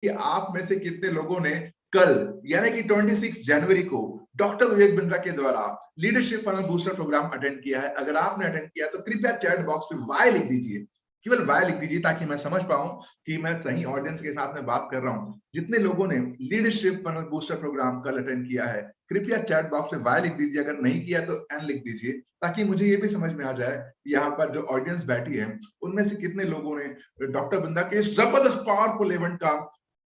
कि आप में से कितने लोगों ने कल यानी कि 26 जनवरी को डॉक्टर विवेक बिंद्रा के द्वारा leadership funnel booster programme attend किया है। अगर आपने अटेंड किया तो कृपया चैट बॉक्स में वाई लिख दीजिए, केवल वाई लिख दीजिए ताकि मैं समझ पाऊं कि मैं सही ऑडियंस के साथ में बात कर रहा हूं। जितने लोगों ने लीडरशिप फनल बूस्टर प्रोग्राम कल अटेंड किया है कृपया चैट बॉक्स में वाई लिख दीजिए, अगर नहीं किया तो एन लिख दीजिए ताकि मुझे ये भी समझ में आ जाए यहाँ पर जो ऑडियंस बैठी है उनमें से कितने लोगों ने डॉक्टर बिंद्रा के इस जबरदस्त पावरफुल इवेंट का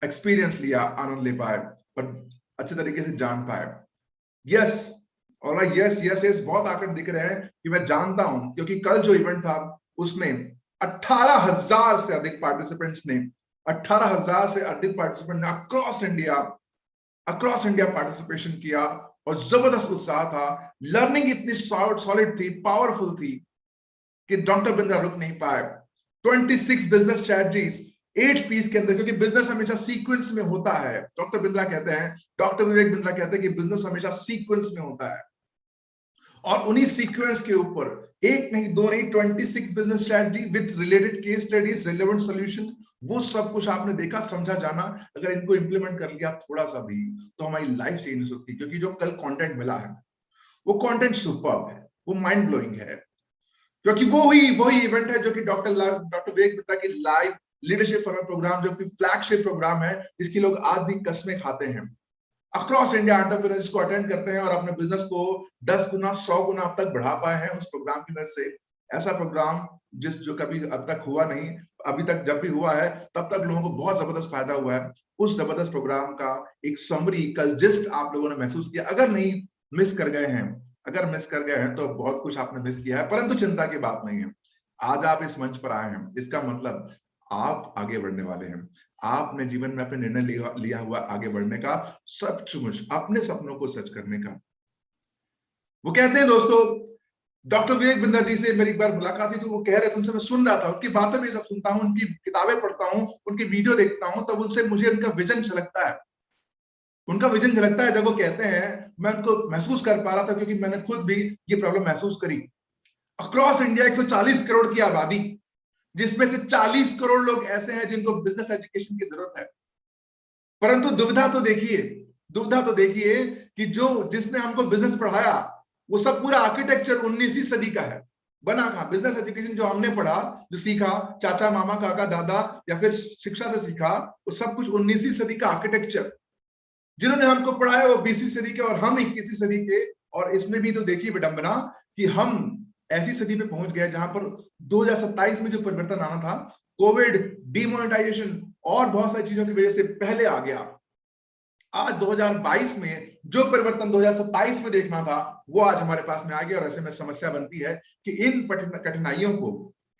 एक्सपीरियंस लिया, आनंद ले पाए और अच्छे तरीके से जान पाए। यस और यस यस यस बहुत आकर दिख रहे हैं कि मैं जानता हूं, क्योंकि कल जो इवेंट था उसमें 18,000 से अधिक पार्टिसिपेंट्स ने 18,000 से अधिक पार्टिसिपेंट ने अक्रॉस इंडिया पार्टिसिपेशन किया और जबरदस्त उत्साह था। लर्निंग इतनी सॉलिड थी, पावरफुल थी कि डॉक्टर बिंद्रा रुक नहीं पाए। 26 बिजनेस स्ट्रेटजीज 8 पीस के अंदर, क्योंकि बिजनेस हमेशा सीक्वेंस में होता है। डॉक्टर बिंद्रा कहते हैं, डॉक्टर विवेक बिंद्रा कहते हैं कि बिजनेस हमेशा सीक्वेंस में होता है और उन्हीं सीक्वेंस के ऊपर एक नहीं दो नहीं 26 business strategy with related case studies, relevant solution, वो सब कुछ आपने देखा, समझा, जाना। अगर इनको इंप्लीमेंट कर लिया थोड़ा सा भी तो हमारी लाइफ चेंज हो सकती है, क्योंकि जो कल कंटेंट मिला है वो कंटेंट सुपर्ब है, वो माइंड ब्लोइंग है, क्योंकि वही इवेंट है जो कि डॉक्टर विवेक बिंद्रा की लाइव लीडरशिप फनल प्रोग्राम, जो कि फ्लैगशिप प्रोग्राम है जिसकी लोग आज भी कसमें खाते हैं। अक्रॉस इंडिया एंटरप्रेन्योर्स को अटेंड करते हैं और अपने बिजनेस को 10 गुना 100 गुना अब तक बढ़ा पाए हैं उस प्रोग्राम की वजह से। ऐसा प्रोग्राम जो कभी अब तक हुआ नहीं, अभी तक जब भी हुआ है तब तक लोगों को बहुत जबरदस्त फायदा हुआ है। उस जबरदस्त प्रोग्राम का एक समरी कल जस्ट आप लोगों ने महसूस किया। अगर नहीं मिस कर गए हैं, अगर मिस कर गए हैं तो बहुत कुछ आपने मिस किया है, परंतु चिंता की बात नहीं है। आज आप इस मंच पर आए हैं, इसका मतलब आप आगे बढ़ने वाले हैं। आपने जीवन में अपने निर्णय लिया हुआ आगे बढ़ने का, सचमुच अपने सपनों को सच करने का। वो कहते हैं दोस्तों, डॉक्टर विवेक बिंद्रा जी से मेरी एक बार मुलाकात हुई तो वो कह रहे थे, उनसे मैं सुन रहा था, उनकी बातें भी सब सुनता हूं, उनकी किताबें पढ़ता हूं, उनकी वीडियो देखता हूं, तब उनसे मुझे उनका विजन झलकता है। उनका विजन झलकता है जब वो कहते हैं, मैं उनको महसूस कर पा रहा था क्योंकि मैंने खुद भी ये प्रॉब्लम महसूस करी। अक्रॉस इंडिया 140 करोड़ की आबादी, जिसमें से 40 करोड़ लोग ऐसे हैं जिनको बिजनेस एजुकेशन की जरूरत है। परंतु दुविधा तो देखिए कि जिसने हमको बिजनेस पढ़ाया वो सब पूरा आर्किटेक्चर 19वीं सदी का है। बना कहां? बिजनेस एजुकेशन जो हमने पढ़ा, जो सीखा, चाचा, मामा, काका, दादा या फिर शिक्षा से सीखा, वो सब कुछ 19वीं सदी का आर्किटेक्चर। जिन्होंने हमको पढ़ाया वो 20वीं सदी के और हम 21वीं सदी के। और इसमें भी तो देखिए विडंबना कि हम ऐसी सदी पे पहुंच गए जहां पर 2027 में जो परिवर्तन आना था, कोविड, डिमोनेटाइजेशन और बहुत सारी चीजों की वजह से पहले आ गया। आज 2022 में जो परिवर्तन 2027 में देखना था वो आज हमारे पास में आ गया। और ऐसे में समस्या बनती है कि इन कठिनाइयों को,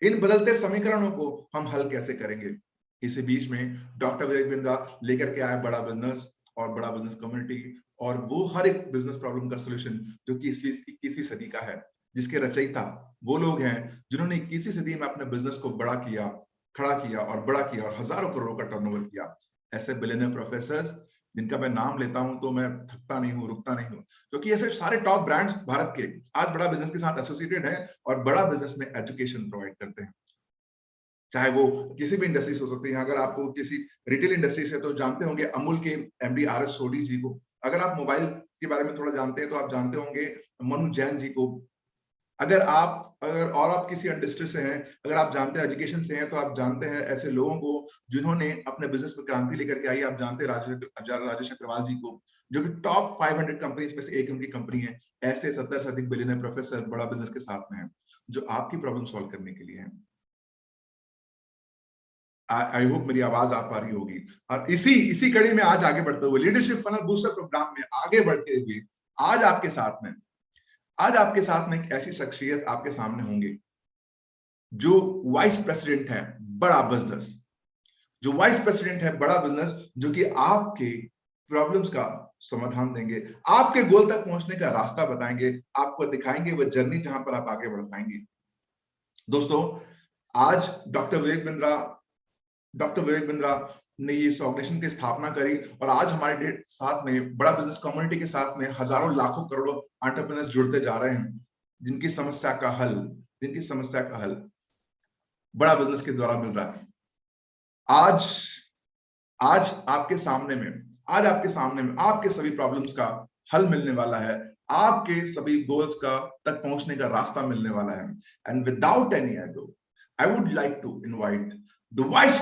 इन बदलते समीकरणों को हम हल कैसे करेंगे। इसी बीच में डॉक्टर विवेक बिंद्रा लेकर के आए बड़ा बिजनेस और बड़ा बिजनेस कम्युनिटी, और वो हर एक बिजनेस प्रॉब्लम का सोल्यूशन जो कि 21वीं सदी का है, जिसके रचयिता वो लोग हैं जिन्होंने 21वीं सदी में अपने बिजनेस को बड़ा किया, खड़ा किया और बड़ा किया और हजारों करोड़ों का टर्नओवर किया। ऐसे बिलियनियर प्रोफेसर्स जिनका मैं नाम लेता हूं तो मैं थकता नहीं हूं, रुकता नहीं हूं, क्योंकि ऐसे सारे टॉप ब्रांड्स भारत के आज बड़ा बिजनेस के साथ एसोसिएटेड है और बड़ा बिजनेस में एजुकेशन प्रोवाइड करते हैं। चाहे वो किसी भी इंडस्ट्री से हो सकती है। अगर आपको किसी रिटेल इंडस्ट्री से तो जानते होंगे अमूल के एमडी आर एस सोडी जी को। अगर आप मोबाइल के बारे में थोड़ा जानते हैं तो आप जानते होंगे मनु जैन जी को। अगर आप किसी इंडस्ट्री से हैं, अगर आप जानते हैं एजुकेशन से हैं, तो आप जानते हैं ऐसे लोगों को जिन्होंने अपने बिजनेस में क्रांति लेकर के आई। आप जानते हैं राजेश अग्रवाल जी को, जो कि टॉप 500 कंपनीज में से एक उनकी कंपनी है। ऐसे 70 से अधिक बिलियनर प्रोफेसर बड़ा बिजनेस के साथ में हैं जो आपकी प्रॉब्लम सॉल्व करने के लिए हैं। आई होप मेरी आवाज आ पा रही होगी। और इसी कड़ी में आज आगे बढ़ते हुए लीडरशिप फनल बूस्टर प्रोग्राम में आगे बढ़ते हुए आज आपके साथ में एक ऐसी शख्सियत आपके सामने होंगे जो वाइस प्रेसिडेंट है बड़ा बिजनेस, जो कि आपके प्रॉब्लम्स का समाधान देंगे, आपके गोल तक पहुंचने का रास्ता बताएंगे, आपको दिखाएंगे वो जर्नी जहां पर आप आगे बढ़ पाएंगे। दोस्तों, आज डॉक्टर विवेक बिंद्रा ने इस ऑर्गेनाइजेशन की स्थापना करी और आज हमारे साथ में बड़ा बिजनेस कम्युनिटी के साथ में हजारों लाखों करोड़ों एंटरप्रेन्योर्स जुड़ते जा रहे हैं, जिनकी समस्या का हल बड़ा बिजनेस के द्वारा मिल रहा है। आज आज आपके सामने में आपके सभी प्रॉब्लम्स का हल मिलने वाला है, आपके सभी गोल्स का तक पहुंचने का रास्ता मिलने वाला है। And without any ado, I would like to invite the vice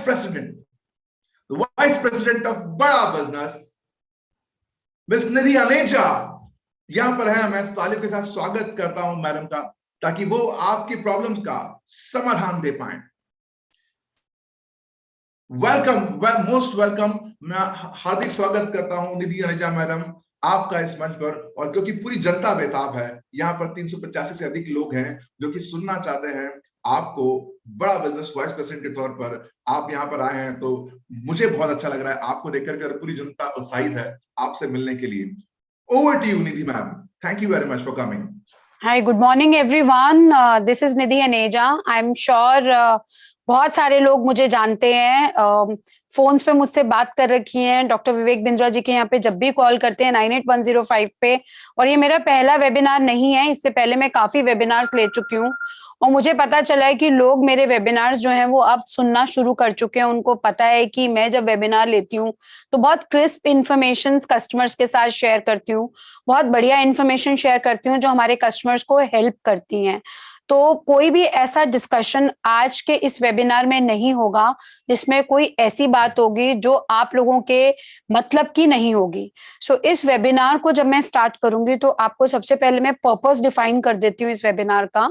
president of Bada Business, Miss Nidhi Aneja. यहां पर है, मैं तालियों के साथ स्वागत करता हूं मैडम का, ताकि वो आपकी प्रॉब्लम्स का समाधान दे पाए। Welcome, most welcome. मैं हार्दिक स्वागत करता हूं निधि अनेजा मैडम आपका इस मंच पर। और क्योंकि पूरी जनता बेताब है, यहाँ पर 385 से अधिक लोग हैं जो कि सुनना चाहते हैं आपको बड़ा बिजनेस वाइस प्रेसिडेंट के तौर पर आप यहाँ पर आए हैं, तो मुझे बहुत अच्छा लग रहा है आपको देखकर के। पूरी जनता उत्साहित है आपसे मिलने के लिए। Over to you Nidhi ma'am, thank you very much for coming. Hi, good morning everyone. This is Nidhi Aneja. I'm sure बहुत सारे लोग मुझे जानते हैं, फोन्स पे मुझसे बात कर रखी हैं। डॉक्टर विवेक बिंद्रा जी के यहाँ पे जब भी कॉल करते हैं 98105 पे। और ये मेरा पहला वेबिनार नहीं है, इससे पहले मैं काफी वेबिनार्स ले चुकी हूँ और मुझे पता चला है कि लोग मेरे वेबिनार्स जो हैं वो अब सुनना शुरू कर चुके हैं। उनको पता है कि मैं जब वेबिनार लेती हूँ तो बहुत क्रिस्प इंफॉर्मेशन कस्टमर्स के साथ शेयर करती हूँ, बहुत बढ़िया इंफॉर्मेशन शेयर करती हूँ जो हमारे कस्टमर्स को हेल्प करती हैं। तो कोई भी ऐसा डिस्कशन आज के इस वेबिनार में नहीं होगा जिसमें कोई ऐसी बात होगी जो आप लोगों के मतलब की नहीं होगी। सो इस वेबिनार को जब मैं स्टार्ट करूंगी तो आपको सबसे पहले मैं पर्पस डिफाइन कर देती हूँ इस वेबिनार का।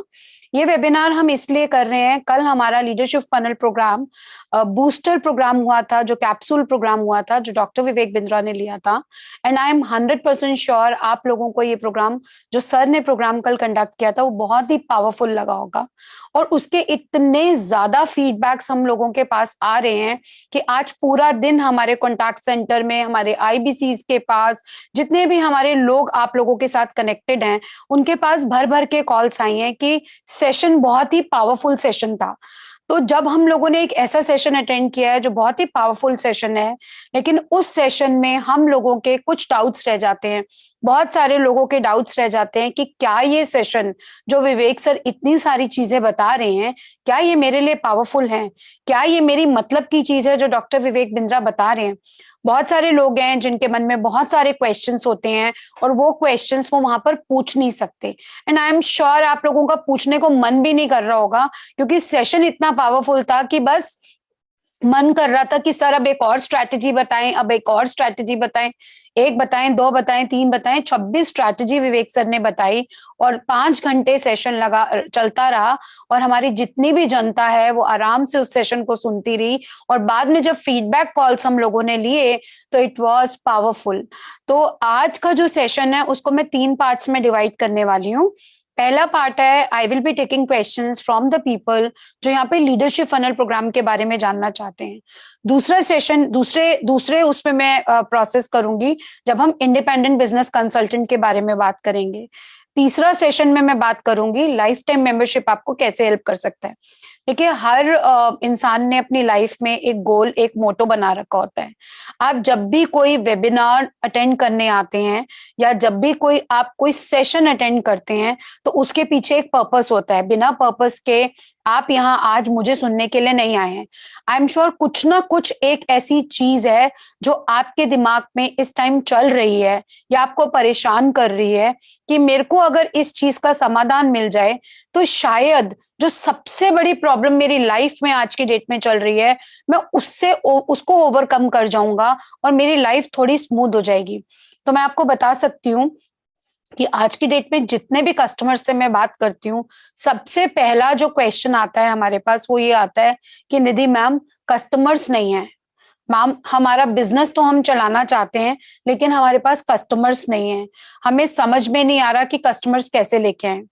ये वेबिनार हम इसलिए कर रहे हैं, कल हमारा leadership funnel programme booster programme हुआ था, जो कैप्सूल प्रोग्राम हुआ था, जो डॉक्टर विवेक बिंद्रा ने लिया था। एंड आई एम 100% श्योर आप लोगों को ये प्रोग्राम, जो सर ने प्रोग्राम कल कंडक्ट किया था, वो बहुत ही पावरफुल लगा होगा। और उसके इतने ज्यादा फीडबैक्स हम लोगों के पास आ रहे हैं कि आज पूरा दिन हमारे कॉन्टैक्ट सेंटर में, हमारे आईबीसीज के पास, जितने भी हमारे लोग आप लोगों के साथ कनेक्टेड हैं, उनके पास भर भर के कॉल्स आई हैं कि सेशन बहुत ही पावरफुल सेशन था। तो जब हम लोगों ने एक ऐसा सेशन अटेंड किया है जो बहुत ही पावरफुल सेशन है, लेकिन उस सेशन में हम लोगों के कुछ डाउट्स रह जाते हैं, बहुत सारे लोगों के डाउट्स रह जाते हैं कि क्या ये सेशन जो विवेक सर इतनी सारी चीजें बता रहे हैं, क्या ये मेरे लिए पावरफुल है, क्या ये मेरी मतलब की चीज है जो डॉक्टर विवेक बिंद्रा बता रहे हैं। बहुत सारे लोग हैं जिनके मन में बहुत सारे क्वेश्चंस होते हैं और वो क्वेश्चंस वो वहां पर पूछ नहीं सकते। एंड आई एम श्योर आप लोगों का पूछने को मन भी नहीं कर रहा होगा, क्योंकि सेशन इतना पावरफुल था कि बस मन कर रहा था कि सर अब एक और स्ट्रैटेजी बताएं, अब एक और स्ट्रैटेजी बताएं। एक बताएं, दो बताएं, तीन बताएं, 26 स्ट्रैटेजी विवेक सर ने बताई और 5 घंटे सेशन लगा चलता रहा। और हमारी जितनी भी जनता है वो आराम से उस सेशन को सुनती रही। और बाद में जब फीडबैक कॉल्स हम लोगों ने लिए तो इट वाज पावरफुल। तो आज का जो सेशन है उसको मैं 3 पार्ट्स में डिवाइड करने वाली हूँ। पहला पार्ट है, I will be taking questions from the people जो यहाँ पे लीडरशिप फनल प्रोग्राम के बारे में जानना चाहते हैं। दूसरा सेशन, दूसरे उसमें मैं प्रोसेस करूंगी जब हम इंडिपेंडेंट बिजनेस कंसल्टेंट के बारे में बात करेंगे। तीसरा सेशन में मैं बात करूंगी लाइफ टाइम मेंबरशिप आपको कैसे हेल्प कर सकता है। देखिए, हर इंसान ने अपनी लाइफ में एक गोल, एक मोटो बना रखा होता है। आप जब भी कोई वेबिनार अटेंड करने आते हैं या जब भी आप कोई सेशन अटेंड करते हैं तो उसके पीछे एक पर्पस होता है। बिना पर्पस के आप यहाँ आज मुझे सुनने के लिए नहीं आए हैं। आई एम श्योर कुछ ना कुछ एक ऐसी चीज है जो आपके दिमाग में इस टाइम चल रही है या आपको परेशान कर रही है कि मेरे को अगर इस चीज का समाधान मिल जाए तो शायद जो सबसे बड़ी प्रॉब्लम मेरी लाइफ में आज की डेट में चल रही है, मैं उसको ओवरकम कर जाऊंगा और मेरी लाइफ थोड़ी स्मूथ हो जाएगी। तो मैं आपको बता सकती हूँ कि आज की डेट में जितने भी कस्टमर्स से मैं बात करती हूँ, सबसे पहला जो क्वेश्चन आता है हमारे पास वो ये आता है कि निधि मैम, कस्टमर्स नहीं है। मैम, हमारा बिजनेस तो हम चलाना चाहते हैं लेकिन हमारे पास कस्टमर्स नहीं है, हमें समझ में नहीं आ रहा कि कस्टमर्स कैसे लेके आए।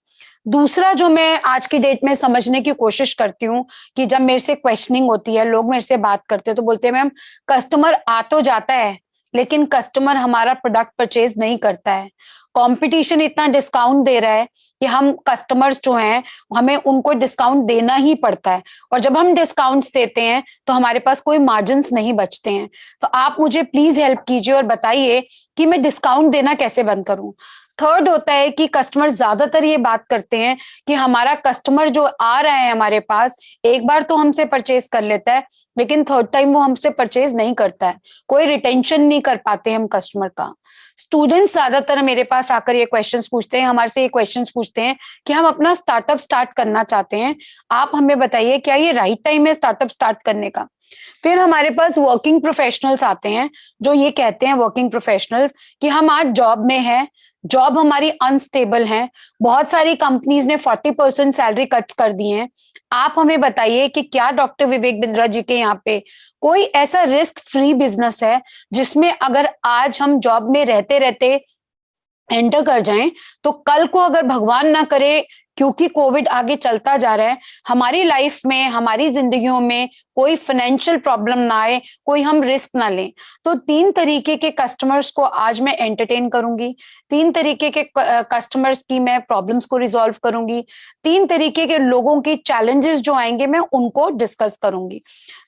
दूसरा जो मैं आज की डेट में समझने की कोशिश करती हूँ कि जब मेरे से क्वेश्चनिंग होती है, लोग मेरे से बात करते हैं तो बोलते हैं मैम, कस्टमर आ तो जाता है लेकिन कस्टमर हमारा प्रोडक्ट परचेज नहीं करता है। कंपटीशन इतना डिस्काउंट दे रहा है कि हम कस्टमर्स जो हैं हमें उनको डिस्काउंट देना ही पड़ता है, और जब हम डिस्काउंट्स देते हैं तो हमारे पास कोई मार्जिन्स नहीं बचते हैं। तो आप मुझे प्लीज हेल्प कीजिए और बताइए कि मैं डिस्काउंट देना कैसे बंद करूं। थर्ड होता है कि कस्टमर ज्यादातर ये बात करते हैं कि हमारा कस्टमर जो आ रहा है हमारे पास, एक बार तो हमसे परचेज कर लेता है, लेकिन थर्ड टाइम वो हमसे परचेज नहीं करता है, कोई रिटेंशन नहीं कर पाते हम कस्टमर का। स्टूडेंट्स ज्यादातर मेरे पास आकर ये क्वेश्चंस पूछते हैं, हमारे से ये क्वेश्चंस पूछते हैं कि हम अपना स्टार्टअप स्टार्ट करना चाहते हैं, आप हमें बताइए क्या ये राइट टाइम है स्टार्टअप स्टार्ट करने का। फिर हमारे पास वर्किंग प्रोफेशनल्स आते हैं जो ये कहते हैं, वर्किंग प्रोफेशनल्स, कि हम आज जॉब में हैं, जॉब हमारी अनस्टेबल है, बहुत सारी कंपनीज ने 40% सैलरी कट्स कर दी हैं, आप हमें बताइए कि क्या डॉक्टर विवेक बिंद्रा जी के यहाँ पे कोई ऐसा रिस्क फ्री बिजनेस है जिसमें अगर आज हम जॉब में रहते रहते एंटर कर जाएं तो कल को अगर भगवान ना करे, क्योंकि कोविड आगे चलता जा रहा है, हमारी लाइफ में, हमारी जिंदगियों में कोई फाइनेंशियल प्रॉब्लम ना आए, कोई हम रिस्क ना लें। तो 3 तरीके के कस्टमर्स को आज मैं एंटरटेन करूंगी, 3 तरीके के कस्टमर्स की मैं प्रॉब्लम्स को रिजॉल्व करूंगी, 3 तरीके के लोगों की चैलेंजेस जो आएंगे मैं उनको डिस्कस करूंगी।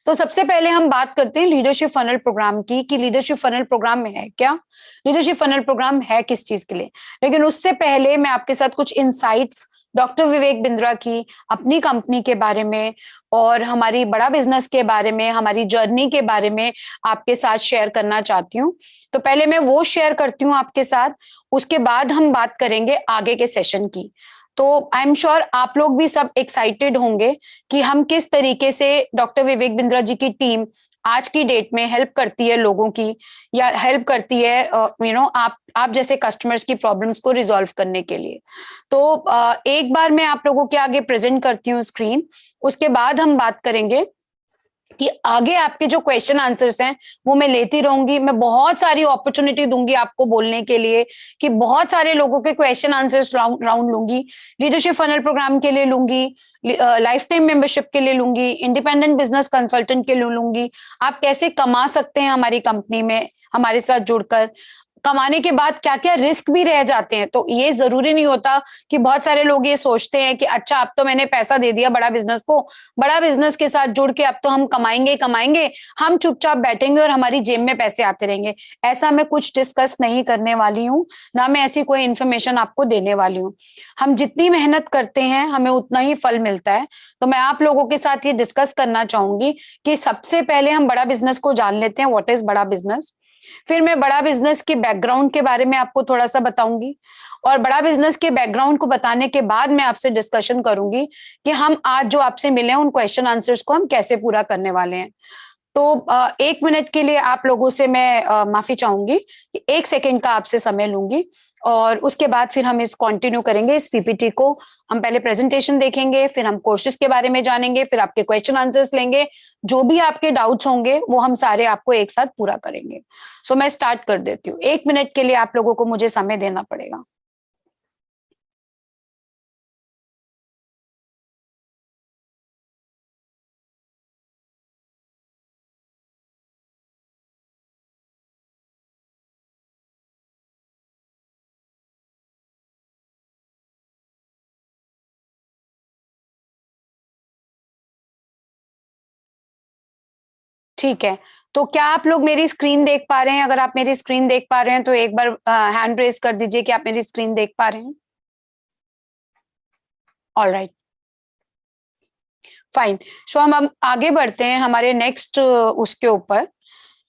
तो सबसे पहले हम बात करते हैं लीडरशिप फनल प्रोग्राम की, कि लीडरशिप फनल प्रोग्राम में है क्या, लीडरशिप फनल प्रोग्राम है किस चीज के लिए। लेकिन उससे पहले मैं आपके साथ कुछ इंसाइट्स डॉक्टर विवेक बिंद्रा की, अपनी कंपनी के बारे में और हमारी बड़ा बिजनेस के बारे में, हमारी जर्नी के बारे में आपके साथ शेयर करना चाहती हूँ। तो पहले मैं वो शेयर करती हूँ आपके साथ, उसके बाद हम बात करेंगे आगे के सेशन की। तो आई एम श्योर आप लोग भी सब एक्साइटेड होंगे कि हम किस तरीके से डॉक्टर विवेक बिंद्रा जी की टीम आज की डेट में हेल्प करती है लोगों की, या हेल्प करती है आप जैसे कस्टमर्स की प्रॉब्लम्स को रिजॉल्व करने के लिए। तो एक बार मैं आप लोगों के आगे प्रेजेंट करती हूँ स्क्रीन, उसके बाद हम बात करेंगे कि आगे आपके जो क्वेश्चन आंसर्स हैं वो मैं लेती रहूंगी। मैं बहुत सारी अपॉर्चुनिटी दूंगी आपको बोलने के लिए, कि बहुत सारे लोगों के क्वेश्चन आंसर्स राउंड लूंगी, लीडरशिप फनल प्रोग्राम के लिए लूंगी, लाइफ टाइम मेंबरशिप के लिए लूंगी, इंडिपेंडेंट बिजनेस कंसल्टेंट के लिए लूंगी, आप कैसे कमा सकते हैं हमारी कंपनी में हमारे साथ जुड़कर, कमाने के बाद क्या क्या रिस्क भी रह जाते हैं। तो ये जरूरी नहीं होता कि बहुत सारे लोग ये सोचते हैं कि अच्छा अब तो मैंने पैसा दे दिया बड़ा बिजनेस को, बड़ा बिजनेस के साथ जुड़ के अब तो हम कमाएंगे कमाएंगे, हम चुपचाप बैठेंगे और हमारी जेब में पैसे आते रहेंगे। ऐसा मैं कुछ डिस्कस नहीं करने वाली हूँ, ना मैं ऐसी कोई इंफॉर्मेशन आपको देने वाली हूँ। हम जितनी मेहनत करते हैं हमें उतना ही फल मिलता है। तो मैं आप लोगों के साथ ये डिस्कस करना चाहूंगी कि सबसे पहले हम बड़ा बिजनेस को जान लेते हैं, व्हाट इज बड़ा बिजनेस। फिर मैं बड़ा बिजनेस के बैकग्राउंड के बारे में आपको थोड़ा सा बताऊंगी, और बड़ा बिजनेस के बैकग्राउंड को बताने के बाद मैं आपसे डिस्कशन करूंगी कि हम आज जो आपसे मिले हैं उन क्वेश्चन आंसर्स को हम कैसे पूरा करने वाले हैं। तो 1 मिनट के लिए आप लोगों से मैं माफी चाहूंगी कि 1 सेकेंड का आपसे समय लूंगी, और उसके बाद फिर हम इस कंटिन्यू करेंगे इस पीपीटी को। हम पहले प्रेजेंटेशन देखेंगे, फिर हम कोर्सेज के बारे में जानेंगे, फिर आपके क्वेश्चन आंसर्स लेंगे, जो भी आपके डाउट्स होंगे वो हम सारे आपको एक साथ पूरा करेंगे। सो मैं स्टार्ट कर देती हूँ। 1 मिनट के लिए आप लोगों को मुझे समय देना पड़ेगा। ठीक है, तो क्या आप लोग मेरी स्क्रीन देख पा रहे हैं? अगर आप मेरी स्क्रीन देख पा रहे हैं तो एक बार हैंड रेज कर दीजिए कि आप मेरी स्क्रीन देख पा रहे हैं। All right, fine. सो हम आगे बढ़ते हैं हमारे नेक्स्ट उसके ऊपर।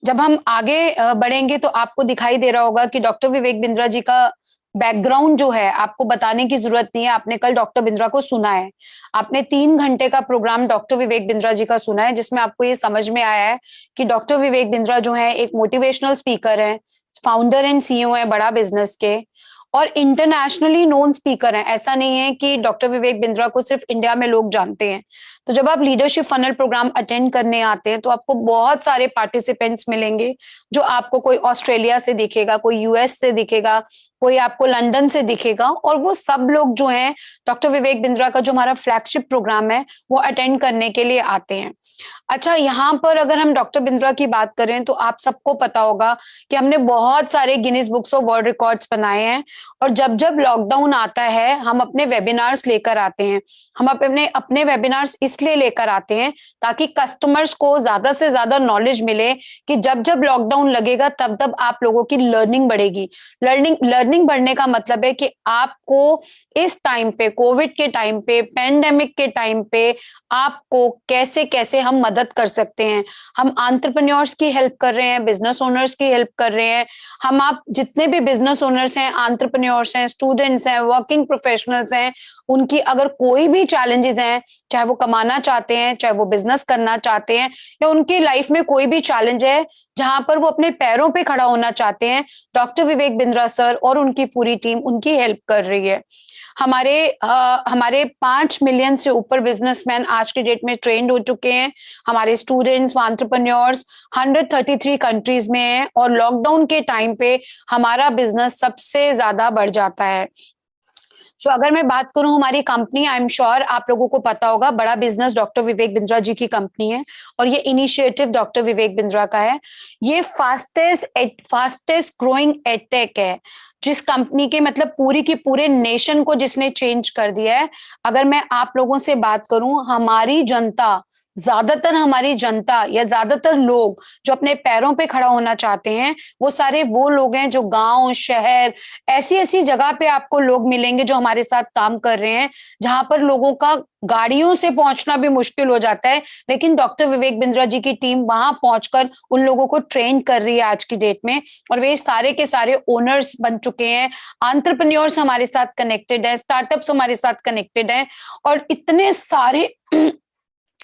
जब हम आगे बढ़ेंगे तो आपको दिखाई दे रहा होगा कि डॉक्टर विवेक बिंद्रा जी का बैकग्राउंड जो है आपको बताने की जरूरत नहीं है। आपने कल डॉक्टर बिंद्रा को सुना है, आपने 3 घंटे का प्रोग्राम डॉक्टर विवेक बिंद्रा जी का सुना है, जिसमें आपको ये समझ में आया है कि डॉक्टर विवेक बिंद्रा जो है एक मोटिवेशनल स्पीकर है, फाउंडर एंड सीईओ है बड़ा बिजनेस के, और इंटरनेशनली नोन स्पीकर हैं। ऐसा नहीं है कि डॉक्टर विवेक बिंद्रा को सिर्फ इंडिया में लोग जानते हैं। तो जब आप लीडरशिप फनल प्रोग्राम अटेंड करने आते हैं तो आपको बहुत सारे पार्टिसिपेंट्स मिलेंगे, जो आपको कोई ऑस्ट्रेलिया से दिखेगा, कोई यूएस से दिखेगा, कोई आपको लंदन से दिखेगा, और वो सब लोग जो हैं डॉक्टर विवेक बिंद्रा का जो हमारा फ्लैगशिप प्रोग्राम है वो अटेंड करने के लिए आते हैं। अच्छा, यहाँ पर अगर हम डॉक्टर बिंद्रा की बात करें तो आप सबको पता होगा कि हमने बहुत सारे Guinness books of world records बनाए हैं, और जब जब लॉकडाउन आता है हम अपने वेबिनार्स लेकर आते हैं। हम अपने अपने वेबिनार्स इसलिए लेकर आते हैं ताकि कस्टमर्स को ज्यादा से ज्यादा नॉलेज मिले कि जब जब लॉकडाउन लगेगा तब तब आप लोगों की लर्निंग बढ़ेगी। लर्निंग लर्निंग बढ़ने का मतलब है कि आपको इस टाइम पे, कोविड के टाइम पे, पेंडेमिक के टाइम पे आपको कैसे कैसे हम मदद कर सकते हैं। हम एंटरप्रेन्योर्स की हेल्प कर रहे हैं, बिजनेस ओनर्स की हेल्प कर रहे हैं। हम आप जितने भी बिजनेस ओनर्स हैं, एंटरप्रेन्योर्स हैं, स्टूडेंट्स हैं, वर्किंग प्रोफेशनल्स हैं, उनकी अगर कोई भी चैलेंजेस हैं, चाहे वो कमाना चाहते हैं, चाहे वो बिजनेस करना चाहते हैं, या उनकी लाइफ में कोई भी चैलेंज है जहां पर वो अपने पैरों पे खड़ा होना चाहते हैं, डॉक्टर विवेक बिंद्रा सर और उनकी पूरी टीम उनकी हेल्प कर रही है। हमारे 5 मिलियन से ऊपर बिजनेसमैन आज के डेट में ट्रेंड हो चुके हैं। हमारे स्टूडेंट्स, एंटरप्रेन्योर्स 133 कंट्रीज में हैं, और लॉकडाउन के टाइम पे हमारा बिजनेस सबसे ज्यादा बढ़ जाता है। सो अगर मैं बात करूं हमारी कंपनी, आई एम श्योर आप लोगों को पता होगा, बड़ा बिजनेस डॉक्टर विवेक बिंद्रा जी की कंपनी है, और ये इनिशिएटिव डॉक्टर विवेक बिंद्रा का है। ये फास्टेस्ट ग्रोइंग एडटेक है, जिस कंपनी के मतलब पूरी की पूरे नेशन को जिसने चेंज कर दिया है। अगर मैं आप लोगों से बात करूं, हमारी जनता या ज्यादातर लोग जो अपने पैरों पे खड़ा होना चाहते हैं, वो सारे वो लोग हैं जो गांव, शहर, ऐसी ऐसी जगह पे आपको लोग मिलेंगे जो हमारे साथ काम कर रहे हैं, जहां पर लोगों का गाड़ियों से पहुंचना भी मुश्किल हो जाता है, लेकिन डॉक्टर विवेक बिंद्रा जी की टीम वहां पहुंचकर उन लोगों को ट्रेन कर रही है आज की डेट में। और वे सारे के सारे ओनर्स बन चुके हैं, एंटरप्रेन्योर्स हमारे साथ कनेक्टेड है, स्टार्टअप्स हमारे साथ कनेक्टेड है, और इतने सारे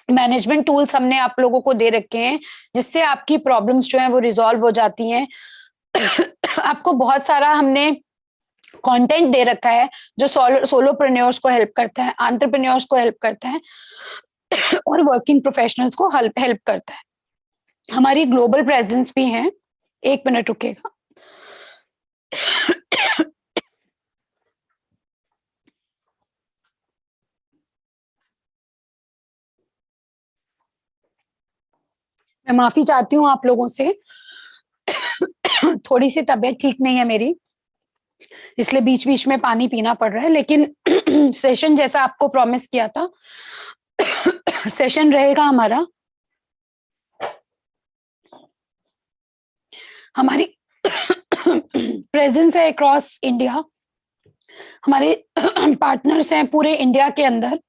मैनेजमेंट टूल्स हमने आप लोगों को दे रखे हैं जिससे आपकी प्रॉब्लम्स जो हैं वो रिजॉल्व हो जाती हैं। आपको बहुत सारा हमने कंटेंट दे रखा है जो सोलोप्रेन्योर्स को हेल्प करता है, एंटरप्रेन्योर्स को हेल्प करता है, और वर्किंग प्रोफेशनल्स को हेल्प करता है। हमारी ग्लोबल प्रेजेंस भी है। 1 मिनट रुकेगा। मैं माफी चाहती हूँ आप लोगों से, थोड़ी सी तबीयत ठीक नहीं है मेरी, इसलिए बीच बीच में पानी पीना पड़ रहा है। लेकिन सेशन जैसा आपको प्रॉमिस किया था, सेशन रहेगा हमारा। हमारी प्रेजेंस है अक्रॉस इंडिया, हमारे पार्टनर्स हैं पूरे इंडिया के अंदर।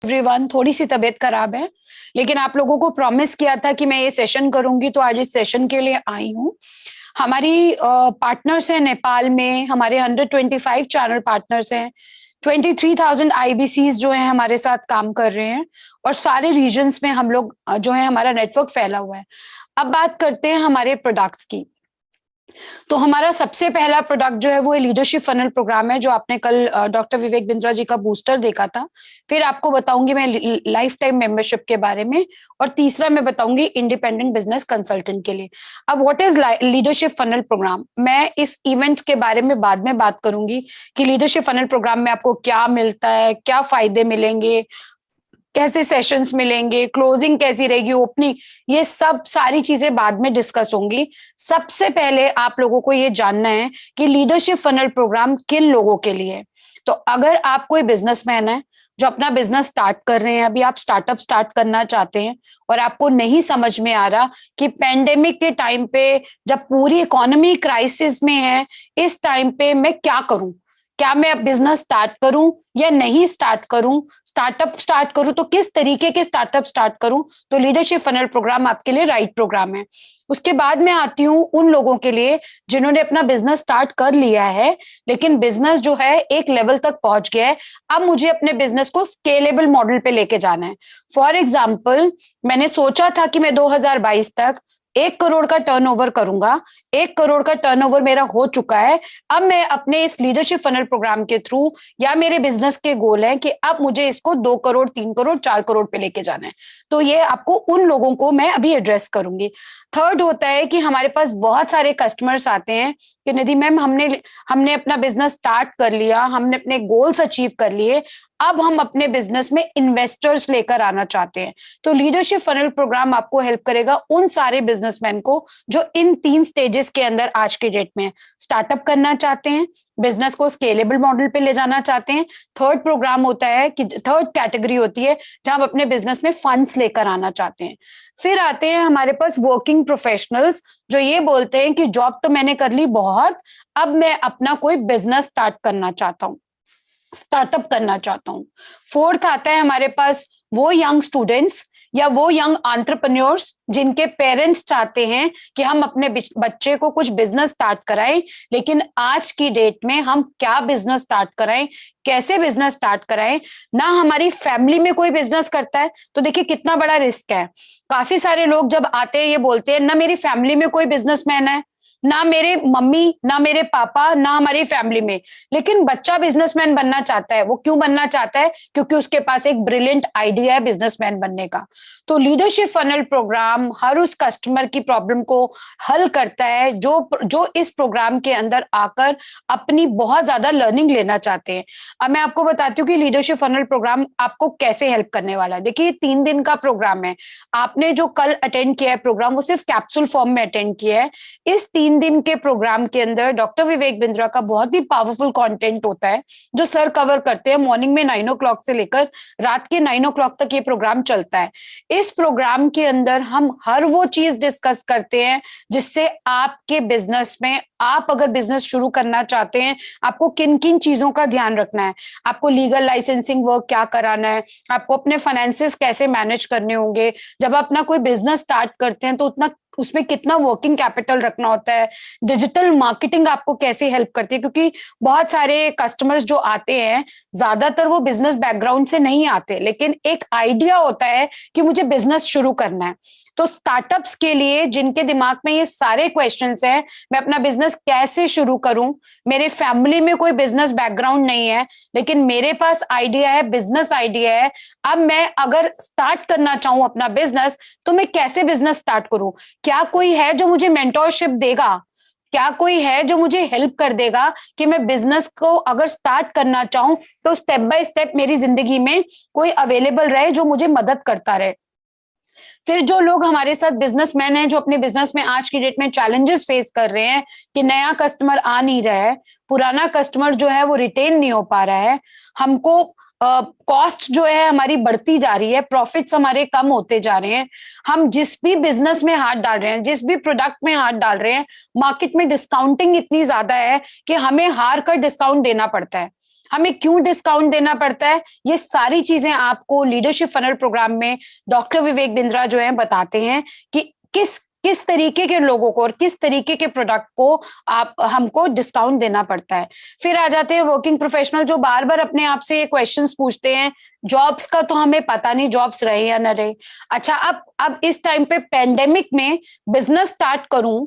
एवरीवन, थोड़ी सी तबीयत खराब है, लेकिन आप लोगों को प्रॉमिस किया था कि मैं ये सेशन करूंगी, तो आज इस सेशन के लिए आई हूँ। हमारी पार्टनर्स हैं नेपाल में, हमारे 125 चैनल पार्टनर्स हैं, 23,000 IBCs जो है हमारे साथ काम कर रहे हैं, और सारे रीजन्स में हम लोग जो है हमारा नेटवर्क फैला हुआ है। अब बात करते हैं हमारे प्रोडक्ट्स की। तो हमारा सबसे पहला प्रोडक्ट जो है वो लीडरशिप फनल प्रोग्राम है, जो आपने कल डॉक्टर विवेक बिंद्रा जी का बूस्टर देखा था। फिर आपको बताऊंगी मैं लाइफ टाइम मेंबरशिप के बारे में, और तीसरा मैं बताऊंगी इंडिपेंडेंट बिजनेस कंसल्टेंट के लिए। अब what is leadership funnel programme, मैं इस इवेंट के बारे में बाद में बात करूंगी कि लीडरशिप फनल प्रोग्राम में आपको क्या मिलता है, क्या फायदे मिलेंगे, कैसे सेशंस मिलेंगे, क्लोजिंग कैसी रहेगी, ओपनिंग, ये सब सारी चीजें बाद में डिस्कस होंगी। सबसे पहले आप लोगों को ये जानना है कि लीडरशिप फनल प्रोग्राम किन लोगों के लिए है। तो अगर आप कोई बिजनेसमैन है जो अपना बिजनेस स्टार्ट कर रहे हैं, अभी आप स्टार्टअप स्टार्ट करना चाहते हैं, और आपको नहीं समझ में आ रहा कि पेंडेमिक के टाइम पे जब पूरी इकोनॉमी क्राइसिस में है, इस टाइम पे मैं क्या करूं, क्या मैं अब बिजनेस स्टार्ट करूं या नहीं स्टार्ट करूं, स्टार्टअप स्टार्ट करूं तो किस तरीके के स्टार्टअप स्टार्ट करूं, तो लीडरशिप फनल प्रोग्राम आपके लिए राइट प्रोग्राम है। उसके बाद में आती हूं उन लोगों के लिए जिन्होंने अपना बिजनेस स्टार्ट कर लिया है, लेकिन बिजनेस जो है एक लेवल तक पहुंच गया है, अब मुझे अपने बिजनेस को स्केलेबल मॉडल पे लेके जाना है। फॉर एग्जाम्पल, मैंने सोचा था कि मैं 2022 तक 1 करोड़ का टर्नओवर करूंगा, 1 करोड़ का टर्नओवर मेरा हो चुका है। अब मैं अपने इस लीडरशिप फनल प्रोग्राम के थ्रू, या मेरे बिजनेस के गोल है कि अब मुझे इसको 2 करोड़, 3 करोड़, 4 करोड़ पे लेके जाना है। तो ये आपको उन लोगों को मैं अभी एड्रेस करूंगी। थर्ड होता है कि हमारे पास बहुत सारे कस्टमर्स आते हैं कि निधि मैम हमने अपना बिजनेस स्टार्ट कर लिया, हमने अपने गोल्स अचीव कर लिए, अब हम अपने बिजनेस में इन्वेस्टर्स लेकर आना चाहते हैं। तो लीडरशिप फनल प्रोग्राम आपको हेल्प करेगा उन सारे बिजनेसमैन को जो इन 3 स्टेजेस के अंदर आज के डेट में स्टार्टअप करना चाहते हैं, बिजनेस को स्केलेबल मॉडल पे ले जाना चाहते हैं। थर्ड प्रोग्राम होता है कि थर्ड कैटेगरी होती है जहां आप अपने बिजनेस में फंड्स लेकर आना चाहते हैं। फिर आते हैं हमारे पास वर्किंग प्रोफेशनल्स जो ये बोलते हैं कि जॉब तो मैंने कर ली बहुत, अब मैं अपना कोई बिजनेस स्टार्ट करना चाहता हूँ, स्टार्टअप करना चाहता हूँ। फोर्थ आता है हमारे पास वो यंग स्टूडेंट्स या वो यंग एंटरप्रेन्योर्स जिनके पेरेंट्स चाहते हैं कि हम अपने बच्चे को कुछ बिजनेस स्टार्ट कराएं, लेकिन आज की डेट में हम क्या बिजनेस स्टार्ट कराएं, कैसे बिजनेस स्टार्ट कराएं। ना हमारी फैमिली में कोई बिजनेस करता है तो देखिए कितना बड़ा रिस्क है। काफी सारे लोग जब आते हैं ये बोलते हैं ना मेरी फैमिली में कोई बिजनेसमैन है, ना मेरे मम्मी, ना मेरे पापा, ना हमारी फैमिली में, लेकिन बच्चा बिजनेसमैन बनना चाहता है। वो क्यों बनना चाहता है? क्योंकि उसके पास एक ब्रिलियंट आइडिया है बिजनेसमैन बनने का। तो लीडरशिप फनल प्रोग्राम हर उस कस्टमर की प्रॉब्लम को हल करता है जो इस प्रोग्राम के अंदर आकर अपनी बहुत ज्यादा लर्निंग लेना चाहते हैं। अब मैं आपको बताती हूँ कि लीडरशिप फनल प्रोग्राम आपको कैसे हेल्प करने वाला है। देखिए 3 दिन का प्रोग्राम है। आपने जो कल अटेंड किया है प्रोग्राम वो सिर्फ कैप्सूल फॉर्म में अटेंड किया है। इस 3 दिन के प्रोग्राम के अंदर डॉक्टर विवेक बिंद्रा का बहुत ही पावरफुल कंटेंट होता है जो सर कवर करते हैं। मॉर्निंग में 9 o'clock से लेकर रात के 9 o'clock तक ये प्रोग्राम चलता है। इस प्रोग्राम के अंदर हम हर वो चीज डिस्कस करते हैं जिससे आपके बिजनेस में, आप अगर बिजनेस शुरू करना चाहते हैं, आपको किन किन चीजों का ध्यान रखना है, आपको लीगल लाइसेंसिंग वर्क क्या कराना है, आपको अपने फाइनेंसेस कैसे मैनेज करने होंगे, जब आप अपना कोई बिजनेस स्टार्ट करते हैं तो उतना उसमें कितना वर्किंग कैपिटल रखना होता है, डिजिटल मार्केटिंग आपको कैसे हेल्प करती है। क्योंकि बहुत सारे कस्टमर्स जो आते हैं ज्यादातर वो बिजनेस बैकग्राउंड से नहीं आते, लेकिन एक आइडिया होता है कि मुझे बिजनेस शुरू करना है। तो स्टार्टअप्स के लिए जिनके दिमाग में ये सारे क्वेश्चंस हैं, मैं अपना बिजनेस कैसे शुरू करूं, मेरे फैमिली में कोई बिजनेस बैकग्राउंड नहीं है लेकिन मेरे पास आइडिया है, बिजनेस आइडिया है, अब मैं अगर स्टार्ट करना चाहूं अपना बिजनेस तो मैं कैसे बिजनेस स्टार्ट करूं, क्या कोई है जो मुझे मेंटोरशिप देगा, क्या कोई है जो मुझे हेल्प कर देगा कि मैं बिजनेस को अगर स्टार्ट करना चाहूं तो स्टेप बाय स्टेप मेरी जिंदगी में कोई अवेलेबल रहे जो मुझे मदद करता रहे। फिर जो लोग हमारे साथ बिजनेसमैन हैं जो अपने बिजनेस में आज की डेट में चैलेंजेस फेस कर रहे हैं कि नया कस्टमर आ नहीं रहा है, पुराना कस्टमर जो है वो रिटेन नहीं हो पा रहा है, हमको कॉस्ट जो है हमारी बढ़ती जा रही है, प्रॉफिट्स हमारे कम होते जा रहे हैं, हम जिस भी बिजनेस में हाथ डाल रहे हैं, जिस भी प्रोडक्ट में हाथ डाल रहे हैं, मार्केट में डिस्काउंटिंग इतनी ज्यादा है कि हमें हार कर डिस्काउंट देना पड़ता है। हमें क्यों डिस्काउंट देना पड़ता है, ये सारी चीजें आपको लीडरशिप फनल प्रोग्राम में डॉक्टर विवेक बिंद्रा जो है बताते हैं कि किस तरीके के लोगों को और किस तरीके के प्रोडक्ट को आप हमको डिस्काउंट देना पड़ता है। फिर आ जाते हैं वर्किंग प्रोफेशनल जो बार बार अपने आप से ये क्वेश्चंस पूछते हैं, जॉब्स का तो हमें पता नहीं जॉब्स रहे या न रहे। अच्छा, अब इस टाइम पे पेंडेमिक में बिजनेस स्टार्ट करूं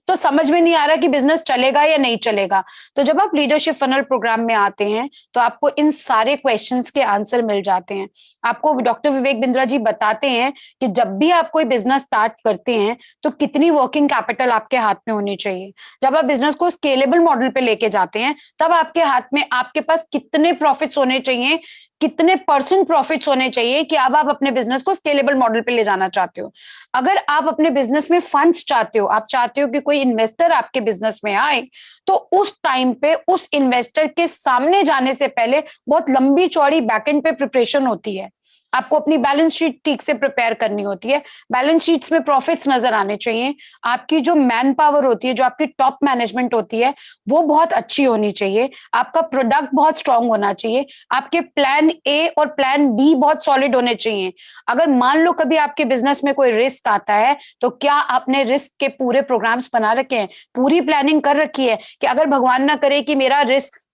तो समझ में नहीं आ रहा कि बिजनेस चलेगा या नहीं चलेगा। तो जब आप लीडरशिप फनल प्रोग्राम में आते हैं तो आपको इन सारे क्वेश्चंस के आंसर मिल जाते हैं। आपको डॉक्टर विवेक बिंद्रा जी बताते हैं कि जब भी आप कोई बिजनेस स्टार्ट करते हैं तो कितनी वर्किंग कैपिटल आपके हाथ में होनी चाहिए, जब आप बिजनेस को स्केलेबल मॉडल पे लेके जाते हैं तब आपके हाथ में, आपके पास कितने प्रॉफिट्स होने चाहिए, कितने % प्रॉफिट्स होने चाहिए कि अब आप अपने बिजनेस को स्केलेबल मॉडल पे ले जाना चाहते हो। अगर आप अपने बिजनेस में फंड्स चाहते हो, आप चाहते हो कि कोई इन्वेस्टर आपके बिजनेस में आए, तो उस टाइम पे उस इन्वेस्टर के सामने जाने से पहले बहुत लंबी चौड़ी बैकएंड पे प्रिपरेशन होती है। आपको अपनी बैलेंस शीट ठीक से प्रिपेयर करनी होती है, बैलेंस शीट्स में प्रॉफिट्स नजर आने चाहिए, आपकी जो मैन पावर होती है, जो आपकी टॉप मैनेजमेंट होती है वो बहुत अच्छी होनी चाहिए, आपका प्रोडक्ट बहुत स्ट्रांग होना चाहिए, आपके प्लान ए और प्लान बी बहुत सॉलिड होने चाहिए। अगर मान लो कभी आपके बिजनेस में कोई रिस्क आता है तो क्या आपने रिस्क के पूरे प्रोग्राम्स बना रखे हैं, पूरी प्लानिंग कर रखी है कि अगर भगवान ना करे कि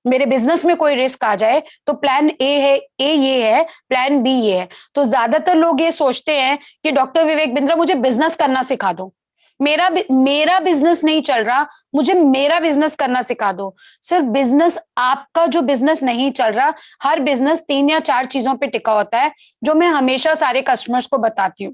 मेरे बिजनेस में कोई रिस्क आ जाए तो प्लान ए ये है, प्लान बी ये है। तो ज्यादातर लोग ये सोचते हैं कि डॉक्टर विवेक बिंद्रा मुझे बिजनेस करना सिखा दो, मेरा बिजनेस नहीं चल रहा, मुझे मेरा बिजनेस करना सिखा दो। सिर्फ बिजनेस, आपका जो बिजनेस नहीं चल रहा, हर बिजनेस 3 या 4 चीजों पे टिका होता है जो मैं हमेशा सारे कस्टमर्स को बताती हूँ।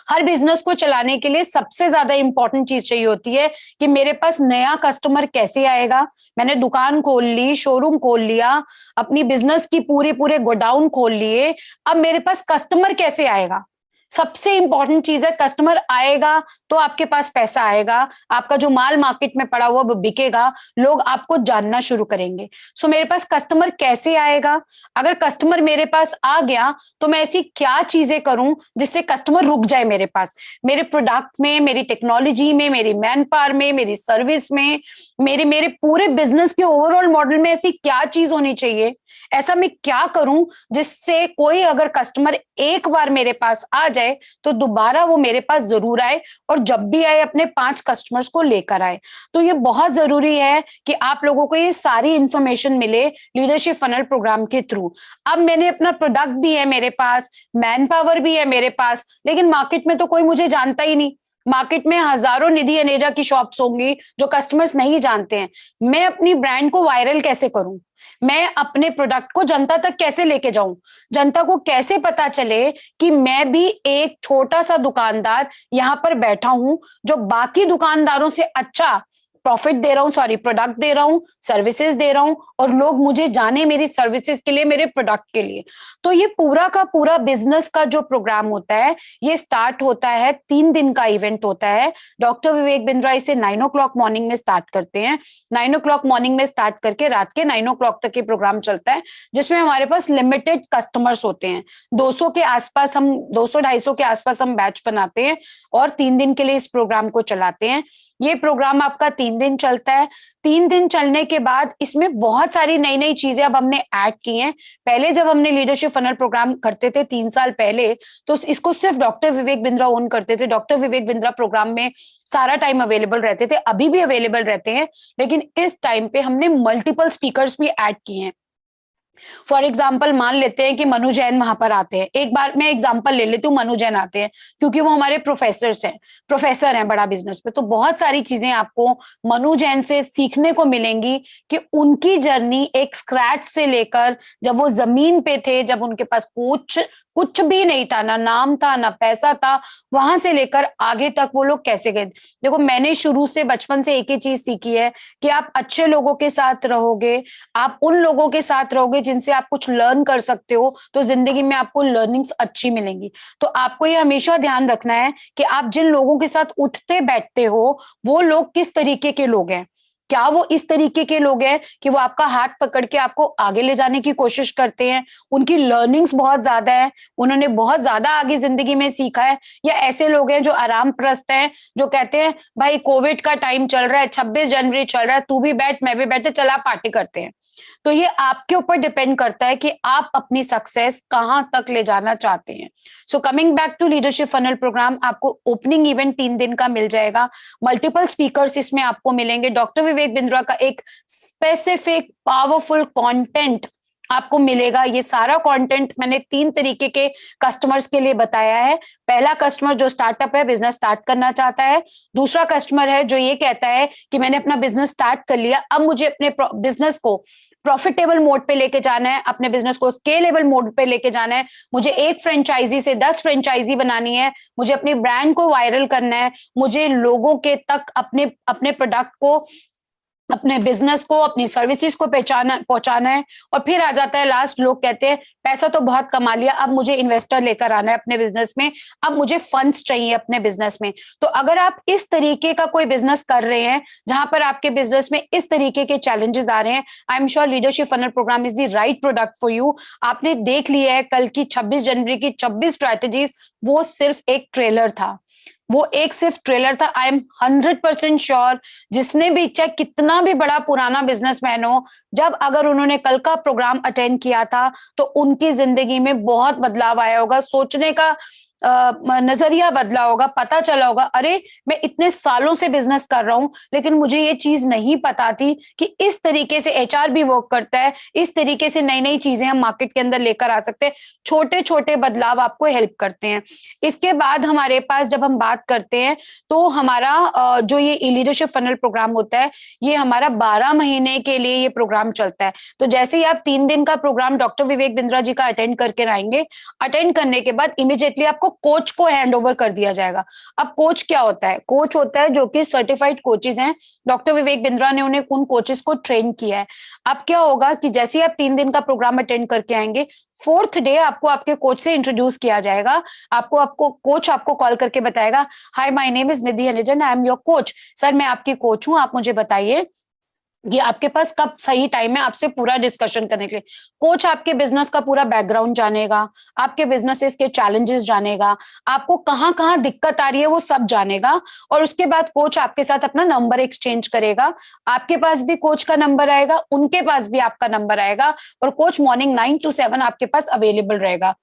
हर बिजनेस को चलाने के लिए सबसे ज्यादा इंपॉर्टेंट चीज चाहिए होती है कि मेरे पास नया कस्टमर कैसे आएगा। मैंने दुकान खोल ली, शोरूम खोल लिया, अपनी बिजनेस की पूरे गोडाउन खोल लिए, अब मेरे पास कस्टमर कैसे आएगा। सबसे इंपॉर्टेंट चीज है, कस्टमर आएगा तो आपके पास पैसा आएगा, आपका जो माल मार्केट में पड़ा हुआ वो बिकेगा, लोग आपको जानना शुरू करेंगे। सो मेरे पास कस्टमर कैसे आएगा, अगर कस्टमर मेरे पास आ गया तो मैं ऐसी क्या चीजें करूं जिससे कस्टमर रुक जाए मेरे पास, मेरे प्रोडक्ट में, मेरी टेक्नोलॉजी में, मेरी मैन पावर में, मेरी सर्विस में, मेरे मेरे पूरे बिजनेस के ओवरऑल मॉडल में ऐसी क्या चीज होनी चाहिए, ऐसा मैं क्या करूं जिससे कोई अगर कस्टमर एक बार मेरे पास आ जाए तो दोबारा वो मेरे पास जरूर आए, और जब भी आए अपने 5 कस्टमर्स को लेकर आए। तो ये बहुत जरूरी है कि आप लोगों को ये सारी इंफॉर्मेशन मिले लीडरशिप फनल प्रोग्राम के थ्रू। अब मैंने अपना प्रोडक्ट भी है मेरे पास, मैन पावर भी है मेरे पास, लेकिन मार्केट में तो कोई मुझे जानता ही नहीं। मार्केट में हजारों निधि अनेजा की शॉप्स होंगी जो कस्टमर्स नहीं जानते हैं। मैं अपनी ब्रांड को वायरल कैसे करूं, मैं अपने प्रोडक्ट को जनता तक कैसे लेके जाऊं, जनता को कैसे पता चले कि मैं भी एक छोटा सा दुकानदार यहां पर बैठा हूं जो बाकी दुकानदारों से अच्छा प्रॉफिट दे रहा हूं, सॉरी प्रोडक्ट दे रहा हूं, सर्विसेज दे रहा हूं, और लोग मुझे जाने मेरी सर्विसेज के लिए, मेरे प्रोडक्ट के लिए। तो ये पूरा का पूरा बिजनेस का जो प्रोग्राम होता है ये स्टार्ट होता है, 3 दिन का इवेंट होता है। डॉक्टर विवेक बिंद्रा इसे 9 o'clock मॉर्निंग में स्टार्ट करते हैं। 9 o'clock मॉर्निंग में स्टार्ट करके रात के 9 o'clock तक ये प्रोग्राम चलता है, जिसमें हमारे पास लिमिटेड कस्टमर्स होते हैं। 200 के आसपास हम 200-250 के आसपास हम बैच बनाते हैं और 3 दिन के लिए इस प्रोग्राम को चलाते हैं। ये प्रोग्राम आपका 3 दिन चलता है। 3 दिन चलने के बाद इसमें बहुत सारी नई नई चीजें अब हमने ऐड की हैं। पहले जब हमने लीडरशिप फनल प्रोग्राम करते थे 3 साल पहले, तो इसको सिर्फ डॉक्टर विवेक बिंद्रा ओन करते थे। डॉक्टर विवेक बिंद्रा प्रोग्राम में सारा टाइम अवेलेबल रहते थे, अभी भी अवेलेबल रहते हैं, लेकिन इस टाइम पे हमने मल्टीपल स्पीकर्स भी ऐड किए हैं। फॉर एग्जाम्पल मान लेते हैं कि मनु जैन वहां पर आते हैं, एक बार मैं एग्जाम्पल ले लेती हूँ, मनु जैन आते हैं क्योंकि वो हमारे प्रोफेसर हैं बड़ा बिजनेस में। तो बहुत सारी चीजें आपको मनु जैन से सीखने को मिलेंगी कि उनकी जर्नी एक स्क्रैच से लेकर, जब वो जमीन पे थे, जब उनके पास कुछ भी नहीं था, ना नाम था ना पैसा था, वहां से लेकर आगे तक वो लोग कैसे गए। देखो मैंने शुरू से बचपन से एक ही चीज सीखी है कि आप अच्छे लोगों के साथ रहोगे, आप उन लोगों के साथ रहोगे जिनसे आप कुछ लर्न कर सकते हो, तो जिंदगी में आपको लर्निंग्स अच्छी मिलेंगी। तो आपको ये हमेशा ध्यान रखना है कि आप जिन लोगों के साथ उठते बैठते हो वो लोग किस तरीके के लोग हैं। क्या वो इस तरीके के लोग हैं कि वो आपका हाथ पकड़ के आपको आगे ले जाने की कोशिश करते हैं, उनकी लर्निंग्स बहुत ज्यादा है, उन्होंने बहुत ज्यादा आगे जिंदगी में सीखा है, या ऐसे लोग हैं जो आराम प्रस्त हैं, जो कहते हैं भाई कोविड का टाइम चल रहा है, 26 जनवरी चल रहा है, तू भी बैठ मैं भी बैठे, चला पार्टी करते हैं। तो ये आपके ऊपर डिपेंड करता है कि आप अपनी सक्सेस कहां तक ले जाना चाहते हैं। So coming back to leadership funnel programme, आपको ओपनिंग इवेंट 3 दिन का मिल जाएगा, मल्टीपल स्पीकर्स इसमें आपको मिलेंगे, डॉक्टर विवेक बिंद्रा का एक स्पेसिफिक पावरफुल कंटेंट आपको मिलेगा। ये सारा कंटेंट मैंने 3 तरीके के कस्टमर्स के लिए बताया है। पहला कस्टमर जो स्टार्टअप है, बिजनेस स्टार्ट करना चाहता है। दूसरा कस्टमर है जो ये कहता है कि मैंने अपना बिजनेस स्टार्ट कर लिया, अब मुझे अपने बिजनेस को प्रॉफिटेबल मोड पे लेके जाना है, अपने बिजनेस को स्केलेबल मोड पे लेके जाना है, मुझे एक फ्रेंचाइजी से 10 फ्रेंचाइजी बनानी है, मुझे अपनी ब्रांड को वायरल करना है, मुझे लोगों के तक अपने अपने प्रोडक्ट को, अपने बिजनेस को, अपनी सर्विसेज को पहुंचाना है। और फिर आ जाता है लास्ट, लोग कहते हैं पैसा तो बहुत कमा लिया, अब मुझे इन्वेस्टर लेकर आना है अपने बिजनेस में, अब मुझे फंड्स चाहिए अपने बिजनेस में। तो अगर आप इस तरीके का कोई बिजनेस कर रहे हैं जहां पर आपके बिजनेस में इस तरीके के चैलेंजेस आ रहे हैं, I am sure leadership funnel programme is the right product for you. आपने देख लिया है कल की 26 जनवरी की 26 स्ट्रैटेजीज, वो सिर्फ एक ट्रेलर था, वो एक सिर्फ ट्रेलर था। आई एम 100% श्योर जिसने भी, चाहे कितना भी बड़ा पुराना बिजनेसमैन हो, जब अगर उन्होंने कल का प्रोग्राम अटेंड किया था तो उनकी जिंदगी में बहुत बदलाव आया होगा, सोचने का नजरिया बदला होगा, पता चला होगा अरे मैं इतने सालों से बिजनेस कर रहा हूं लेकिन मुझे ये चीज नहीं पता थी कि इस तरीके से एचआर भी वर्क करता है, इस तरीके से नई नई चीजें हम मार्केट के अंदर लेकर आ सकते हैं। छोटे छोटे बदलाव आपको हेल्प करते हैं। इसके बाद हमारे पास जब हम बात करते हैं तो हमारा जो ये लीडरशिप फनल प्रोग्राम होता है, ये हमारा 12 महीने के लिए ये प्रोग्राम चलता है। तो जैसे ही आप 3 दिन का प्रोग्राम डॉक्टर विवेक बिंद्रा जी का अटेंड करके आएंगे, अटेंड करने के बाद इमीडिएटली आपको कोच को हैंड ओवर कर दिया जाएगा। अब कोच क्या होता है? कोच होता है जो कि सर्टिफाइड कोचेज हैं, डॉक्टर विवेक बिंद्रा ने उन्हें उन कोचेस को ट्रेन किया है। अब क्या होगा कि जैसे ही आप 3 दिन का प्रोग्राम अटेंड करके आएंगे, 4th डे आपको आपके कोच से इंट्रोड्यूस किया जाएगा। आपको कोच आपको कॉल करके बताएगा, hi my name is Nidhi Anejan, I am your coach. Sir मैं आपकी कोच हूं, आप मुझे बताइए कि आपके पास कब सही टाइम है आपसे पूरा डिस्कशन करने के लिए। कोच आपके बिजनेस का पूरा बैकग्राउंड जानेगा, आपके बिजनेसेस के चैलेंजेस जानेगा, आपको कहाँ कहाँ दिक्कत आ रही है वो सब जानेगा, और उसके बाद कोच आपके साथ अपना नंबर एक्सचेंज करेगा। आपके पास भी कोच का नंबर आएगा, उनके पास भी आपका नंबर आएगा, और कोच मॉर्निंग 9 to 7 आपके पास अवेलेबल रहेगा।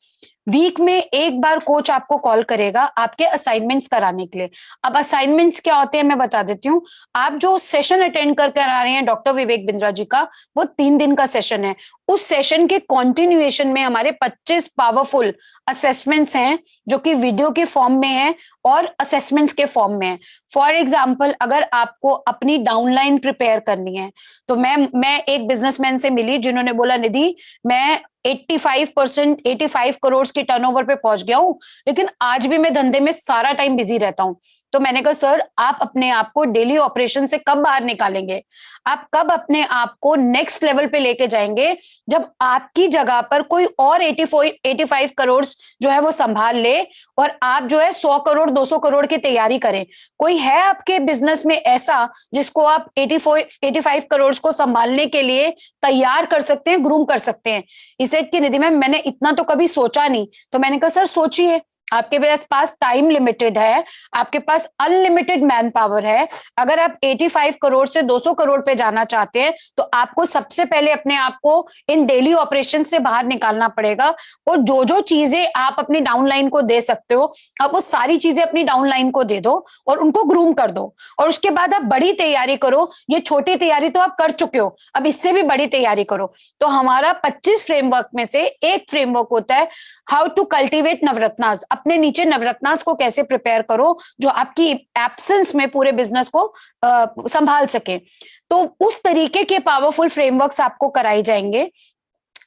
वीक में एक बार कोच आपको कॉल करेगा आपके असाइनमेंट्स कराने के लिए। अब असाइनमेंट्स क्या होते हैं मैं बता देती हूँ। आप जो सेशन अटेंड करके आ रहे हैं डॉक्टर विवेक बिंद्रा जी का, वो 3 दिन का सेशन है। उस सेशन के कॉन्टिन्यूएशन में हमारे 25 पावरफुल असेसमेंट्स हैं जो कि वीडियो के फॉर्म में है और असेसमेंट्स के फॉर्म में है। फॉर एग्जाम्पल, अगर आपको अपनी डाउनलाइन प्रिपेयर करनी है, तो मैं एक बिजनेसमैन से मिली जिन्होंने बोला, निधि मैं 85 करोड़ की टर्नओवर पे पहुंच गया हूं, लेकिन आज भी मैं धंधे में सारा टाइम बिजी रहता हूं। तो मैंने कहा, सर आप अपने आप को डेली ऑपरेशन से कब बाहर निकालेंगे? आप कब अपने आप को नेक्स्ट लेवल पे लेके जाएंगे जब आपकी जगह पर कोई और 85 करोड़ जो है वो संभाल ले, और आप जो है 100 करोड़ 200 करोड़ की तैयारी करें? कोई है आपके बिजनेस में ऐसा जिसको आप 85 करोड़ को संभालने के लिए तैयार कर सकते हैं, ग्रूम कर सकते हैं? इसे कि निधि मैम मैंने इतना तो कभी सोचा नहीं। तो मैंने कहा, सर सोचिए, आपके पास टाइम लिमिटेड है, आपके पास अनलिमिटेड मैन पावर है। अगर आप 85 करोड़ से 200 करोड़ पे जाना चाहते हैं तो आपको सबसे पहले अपने आप को इन डेली ऑपरेशन से बाहर निकालना पड़ेगा, और जो जो चीजें आप अपनी डाउनलाइन को दे सकते हो, आप वो सारी चीजें अपनी डाउनलाइन को दे दो और उनको ग्रूम कर दो, और उसके बाद आप बड़ी तैयारी करो। ये छोटी तैयारी तो आप कर चुके हो, अब इससे भी बड़ी तैयारी करो। तो हमारा 25 फ्रेमवर्क में से एक फ्रेमवर्क होता है हाउ टू कल्टिवेट नवरत्नास। अपने नीचे नवरत्नास को कैसे प्रिपेयर करो जो आपकी एब्सेंस में पूरे बिजनेस को संभाल सके। तो उस तरीके के पावरफुल फ्रेमवर्क्स आपको कराए जाएंगे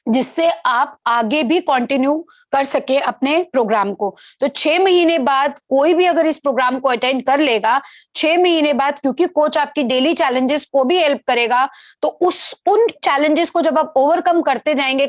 जिससे आप आगे भी कंटिन्यू कर सके अपने प्रोग्राम को। तो 6 महीने बाद कोई भी अगर इस प्रोग्राम को अटेंड कर लेगा, 6 महीने बाद, क्योंकि कोच आपकी डेली चैलेंजेस को भी हेल्प करेगा, तो उन चैलेंजेस को जब आप ओवरकम करते जाएंगे,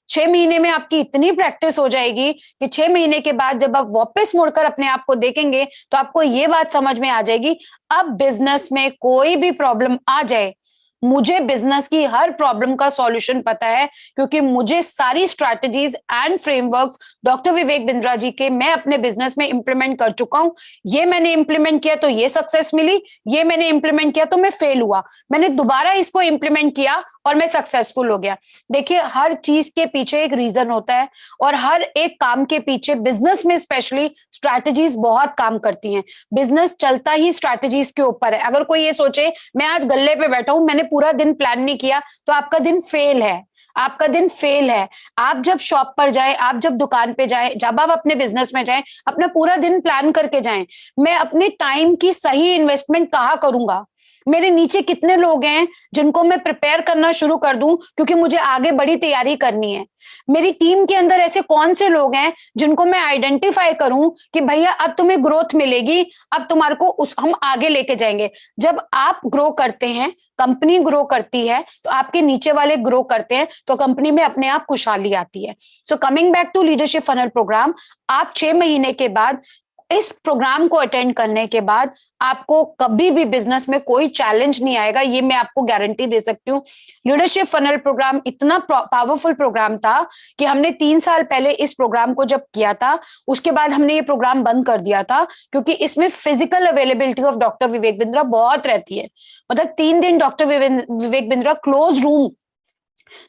6 महीने में आपकी इतनी प्रैक्टिस हो जाएगी कि 6 महीने के बाद जब आप वापस मुड़कर अपने आप को देखेंगे तो आपको ये बात समझ में आ जाएगी, अब बिजनेस में कोई भी प्रॉब्लम आ जाए, मुझे बिजनेस की हर प्रॉब्लम का सॉल्यूशन पता है, क्योंकि मुझे सारी strategies and frameworks doctor Vivek Bindra ji के मैं अपने बिजनेस में इंप्लीमेंट कर चुका हूं। ये मैंने इंप्लीमेंट किया तो ये सक्सेस मिली, ये मैंने इंप्लीमेंट किया तो मैं फेल हुआ, मैंने दोबारा इसको इंप्लीमेंट किया और मैं सक्सेसफुल हो गया। देखिए, हर चीज के पीछे एक रीजन होता है, और हर एक काम के पीछे बिजनेस में स्पेशली स्ट्रैटेजीज बहुत काम करती हैं। बिजनेस चलता ही स्ट्रैटेजीज के ऊपर है। अगर कोई ये सोचे मैं आज गल्ले पे बैठा हूं, मैंने पूरा दिन प्लान नहीं किया, तो आपका दिन फेल है, आपका दिन फेल है। आप जब शॉप पर जाएं, आप जब दुकान पे जाएं, जब आप अपने बिजनेस में जाएं, अपना पूरा दिन प्लान करके जाएं। मैं अपने टाइम की सही इन्वेस्टमेंट कहाँ करूंगा, मेरे नीचे कितने लोग हैं जिनको मैं प्रिपेयर करना शुरू कर दूं क्योंकि मुझे आगे बड़ी तैयारी करनी है। मेरी टीम के अंदर ऐसे कौन से लोग हैं जिनको मैं आइडेंटिफाई करूं कि भैया अब तुम्हें ग्रोथ मिलेगी, अब तुम्हारे को हम आगे लेके जाएंगे। जब आप ग्रो करते हैं, कंपनी ग्रो करती है, तो आपके नीचे वाले ग्रो करते हैं, तो कंपनी में अपने आप खुशहाली आती है। So coming back to leadership funnel programme, आप 6 महीने के बाद इस प्रोग्राम को अटेंड करने के बाद आपको कभी भी बिजनेस में कोई चैलेंज नहीं आएगा, ये मैं आपको गारंटी दे सकती हूँ। लीडरशिप फनल प्रोग्राम इतना पावरफुल प्रोग्राम था कि हमने 3 साल पहले इस प्रोग्राम को जब किया था, उसके बाद हमने ये प्रोग्राम बंद कर दिया था, क्योंकि इसमें physical availability of doctor Vivek Bindra बहुत रहती है। मतलब 3 दिन doctor Vivek Bindra close room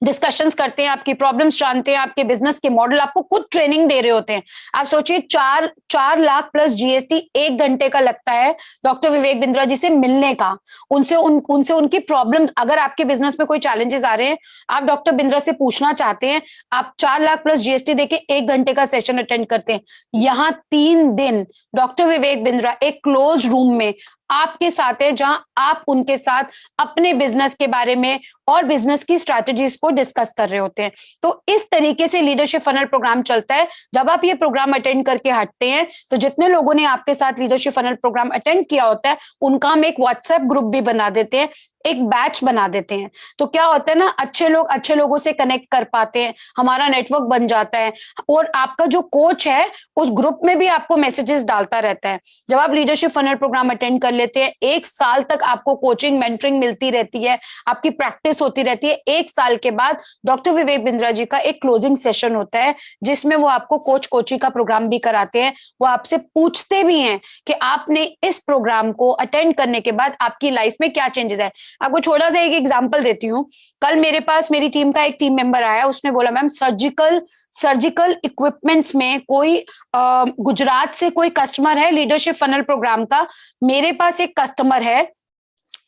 discussions करते हैं, आपकी प्रॉब्लम्स जानते हैं, आपके बिजनेस के मॉडल, आपको खुद ट्रेनिंग दे रहे होते हैं। आप सोचिए 4 लाख प्लस जीएसटी 1 घंटे का लगता है डॉक्टर विवेक बिंद्रा जी से मिलने का, उनसे उनकी प्रॉब्लम, अगर आपके बिजनेस में कोई चैलेंजेस आ रहे हैं, आप डॉक्टर बिंद्रा से पूछना चाहते हैं, आप 4 लाख प्लस जीएसटी देके 1 घंटे का सेशन अटेंड करते हैं। यहाँ 3 दिन डॉक्टर विवेक बिंद्रा एक क्लोज रूम में आपके साथ है, जहां आप उनके साथ अपने बिजनेस के बारे में और बिजनेस की स्ट्रैटेजीज को डिस्कस कर रहे होते हैं। तो इस तरीके से लीडरशिप फनल प्रोग्राम चलता है। जब आप ये प्रोग्राम अटेंड करके हटते हैं तो जितने लोगों ने आपके साथ लीडरशिप फनल प्रोग्राम अटेंड किया होता है उनका हम एक व्हाट्सएप ग्रुप भी बना देते हैं, एक बैच बना देते हैं। तो क्या होता है ना, अच्छे लोग अच्छे लोगों से कनेक्ट कर पाते हैं, हमारा नेटवर्क बन जाता है, और आपका जो कोच है उस ग्रुप में भी आपको मैसेजेस डालता रहता है। जब आप लीडरशिप फनल प्रोग्राम अटेंड कर लेते हैं, 1 साल तक आपको कोचिंग मेंटरिंग मिलती रहती है, आपकी प्रैक्टिस होती रहती है। 1 साल के बाद डॉक्टर विवेक बिंद्रा जी का एक क्लोजिंग सेशन होता है जिसमें वो आपको कोच कोची का प्रोग्राम भी कराते हैं। वो आपसे पूछते भी हैं कि आपने इस प्रोग्राम को अटेंड करने के बाद आपकी लाइफ में क्या चेंजेस है। आपको छोटा सा एक एग्जांपल देती हूँ। कल मेरे पास मेरी टीम का एक टीम मेंबर आया, उसने बोला मैम सर्जिकल इक्विपमेंट्स में कोई गुजरात से कोई कस्टमर है लीडरशिप फनल प्रोग्राम का, मेरे पास एक कस्टमर है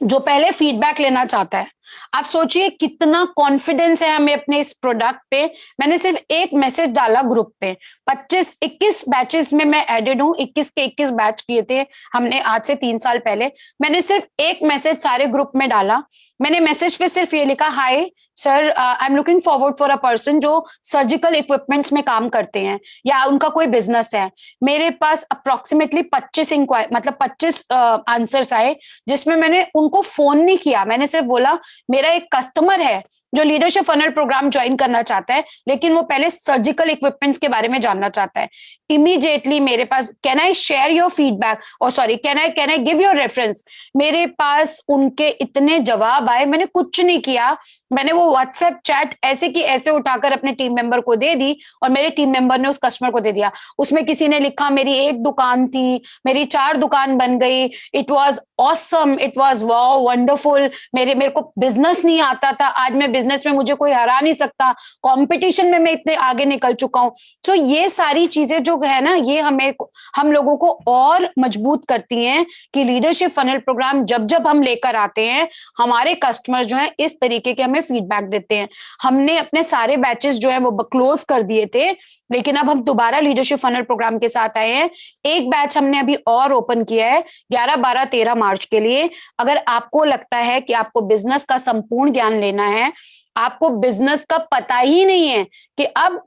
जो पहले फीडबैक लेना चाहता है। आप सोचिए कितना कॉन्फिडेंस है हमें अपने इस प्रोडक्ट पे। मैंने सिर्फ एक मैसेज डाला ग्रुप पे, 21 बैचेस में मैं एडेड हूं, 21 के 21 बैच किए थे हमने आज से 3 साल पहले। मैंने सिर्फ एक मैसेज सारे ग्रुप में डाला। मैंने मैसेज पे सिर्फ ये लिखा, hi sir, I am looking forward for a person जो सर्जिकल इक्विपमेंट्स में काम करते हैं या उनका कोई बिजनेस है। मेरे पास अप्रोक्सीमेटली 25 आंसर्स आए, जिसमें मैंने उनको फोन नहीं किया, मैंने सिर्फ बोला मेरा एक कस्टमर है जो लीडरशिप फनल प्रोग्राम ज्वाइन करना चाहता है, लेकिन वो पहले सर्जिकल इक्विपमेंट्स के बारे में जानना चाहता है। इमीडिएटली मेरे पास, can I share your feedback, और sorry can I give your reference, मेरे पास उनके इतने जवाब आए। मैंने कुछ नहीं किया, मैंने वो व्हाट्सएप चैट ऐसे की ऐसे उठाकर अपने टीम मेंबर को दे दी और मेरे टीम मेंबर ने उस कस्टमर को दे दिया। उसमें किसी ने लिखा मेरी 1 दुकान थी, मेरी 4 दुकान बन गई, it was awesome, it was wow wonderful, मेरे को बिजनेस नहीं आता था, आज मैं बिजनेस में मुझे कोई हरा नहीं सकता, कंपटीशन में मैं इतने आगे निकल चुका हूं। तो ये सारी चीजें जो है ना, ये हम लोगों को और मजबूत करती हैं कि लीडरशिप फनल प्रोग्राम जब जब हम लेकर आते हैं, हमारे कस्टमर जो है इस तरीके के हमें फीडबैक देते हैं। हमने अपने सारे बैचेस जो है वो क्लोज कर दिए थे, लेकिन अब हम दोबारा लीडरशिप फनल प्रोग्राम के साथ आए हैं। एक बैच हमने अभी और ओपन किया है 11, 12, 13 मार्च के लिए। अगर आपको लगता है कि आपको बिजनेस का संपूर्ण ज्ञान लेना है, आपको बिजनेस का पता ही नहीं है कि अब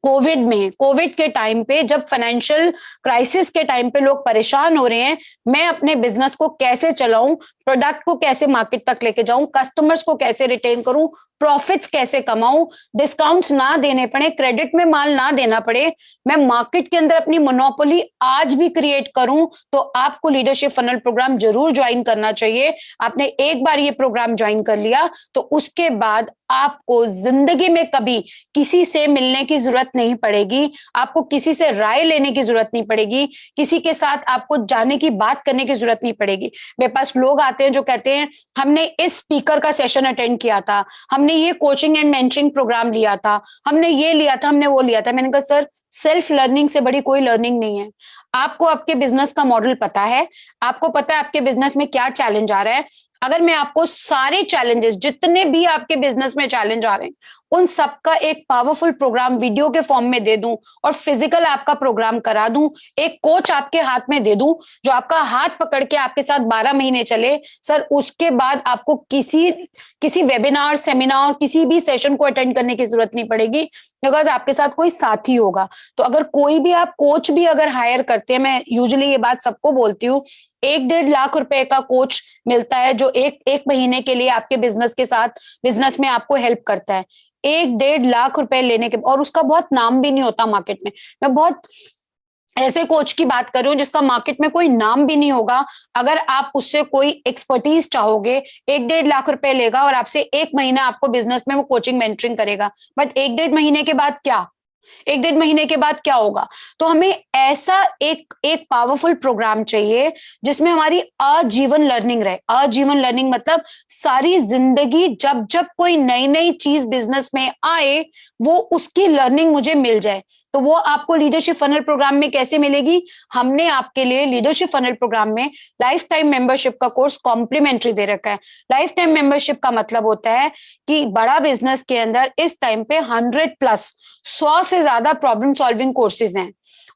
कोविड के टाइम पे, जब फाइनेंशियल क्राइसिस के टाइम पे लोग परेशान हो रहे हैं, मैं अपने बिजनेस को कैसे चलाऊं, प्रोडक्ट को कैसे मार्केट तक लेके जाऊं, कस्टमर्स को कैसे रिटेन करूं, प्रॉफिट्स कैसे कमाऊं, डिस्काउंट्स ना देने पड़े, क्रेडिट में माल ना देना पड़े, मैं मार्केट के अंदर अपनी मोनोपोली आज भी क्रिएट करूं, तो आपको लीडरशिप फनल प्रोग्राम जरूर ज्वाइन करना चाहिए। आपने एक बार ये प्रोग्राम ज्वाइन कर लिया तो उसके बाद आपको जिंदगी में कभी किसी से मिलने की जरूरत नहीं पड़ेगी, आपको किसी से राय लेने की जरूरत नहीं पड़ेगी, किसी के साथ आपको जाने की बात करने की जरूरत नहीं पड़ेगी। मेरे पास लोग आते हैं जो कहते हैं हमने इस स्पीकर का सेशन अटेंड किया था, हमने ये कोचिंग एंड मेंटरिंग प्रोग्राम लिया था, हमने ये लिया था, हमने वो लिया था। मैंने कहा सर, सेल्फ लर्निंग से बड़ी कोई लर्निंग नहीं है। आपको आपके बिजनेस का मॉडल पता है, आपको पता है आपके बिजनेस में क्या चैलेंज आ रहा है। अगर मैं आपको सारे चैलेंजेस, जितने भी आपके बिजनेस में चैलेंज आ रहे हैं, उन सबका एक पावरफुल प्रोग्राम वीडियो के फॉर्म में दे दूं और फिजिकल आपका प्रोग्राम करा दूं, एक कोच आपके हाथ में दे दूं जो आपका हाथ पकड़ के आपके साथ 12 महीने चले, सर उसके बाद आपको किसी वेबिनार, सेमिनार, किसी भी सेशन को अटेंड करने की जरूरत नहीं पड़ेगी, बिकॉज आपके साथ कोई साथी होगा। तो अगर कोई भी आप कोच भी अगर हायर करते हैं, मैं यूजुअली ये बात सबको बोलती हूँ, 1-1.5 लाख रुपए का कोच मिलता है जो एक महीने के लिए आपके बिजनेस के साथ, बिजनेस में आपको हेल्प करता है। 1-1.5 लाख रुपए लेने के, और उसका बहुत नाम भी नहीं होता मार्केट में। मैं बहुत ऐसे कोच की बात कर रही हूँ जिसका मार्केट में कोई नाम भी नहीं होगा। अगर आप उससे कोई एक्सपर्टीज चाहोगे, 1-1.5 लाख रुपए लेगा और आपसे 1 महीना आपको बिजनेस में वो कोचिंग मेंटरिंग करेगा। बट 1-1.5 महीने के बाद क्या, 1-1.5 महीने के बाद क्या होगा? तो हमें ऐसा एक पावरफुल प्रोग्राम चाहिए जिसमें हमारी आजीवन लर्निंग रहे। आजीवन लर्निंग मतलब सारी जिंदगी जब जब कोई नई नई चीज बिजनेस में आए, वो उसकी लर्निंग मुझे मिल जाए। तो वो आपको लीडरशिप फनल प्रोग्राम में कैसे मिलेगी? हमने आपके लिए लीडरशिप फनल प्रोग्राम में लाइफ टाइम मेंबरशिप का कोर्स कॉम्प्लीमेंट्री दे रखा है। लाइफ टाइम मेंबरशिप का मतलब होता है कि बड़ा बिजनेस के अंदर इस टाइम पे 100+ 100 से ज्यादा प्रॉब्लम सॉल्विंग कोर्सेज हैं,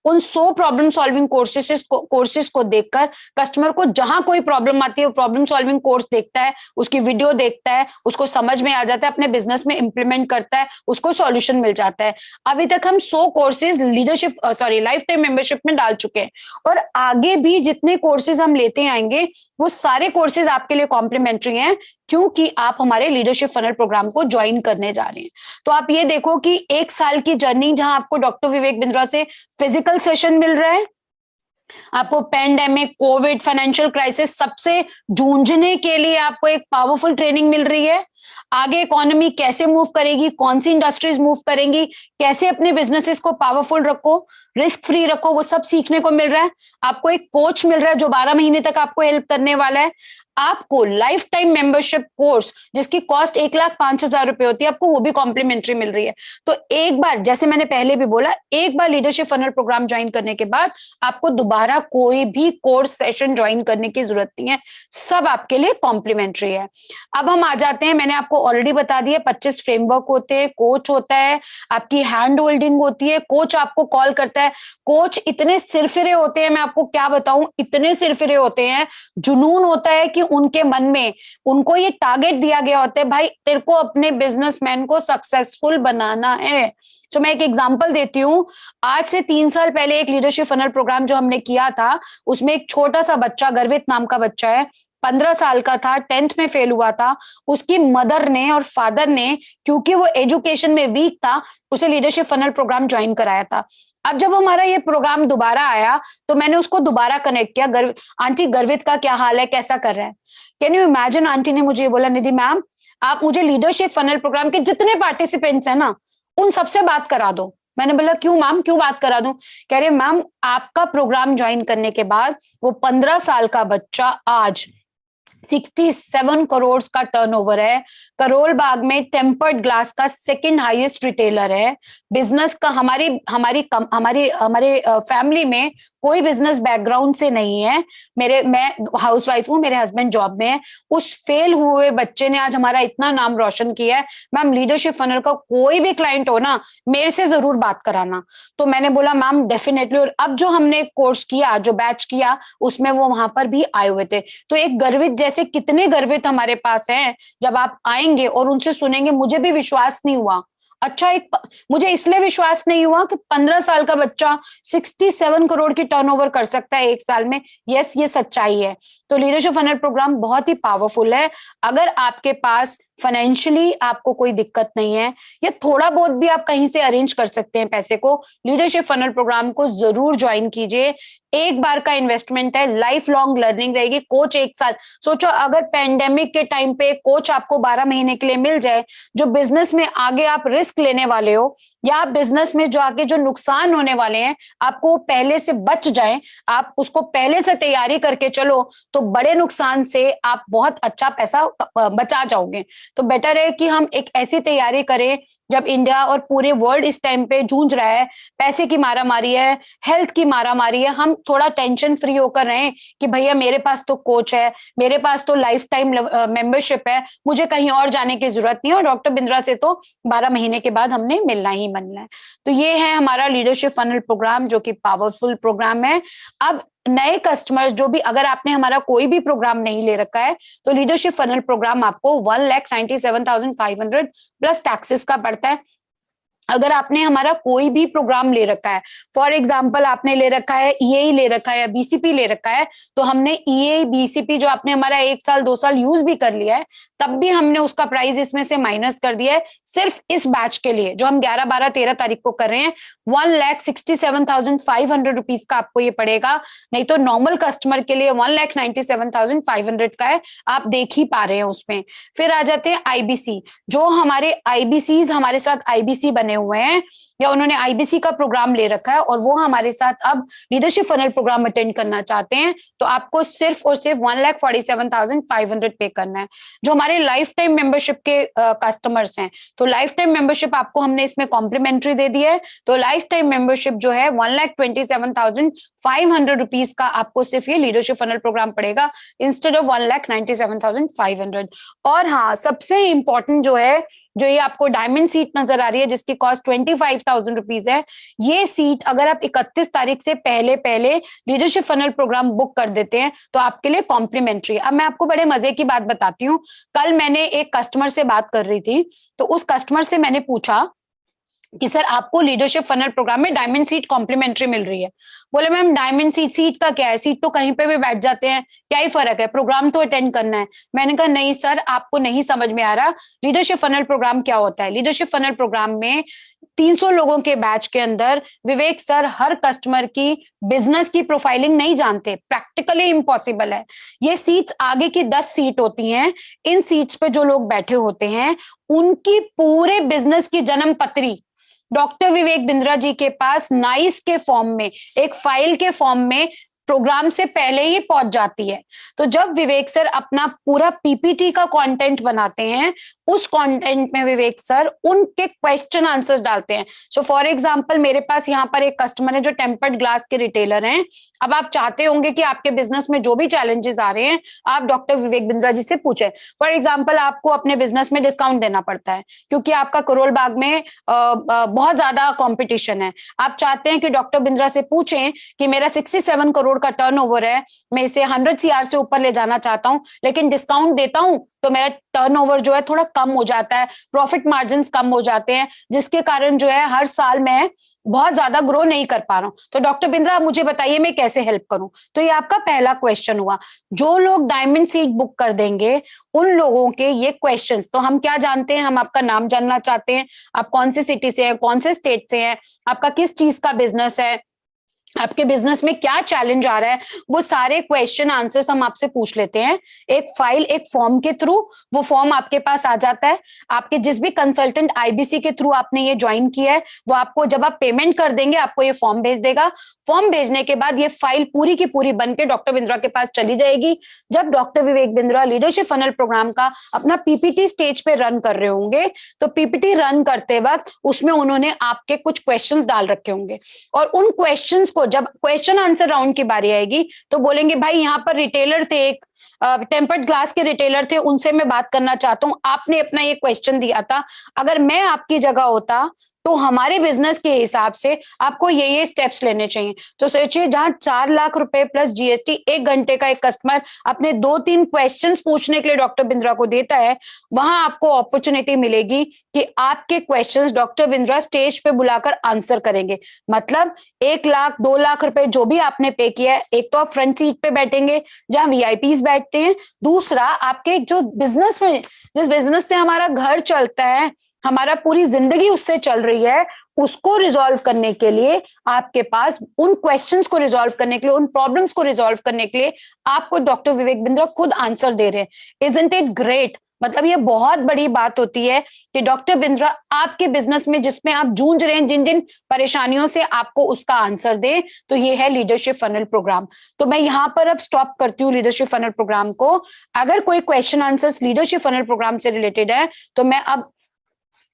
उन 100 प्रॉब्लम सॉल्विंग कोर्सेज को देखकर कस्टमर को जहां कोई प्रॉब्लम आती है वो प्रॉब्लम सॉल्विंग कोर्स देखता है, उसकी वीडियो देखता है, उसको समझ में आ जाता है, अपने बिजनेस में इंप्लीमेंट करता है, उसको सॉल्यूशन मिल जाता है। अभी तक हम 100 कोर्सेज लाइफ टाइम मेंबरशिप में डाल चुके हैं और आगे भी जितने कोर्सेज हम लेते आएंगे वो सारे कोर्सेज आपके लिए कॉम्प्लीमेंट्री हैं, क्योंकि आप हमारे लीडरशिप फनल प्रोग्राम को ज्वाइन करने जा रहे हैं। तो आप ये देखो कि 1 साल की जर्नी जहां आपको डॉक्टर विवेक बिंद्रा से फिजिकल सेशन मिल रहा है, आपको पेंडेमिक, कोविड, फाइनेंशियल क्राइसिस सबसे जूझने के लिए आपको एक पावरफुल ट्रेनिंग मिल रही है। आगे इकोनॉमी कैसे मूव करेगी, कौन सी इंडस्ट्रीज मूव करेंगी, कैसे अपने बिजनेसेस को पावरफुल रखो, रिस्क फ्री रखो, वो सब सीखने को मिल रहा है। आपको एक कोच मिल रहा है जो 12 महीने तक आपको हेल्प करने वाला है। आपको लाइफ टाइम मेंबरशिप कोर्स जिसकी कॉस्ट 1,05,000 रुपए होती है, आपको वो भी कॉम्प्लीमेंट्री मिल रही है। तो एक बार, जैसे मैंने पहले भी बोला, एक बार लीडरशिप फनल प्रोग्राम ज्वाइन करने के बाद आपको दोबारा कोई भी कोर्स सेशन ज्वाइन करने की जरूरत नहीं है, सब आपके लिए कॉम्प्लीमेंट्री है। अब हम आ जाते हैं, मैंने आपको ऑलरेडी बता दिया, 25 फ्रेमवर्क होते हैं, कोच होता है, आपकी हैंड होल्डिंग होती है, कोच आपको कॉल करता है। कोच इतने सिरफिरे होते हैं, मैं आपको क्या बताऊं, इतने सिरफिरे होते हैं, जुनून होता है कि उनके मन में, उनको ये टारगेट दिया गया होता है, भाई तेरे को अपने बिजनेसमैन को सक्सेसफुल बनाना है। तो मैं एक एग्जांपल देती हूँ। आज से 3 साल पहले एक लीडरशिप फनल प्रोग्राम जो हमने किया था, उसमें एक छोटा सा बच्चा, गर्वित नाम का बच्चा है, 15 साल का था, 10th में फेल हुआ था। उसकी मदर ने और फादर ने, क्योंकि वो एजुकेशन में वीक था, उसे लीडरशिप फनल प्रोग्राम ज्वाइन कराया था। अब जब हमारा ये प्रोग्राम दोबारा आया तो मैंने उसको दोबारा कनेक्ट किया, आंटी गर्वित का क्या हाल है, कैसा कर रहा है। कैन यू इमेजिन, आंटी ने मुझे बोला, निधि मैम आप मुझे लीडरशिप फनल प्रोग्राम के जितने पार्टिसिपेंट्स हैं ना, उन सबसे बात करा दो। मैंने बोला क्यों मैम, क्यों बात करा दूं। कह रहे मैम आपका प्रोग्राम ज्वाइन करने के बाद वो 15 साल का बच्चा आज 67 करोड़ का टर्नओवर है, करोल बाग में टेम्पर्ड ग्लास का सेकंड हाईएस्ट रिटेलर है। बिजनेस का हमारे फैमिली में कोई बिजनेस बैकग्राउंड से नहीं है, मैं हाउसवाइफ हूँ, मेरे हस्बैंड जॉब में है। उस फेल हुए बच्चे ने आज हमारा इतना नाम रोशन किया है। मैम लीडरशिप फनल का कोई भी क्लाइंट हो ना, मेरे से जरूर बात कराना। तो मैंने बोला मैम डेफिनेटली। और अब जो हमने कोर्स किया, जो बैच किया, उसमें वो वहां पर भी आए हुए थे। तो एक गर्वित जैसे कितने गर्वित हमारे पास हैं, जब आप आएंगे और उनसे सुनेंगे, मुझे भी विश्वास नहीं हुआ। अच्छा, मुझे इसलिए विश्वास नहीं हुआ कि 15 साल का बच्चा 67 करोड़ की टर्नओवर कर सकता है 1 साल में। यस, ये सच्चाई है। तो लीडरशिप फनल प्रोग्राम बहुत ही पावरफुल है। अगर आपके पास फाइनेंशियली आपको कोई दिक्कत नहीं है, या थोड़ा बहुत भी आप कहीं से अरेंज कर सकते हैं पैसे को, लीडरशिप फनल प्रोग्राम को जरूर ज्वाइन कीजिए। एक बार का इन्वेस्टमेंट है, लाइफ लॉन्ग लर्निंग रहेगी। कोच 1 साल, सोचो अगर पेंडेमिक के टाइम पे कोच आपको 12 महीने के लिए मिल जाए, जो बिजनेस में आगे आप रिस्क लेने वाले हो, या बिजनेस में जो आगे जो नुकसान होने वाले हैं आपको पहले से बच जाए, आप उसको पहले से तैयारी करके चलो, तो बड़े नुकसान से आप बहुत अच्छा पैसा बचा जाओगे। तो बेटर है कि हम एक ऐसी तैयारी करें, जब इंडिया और पूरे वर्ल्ड इस टाइम पे जूझ रहा है, पैसे की मारामारी है, हेल्थ की मारामारी है, हम थोड़ा टेंशन फ्री होकर रहें कि भैया मेरे पास तो कोच है, मेरे पास तो लाइफ टाइम मेंबरशिप है, मुझे कहीं और जाने की जरूरत नहीं है, और डॉक्टर बिंद्रा से तो 12 महीने के बाद हमने मिलना ही मिलना है। तो ये है हमारा लीडरशिप फनल प्रोग्राम, जो कि पावरफुल प्रोग्राम है। अब नए कस्टमर्स जो भी, अगर आपने हमारा कोई भी प्रोग्राम नहीं ले रखा है, तो लीडरशिप फनल प्रोग्राम आपको 1,97,500 प्लस टैक्सेस का पड़ता है। अगर आपने हमारा कोई भी प्रोग्राम ले रखा है, फॉर एग्जांपल आपने ले रखा है ईए ले रखा है या बीसीपी ले रखा है, तो हमने ईए बीसीपी जो आपने हमारा 1 साल 2 साल यूज भी कर लिया है, तब भी हमने उसका प्राइस इसमें से माइनस कर दिया है। सिर्फ इस बैच के लिए जो हम 11, 12, 13 तारीख को कर रहे हैं, 1,67,500 रुपीज का आपको ये पड़ेगा। नहीं तो नॉर्मल कस्टमर के लिए 1,97,500 का है, आप देख ही पा रहे हैं उसमें। फिर आ जाते हैं आईबीसी, जो हमारे आईबीसीज हमारे साथ आईबीसी बने हुए हैं, या उन्होंने आईबीसी का प्रोग्राम ले रखा है और वो हमारे साथ अब लीडरशिप फनल प्रोग्राम अटेंड करना चाहते हैं, तो आपको सिर्फ और सिर्फ 1,47,500 पे करना है। जो हमारे लाइफ टाइम मेंबरशिप के कस्टमर्स हैं, तो लाइफ टाइम मेंबरशिप आपको हमने इसमें कॉम्प्लीमेंट्री दे दी है। तो लाइफ टाइम मेंबरशिप जो है 1,27,500 रुपीज का आपको सिर्फ ये लीडरशिप फनल प्रोग्राम पड़ेगा, इंस्टेड ऑफ 1,97,500। और हाँ, सबसे इंपॉर्टेंट जो है, जो ये आपको डायमंड सीट नजर आ रही है, जिसकी कॉस्ट 25,000 26,000 रुपीज है। ये सीट अगर आप 31 तारीख से पहले पहले लीडरशिप फनल प्रोग्राम बुक कर देते हैं तो आपके लिए कॉम्प्लीमेंट्री। अब मैं आपको बड़े मजे की बात बताती हूँ। कल मैंने एक कस्टमर से बात कर रही थी, तो उस कस्टमर से मैंने पूछा कि सर आपको लीडरशिप फनल प्रोग्राम में डायमंड सीट कॉम्प्लीमेंट्री मिल रही है। बोले मैम डायमंड सीट, सीट का क्या है, सीट तो कहीं पे भी बैठ जाते हैं, क्या ही फर्क है, प्रोग्राम तो अटेंड करना है। मैंने कहा नहीं सर, आपको नहीं समझ में आ रहा लीडरशिप फनल प्रोग्राम क्या होता है। लीडरशिप फनल प्रोग्राम में 300 लोगों के बैच के अंदर विवेक सर हर कस्टमर की बिजनेस की प्रोफाइलिंग नहीं जानते, प्रैक्टिकली इम्पॉसिबल है। ये सीट्स आगे की 10 सीट होती हैं, इन सीट्स पे जो लोग बैठे होते हैं उनकी पूरे बिजनेस की जन्म पत्री डॉक्टर विवेक बिंद्रा जी के पास नाइस के फॉर्म में, एक फाइल के फॉर्म में प्रोग्राम से पहले ही पहुंच जाती है। तो जब विवेक सर अपना पूरा पीपीटी का कंटेंट बनाते हैं, उस कंटेंट में विवेक सर उनके क्वेश्चन आंसर्स डालते हैं। सो फॉर एग्जांपल मेरे पास यहाँ पर एक कस्टमर है जो टेम्पर्ड ग्लास के रिटेलर हैं। अब आप चाहते होंगे कि आपके बिजनेस में जो भी चैलेंजेस आ रहे हैं आप डॉक्टर विवेक बिंद्रा जी से पूछें। फॉर एग्जाम्पल आपको अपने बिजनेस में डिस्काउंट देना पड़ता है क्योंकि आपका करोल बाग में बहुत ज्यादा कॉम्पिटिशन है। आप चाहते हैं कि डॉक्टर बिंद्रा से पूछें कि मेरा 67 करोड़ का टर्नओवर है, मैं इसे 100 CR से ऊपर ले जाना चाहता हूं, लेकिन डिस्काउंट देता हूं तो मेरा टर्नओवर जो है थोड़ा कम हो जाता है, प्रॉफिट मार्जिन्स कम हो जाते हैं, जिसके कारण जो है हर साल मैं बहुत ज्यादा ग्रो नहीं कर पा रहा हूं। तो डॉक्टर बिंद्रा आप मुझे बताइए मैं कैसे हेल्प करूं। तो ये आपका पहला क्वेश्चन हुआ। जो लोग डायमंड सीट बुक कर देंगे उन लोगों के ये क्वेश्चंस, तो हम क्या जानते हैं, हम आपका नाम जानना चाहते हैं, आप कौन सी सिटी से हैं, कौन से स्टेट से हैं, आपका किस चीज का बिजनेस है, आपके बिजनेस में क्या चैलेंज आ रहा है, वो सारे क्वेश्चन आंसर्स हम आपसे पूछ लेते हैं। एक फाइल, एक फॉर्म के थ्रू वो फॉर्म आपके पास आ जाता है। आपके जिस भी कंसल्टेंट आईबीसी के थ्रू आपने ये ज्वाइन किया है वो आपको जब आप पेमेंट कर देंगे आपको ये फॉर्म भेज देगा। फॉर्म भेजने के बाद ये फाइल पूरी की पूरी बन के डॉक्टर बिंद्रा के पास चली जाएगी। जब doctor Vivek Bindra leadership funnel programme का अपना पीपीटी स्टेज पे रन कर रहे होंगे तो पीपीटी रन करते वक्त उसमें उन्होंने आपके कुछ क्वेश्चंस डाल रखे होंगे और उन क्वेश्चंस को जब क्वेश्चन आंसर राउंड की बारी आएगी तो बोलेंगे भाई यहाँ पर रिटेलर थे, एक टेम्पर्ड ग्लास के रिटेलर थे, उनसे मैं बात करना चाहता हूं, आपने अपना ये क्वेश्चन दिया था, अगर मैं आपकी जगह होता तो हमारे बिजनेस के हिसाब से आपको ये स्टेप्स लेने चाहिए। तो सोचिए जहां 4 लाख रुपए प्लस जीएसटी 1 घंटे का एक कस्टमर अपने 2-3 क्वेश्चंस पूछने के लिए डॉक्टर बिंद्रा को देता है, वहां आपको अपॉर्चुनिटी मिलेगी कि आपके क्वेश्चंस डॉक्टर बिंद्रा स्टेज पे बुलाकर आंसर करेंगे। मतलब 1 लाख 2 लाख रुपए जो भी आपने पे किया है, एक तो आप फ्रंट सीट पे बैठेंगे जहां वीआईपीज बैठते हैं, दूसरा आपके जो बिजनेस में, जिस बिजनेस से हमारा घर चलता है, हमारा पूरी जिंदगी उससे चल रही है, उसको रिजॉल्व करने के लिए आपके पास उन क्वेश्चंस को रिजॉल्व करने के लिए, उन प्रॉब्लम्स को रिजॉल्व करने के लिए आपको डॉक्टर विवेक बिंद्रा खुद आंसर दे रहे हैं। Isn't it great? मतलब ये बहुत बड़ी बात होती है कि डॉक्टर बिंद्रा आपके बिजनेस में जिसमें आप जूझ रहे हैं, जिन जिन परेशानियों से, आपको उसका आंसर दे। तो ये है लीडरशिप फनल प्रोग्राम। तो मैं यहाँ पर अब स्टॉप करती हूँ लीडरशिप फनल प्रोग्राम को। अगर कोई question answers leadership funnel programme से रिलेटेड है तो मैं अब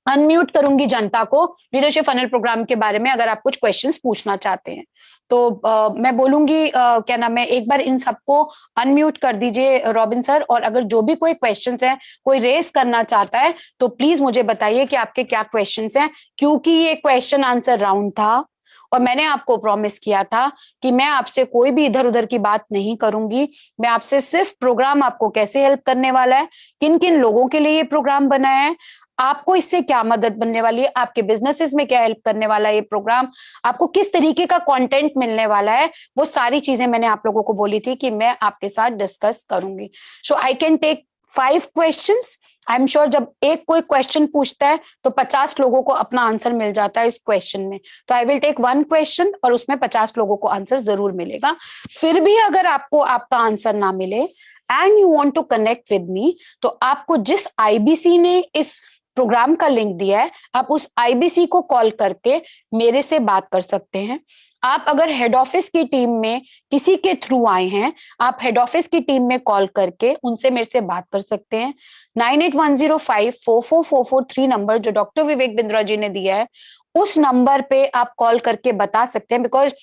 अनम्यूट करूंगी जनता को लीडरशिप फनल प्रोग्राम के बारे में, अगर आप कुछ क्वेश्चंस पूछना चाहते हैं तो मैं बोलूंगी क्या नाम है, एक बार इन सबको अनम्यूट कर दीजिए रॉबिन सर, और अगर जो भी कोई क्वेश्चंस है कोई रेस करना चाहता है तो प्लीज मुझे बताइए कि आपके क्या क्वेश्चंस हैं, क्योंकि ये क्वेश्चन आंसर राउंड था और मैंने आपको प्रॉमिस किया था कि मैं आपसे कोई भी इधर उधर की बात नहीं करूंगी। मैं आपसे सिर्फ प्रोग्राम आपको कैसे हेल्प करने वाला है, किन किन लोगों के लिए ये प्रोग्राम बना है, आपको इससे क्या मदद बनने वाली है, आपके बिजनेसेस में क्या हेल्प करने वाला है ये प्रोग्राम, आपको किस तरीके का कंटेंट मिलने वाला है, वो सारी चीजें मैंने आप लोगों को बोली थी कि मैं आपके साथ डिस्कस करूंगी। So I can take 5 questions. I am sure जब एक कोई क्वेश्चन पूछता है तो 50 लोगों को अपना आंसर मिल जाता है इस क्वेश्चन में। तो आई विल टेक 1 क्वेश्चन और उसमें 50 लोगों को आंसर जरूर मिलेगा। फिर भी अगर आपको आपका आंसर ना मिले and you want to connect with me, तो आपको जिस आईबीसी ने इस प्रोग्राम का लिंक दिया है आप उस आईबीसी को कॉल करके मेरे से बात कर सकते हैं। आप अगर हेड ऑफिस की टीम में किसी के थ्रू आए हैं, आप हेड ऑफिस की टीम में कॉल करके उनसे मेरे से बात कर सकते हैं। 9810544443 नंबर जो डॉक्टर विवेक बिंद्रा जी ने दिया है, उस नंबर पे आप कॉल करके बता सकते हैं। बिकॉज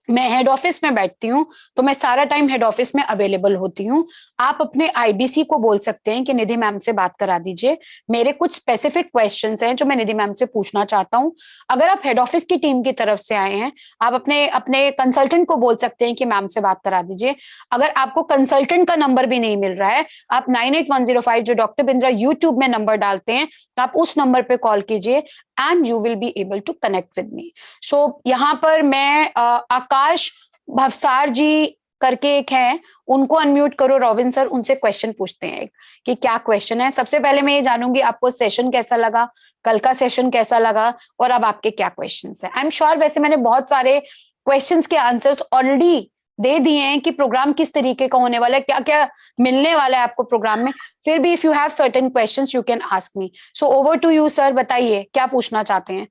मैं हेड ऑफिस में बैठती हूँ तो मैं सारा टाइम हेड ऑफिस में अवेलेबल होती हूँ। आप अपने आईबीसी को बोल सकते हैं कि निधि मैम से बात करा दीजिए, मेरे कुछ स्पेसिफिक क्वेश्चंस हैं जो मैं निधि मैम से पूछना चाहता हूँ। अगर आप हेड ऑफिस की टीम की तरफ से आए हैं, आप अपने अपने कंसल्टेंट को बोल सकते हैं कि मैम से बात करा दीजिए। अगर आपको कंसल्टेंट का नंबर भी नहीं मिल रहा है, आप 98105 जो डॉक्टर बिंद्रा यूट्यूब में नंबर डालते हैं, आप उस नंबर पे कॉल कीजिए and you will be able to connect with me. So यहाँ पर मैं आकाश भवसार जी करके एक हैं, उनको अनम्यूट करो रॉबिन सर, उनसे क्वेश्चन पूछते हैं कि क्या क्वेश्चन है। सबसे पहले मैं ये जानूंगी आपको सेशन कैसा लगा, कल का सेशन कैसा लगा, और अब आपके क्या क्वेश्चंस हैं। आई एम श्योर वैसे मैंने बहुत सारे क्वेश्चंस के आंसर्स ऑलरेडी दे दिए हैं कि प्रोग्राम किस तरीके का होने वाला है, क्या क्या मिलने वाला है आपको प्रोग्राम में। फिर भी if you have certain questions you can ask me. So over to you sir, बताइए क्या पूछना चाहते हैं।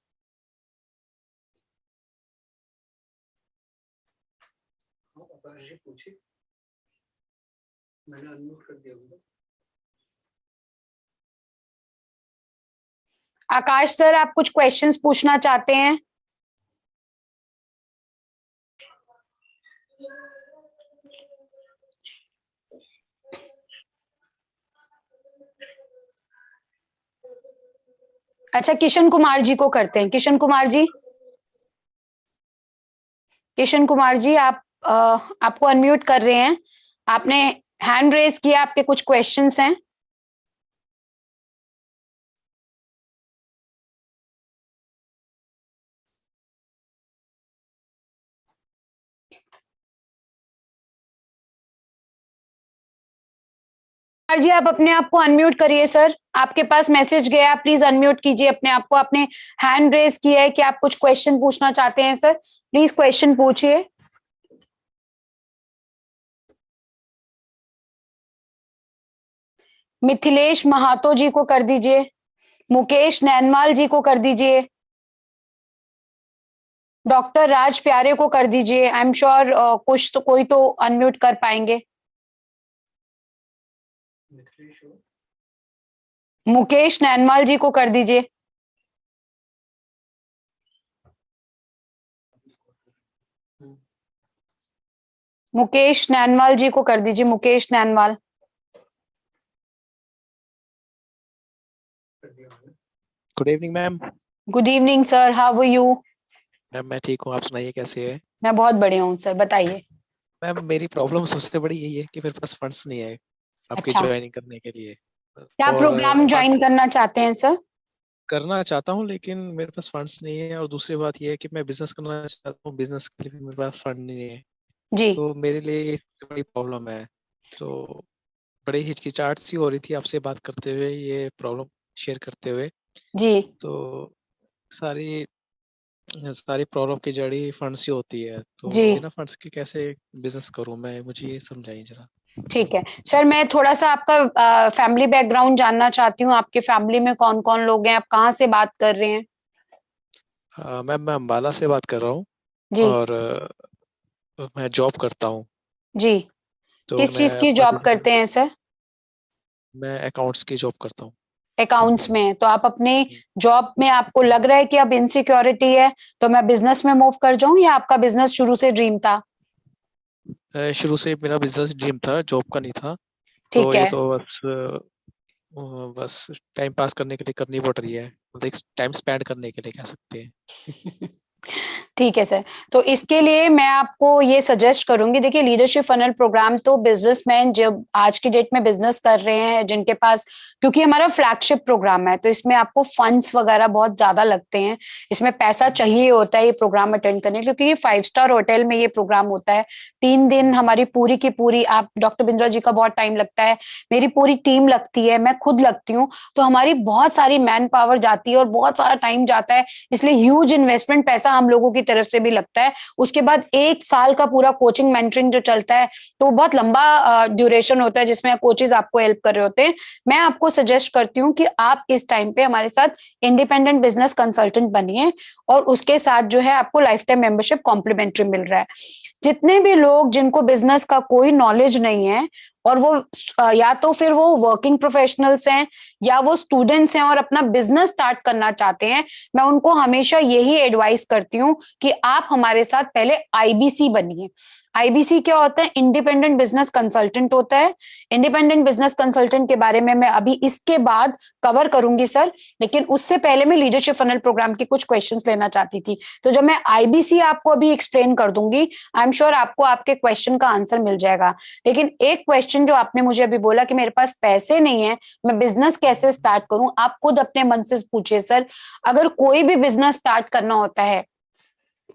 पूछिए, मैंने अनम्यूट कर दिया होगा। आकाश सर, आप कुछ क्वेश्चंस पूछना चाहते हैं। अच्छा, किशन कुमार जी को करते हैं। किशन कुमार जी, किशन कुमार जी आप आपको अनम्यूट कर रहे हैं, आपने हैंड रेज किया, आपके कुछ क्वेश्चंस हैं। जी आप अपने आप को अनम्यूट करिए सर, आपके पास मैसेज गया, प्लीज अनम्यूट कीजिए अपने आप को। आपने हैंड रेज किया है कि आप कुछ क्वेश्चन पूछना चाहते हैं सर, प्लीज क्वेश्चन पूछिए। मिथिलेश महातो जी को कर दीजिए, मुकेश नैनमाल जी को कर दीजिए, डॉक्टर राज प्यारे को कर दीजिए। आई एम श्योर कुछ तो कोई तो अनम्यूट कर पाएंगे। मुकेश नैनमाल जी को कर दीजिए। मुकेश नैनवाल जी को कर दीजिए, Mukesh Nainwal. Good evening ma'am. Good evening sir, how are you. Ma'am मैं ठीक हूँ, आप सुनाइए कैसे है। मैं बहुत बढ़िया हूँ सर, बताइए। मैम मेरी प्रॉब्लम सबसे बड़ी यही है कि मेरे पास फंड्स नहीं है आपकी अच्छा, ज्वाइनिंग करने के लिए। क्या और प्रोग्राम ज्वाइन करना चाहते हैं सर। करना चाहता हूँ लेकिन मेरे पास फंड्स नहीं है, और दूसरी बात यह है कि मैं बिजनेस करना चाहता हूँ, बिजनेस के लिए भी मेरे पास फंड नहीं है। जी तो मेरे लिए ये सबसे बड़ी प्रॉब्लम है। तो बड़ी हिचकिचाहट सी हो रही थी आपसे बात करते हुए, ये प्रॉब्लम शेयर करते हुए। जी तो सारी सारी प्रॉब्लम की जड़ी फंड्स ही होती है, तो जी, बिना फंड्स के कैसे बिजनेस करूं मैं, मुझे ये समझाइए जरा। ठीक है सर। मैं थोड़ा सा आपका फैमिली बैकग्राउंड जानना चाहती हूँ, आपके फैमिली में कौन कौन लोग हैं, आप कहाँ से बात कर रहे हैं। मैम मैं अम्बाला से बात कर रहा हूँ, जी और मैं जॉब करता हूँ। जी, तो किस मैं चीज की अपना जॉब करते हैं सर। मैं अकाउंट्स की जॉब करता हूँ। अकाउंट्स में, तो आप अपने जॉब में आपको लग रहा है कि अब इनसिक्योरिटी है, तो मैं बिजनेस में मूव कर जाऊं, या आपका बिजनेस शुरू से ड्रीम था। शुरू से मेरा बिजनेस ड्रीम था, जॉब का नहीं था। तो ठीक ये है, तो बस टाइम पास करने के लिए करनी पड़ रही है, मतलब एक टाइम स्पेंड करने के लिए कह सकते हैं। ठीक है सर। तो इसके लिए मैं आपको ये सजेस्ट करूंगी, देखिए लीडरशिप फनल प्रोग्राम तो बिजनेसमैन जब आज की डेट में बिजनेस कर रहे हैं जिनके पास, क्योंकि हमारा फ्लैगशिप प्रोग्राम है तो इसमें आपको फंड्स वगैरह बहुत ज्यादा लगते हैं, इसमें पैसा चाहिए होता है ये प्रोग्राम अटेंड करने के लिए, क्योंकि ये 5 स्टार होटल में ये प्रोग्राम होता है। 3 दिन हमारी पूरी की पूरी, आप डॉक्टर बिंद्रा जी का बहुत टाइम लगता है, मेरी पूरी टीम लगती है, मैं खुद लगती हूँ, तो हमारी बहुत सारी मैन पावर जाती है और बहुत सारा टाइम जाता है, इसलिए ह्यूज इन्वेस्टमेंट पैसा हम लोगों की तरफ से भी लगता है। उसके बाद 1 साल का पूरा कोचिंग मेंटरिंग जो चलता है, तो बहुत लंबा ड्यूरेशन होता है जिसमें कोचेज आपको हेल्प कर रहे होते हैं। मैं आपको सजेस्ट करती हूँ कि आप इस टाइम पे हमारे साथ इंडिपेंडेंट बिजनेस कंसल्टेंट बनिए, और उसके साथ जो है आपको लाइफ टाइम मेंबरशिप कॉम्प्लीमेंट्री मिल रहा है। जितने भी लोग जिनको बिजनेस का कोई नॉलेज नहीं है, और वो या तो फिर वो वर्किंग प्रोफेशनल्स हैं या वो स्टूडेंट्स हैं और अपना बिजनेस स्टार्ट करना चाहते हैं, मैं उनको हमेशा यही एडवाइस करती हूँ कि आप हमारे साथ पहले आईबीसी बनिए। आईबीसी क्या होता है? इंडिपेंडेंट बिजनेस कंसल्टेंट होता है। इंडिपेंडेंट बिजनेस कंसल्टेंट के बारे में मैं अभी इसके बाद कवर करूंगी सर, लेकिन उससे पहले मैं लीडरशिप फनल प्रोग्राम के कुछ क्वेश्चंस लेना चाहती थी। तो जब मैं आईबीसी आपको अभी एक्सप्लेन कर दूंगी, आई एम श्योर आपको आपके क्वेश्चन का आंसर मिल जाएगा। लेकिन एक क्वेश्चन जो आपने मुझे अभी बोला कि मेरे पास पैसे नहीं है, मैं बिजनेस कैसे स्टार्ट करूं, आप खुद अपने मन से पूछिए सर। अगर कोई भी बिजनेस स्टार्ट करना होता है,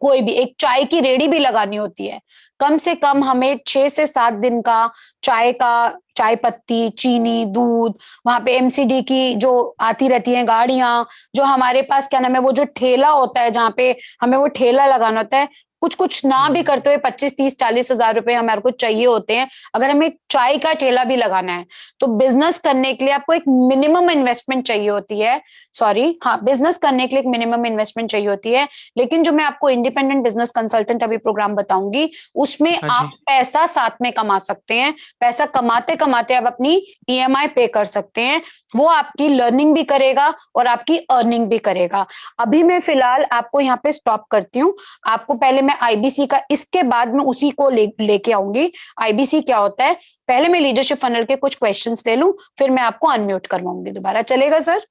कोई भी, एक चाय की रेडी भी लगानी होती है, कम से कम हमें 6 से 7 दिन का चाय पत्ती, चीनी, दूध, वहां पे एमसीडी की जो आती रहती हैं गाड़ियां, जो हमारे पास क्या नाम है वो जो ठेला होता है जहाँ पे हमें वो ठेला लगाना होता है, कुछ ना भी करते हुए 25, 30, 40 हजार रुपए हमारे को चाहिए होते हैं अगर हमें चाय का ठेला भी लगाना है। तो बिजनेस करने के लिए आपको एक मिनिमम इन्वेस्टमेंट चाहिए होती है। बिजनेस करने के लिए एक मिनिमम इन्वेस्टमेंट चाहिए होती है। लेकिन जो मैं आपको इंडिपेंडेंट बिजनेस कंसल्टेंट अभी प्रोग्राम बताऊंगी, उसमें आप पैसा साथ में कमा सकते हैं। पैसा कमाते कमाते आप अपनी ईएमआई पे कर सकते हैं। वो आपकी लर्निंग भी करेगा और आपकी अर्निंग भी करेगा। अभी मैं फिलहाल आपको यहाँ पे स्टॉप करती हूँ। आपको पहले मैं आईबीसी का, इसके बाद में उसी को लेके आऊंगी। आईबीसी क्या होता है, पहले मैं लीडरशिप फनल के कुछ क्वेश्चंस ले लूं, फिर मैं आपको अनम्यूट करवाऊंगी दोबारा। चलेगा सर?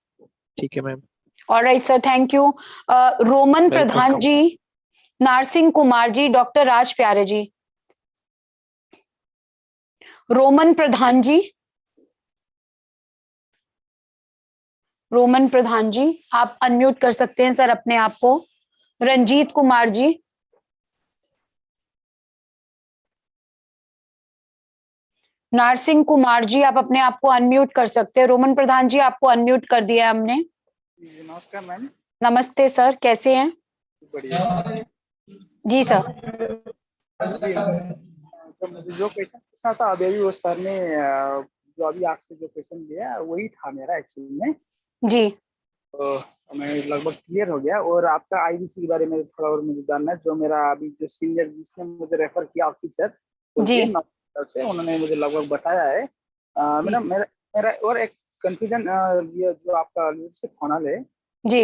ठीक है ma'am. Alright sir, thank you. Roman Pradhan ji, Narsingh Kumar ji, doctor Raj Pyare ji. Roman Pradhan ji, Roman Pradhan जी आप अनम्यूट कर सकते हैं सर अपने आप को। रंजीत कुमार जी, नारसिंह कुमार जी आप अपने आप को अनम्यूट कर सकते हैं। रोमन प्रधान जी आपको अनम्यूट कर दिया है हमने। नमस्कार मैम। नमस्ते सर, कैसे हैं? बढ़िया जी सर। जी। तो मुझे जो क्वेश्चन पूछना था अभी वो सर ने जो अभी आपसे जो क्वेश्चन लिया वही था मेरा एक्चुअली में। जी। तो मैं लगभग क्लियर हो गया। और आपका आईबीसी के बारे में थोड़ा और मुझे जानना है। जो मेरा अभी जो सीनियर जिसने मुझे रेफर किया ऑफिसर जी से, उन्होंने मुझे लगभग बताया है। मैडम मेरा और एक कंफ्यूजन, ये जो आपका लीडरशिप फनल है जी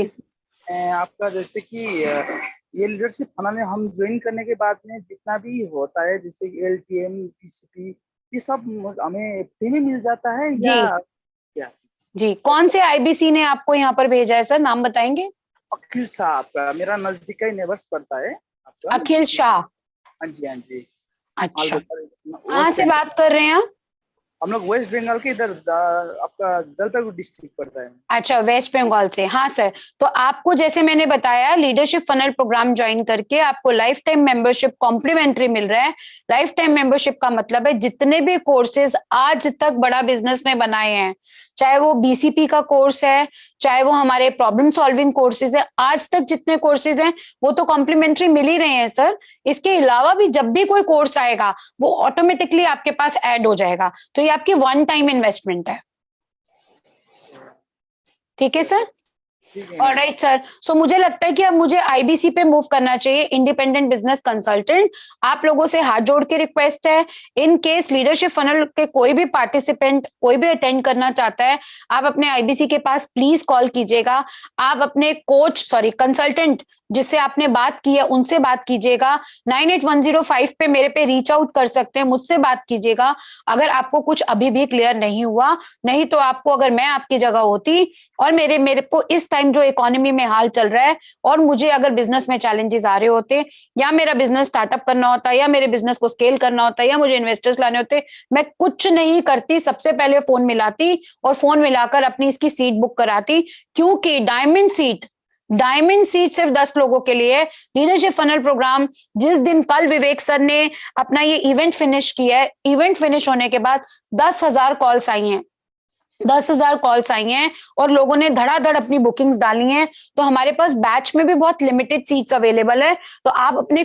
आपका, जैसे कि ये लीडरशिप फनल में हम ज्वाइन करने के बाद में जितना भी होता है, जैसे एलटीएम, पीसीपी, ये सब हमें फ्री में मिल जाता है या क्या? जी। कौन से आईबीसी ने आपको यहाँ पर भेजा है सर, नाम बताएंगे? अखिल शाह आपका, मेरा नजदीक का ही नेबर्स पड़ता है आपका। अखिल शाह। हाँ जी, हाँ जी। अच्छा, कहाँ से बात कर रहे हैं आप? हम लोग वेस्ट बंगाल के इधर आपका जलपाईगुड़ी डिस्ट्रिक्ट पड़ता है। अच्छा, वेस्ट बंगाल से। हाँ सर, तो आपको जैसे मैंने बताया लीडरशिप फनल प्रोग्राम ज्वाइन करके आपको लाइफ टाइम मेंबरशिप कॉम्प्लीमेंट्री मिल रहा है। लाइफ टाइम मेंबरशिप का मतलब है जितने भी कोर्सेज आज तक बड़ा बिजनेस ने बनाए हैं, चाहे वो बीसीपी का कोर्स है, चाहे वो हमारे प्रॉब्लम सॉल्विंग कोर्सेज है, आज तक जितने कोर्सेज हैं वो तो कॉम्प्लीमेंट्री मिल ही रहे हैं सर। इसके अलावा भी जब भी कोई कोर्स आएगा वो ऑटोमेटिकली आपके पास ऐड हो जाएगा। तो ये आपकी वन टाइम इन्वेस्टमेंट है। ठीक है सर? Alright sir. सो मुझे लगता है कि अब मुझे आईबीसी पे मूव करना चाहिए, इंडिपेंडेंट बिजनेस कंसल्टेंट। आप लोगों से हाथ जोड़ के रिक्वेस्ट है, इन केस लीडरशिप फनल के कोई भी पार्टिसिपेंट कोई भी अटेंड करना चाहता है, आप अपने आईबीसी के पास प्लीज कॉल कीजिएगा। आप अपने कंसल्टेंट जिससे आपने बात की है उनसे बात कीजिएगा। 98105 पे मेरे पे रीच आउट कर सकते हैं, मुझसे बात कीजिएगा अगर आपको कुछ अभी भी क्लियर नहीं हुआ। नहीं तो आपको, अगर मैं आपकी जगह होती और मेरे को इस टाइम जो इकोनॉमी में हाल चल रहा है और मुझे अगर बिजनेस में चैलेंजेस आ रहे होते, या मेरा बिजनेस स्टार्टअप करना होता, या मेरे बिजनेस को स्केल करना होता, या मुझे इन्वेस्टर्स लाने होते, मैं कुछ नहीं करती, सबसे पहले फोन मिलाती और फोन मिलाकर अपनी इसकी सीट बुक कराती। क्योंकि डायमंड सीट सिर्फ 10 लोगों के लिए। लीडरशिप फनल प्रोग्राम जिस दिन कल विवेक सर ने अपना ये इवेंट फिनिश किया है, इवेंट फिनिश होने के बाद 10,000 कॉल्स आई हैं, 10,000 कॉल्स आई हैं और लोगों ने धड़ाधड़ अपनी बुकिंग्स डाली हैं। तो हमारे पास बैच में भी बहुत लिमिटेड सीट्स अवेलेबल है। तो आप अपने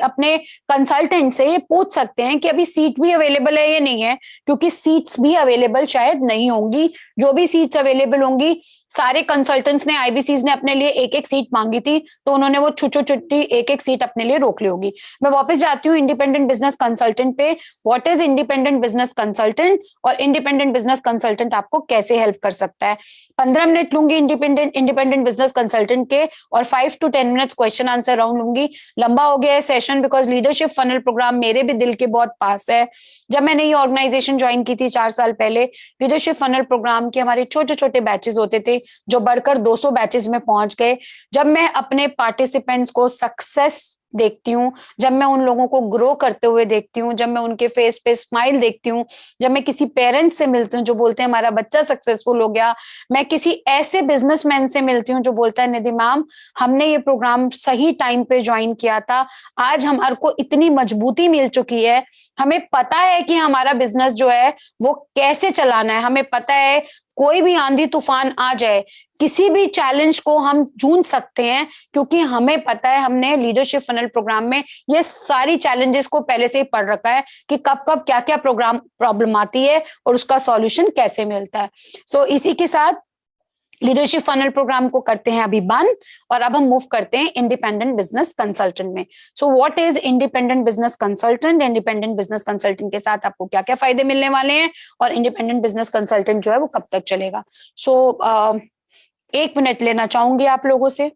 अपने कंसल्टेंट से ये पूछ सकते हैं कि अभी सीट भी अवेलेबल है या नहीं है, क्योंकि सीट्स भी अवेलेबल शायद नहीं होंगी। जो भी सीट्स अवेलेबल होंगी सारे कंसल्टेंट्स ने, आईबीसीज ने अपने लिए एक एक सीट मांगी थी, तो उन्होंने वो छुट्टी एक एक सीट अपने लिए रोक ली होगी। मैं वापस जाती हूँ इंडिपेंडेंट बिजनेस कंसल्टेंट पे। What is independent business consultant और इंडिपेंडेंट बिजनेस कंसल्टेंट आपको कैसे हेल्प कर सकता है। 15 मिनट लूंगी इंडिपेंडेंट बिजनेस कंसल्टेंट के, और 5 to 10 minutes question answer round लूंगी। लंबा हो गया है session, because leadership funnel programme मेरे भी दिल के बहुत पास है। जब मैंने ये ऑर्गेनाइजेशन ज्वाइन की थी 4 साल पहले, लीडरशिप फनल प्रोग्राम के हमारे छोटे छोटे बैचेस होते थे जो बढ़कर 200 बैचेस में पहुंच गए। जब मैं अपने पार्टिसिपेंट्स को सक्सेस देखती हूँ, जब मैं उन लोगों को ग्रो करते हुए देखती हूँ, जब मैं उनके फेस पे स्माइल देखती हूँ, जब मैं किसी पेरेंट्स से मिलती हूँ जो बोलते हैं हमारा बच्चा सक्सेसफुल हो गया, मैं किसी ऐसे बिजनेसमैन से मिलती हूँ जो बोलता है निधि मैम हमने ये प्रोग्राम सही टाइम पे ज्वाइन किया था, आज हमारे को इतनी मजबूती मिल चुकी है, हमें पता है कि हमारा बिजनेस जो है वो कैसे चलाना है, हमें पता है कोई भी आंधी तूफान आ जाए, किसी भी चैलेंज को हम जूझ सकते हैं, क्योंकि हमें पता है, हमने लीडरशिप फनल प्रोग्राम में ये सारी चैलेंजेस को पहले से ही पढ़ रखा है कि कब कब क्या क्या प्रॉब्लम आती है और उसका सॉल्यूशन कैसे मिलता है। सो इसी के साथ लीडरशिप फनल प्रोग्राम को करते हैं अभी बंद, और अब हम मूव करते हैं इंडिपेंडेंट बिजनेस कंसल्टेंट में। So what is independent business consultant? Independent business consultant के साथ आपको क्या क्या फायदे मिलने वाले हैं, और इंडिपेंडेंट बिजनेस कंसल्टेंट जो है वो कब तक चलेगा। सो 1 मिनट लेना चाहूंगी आप लोगों से।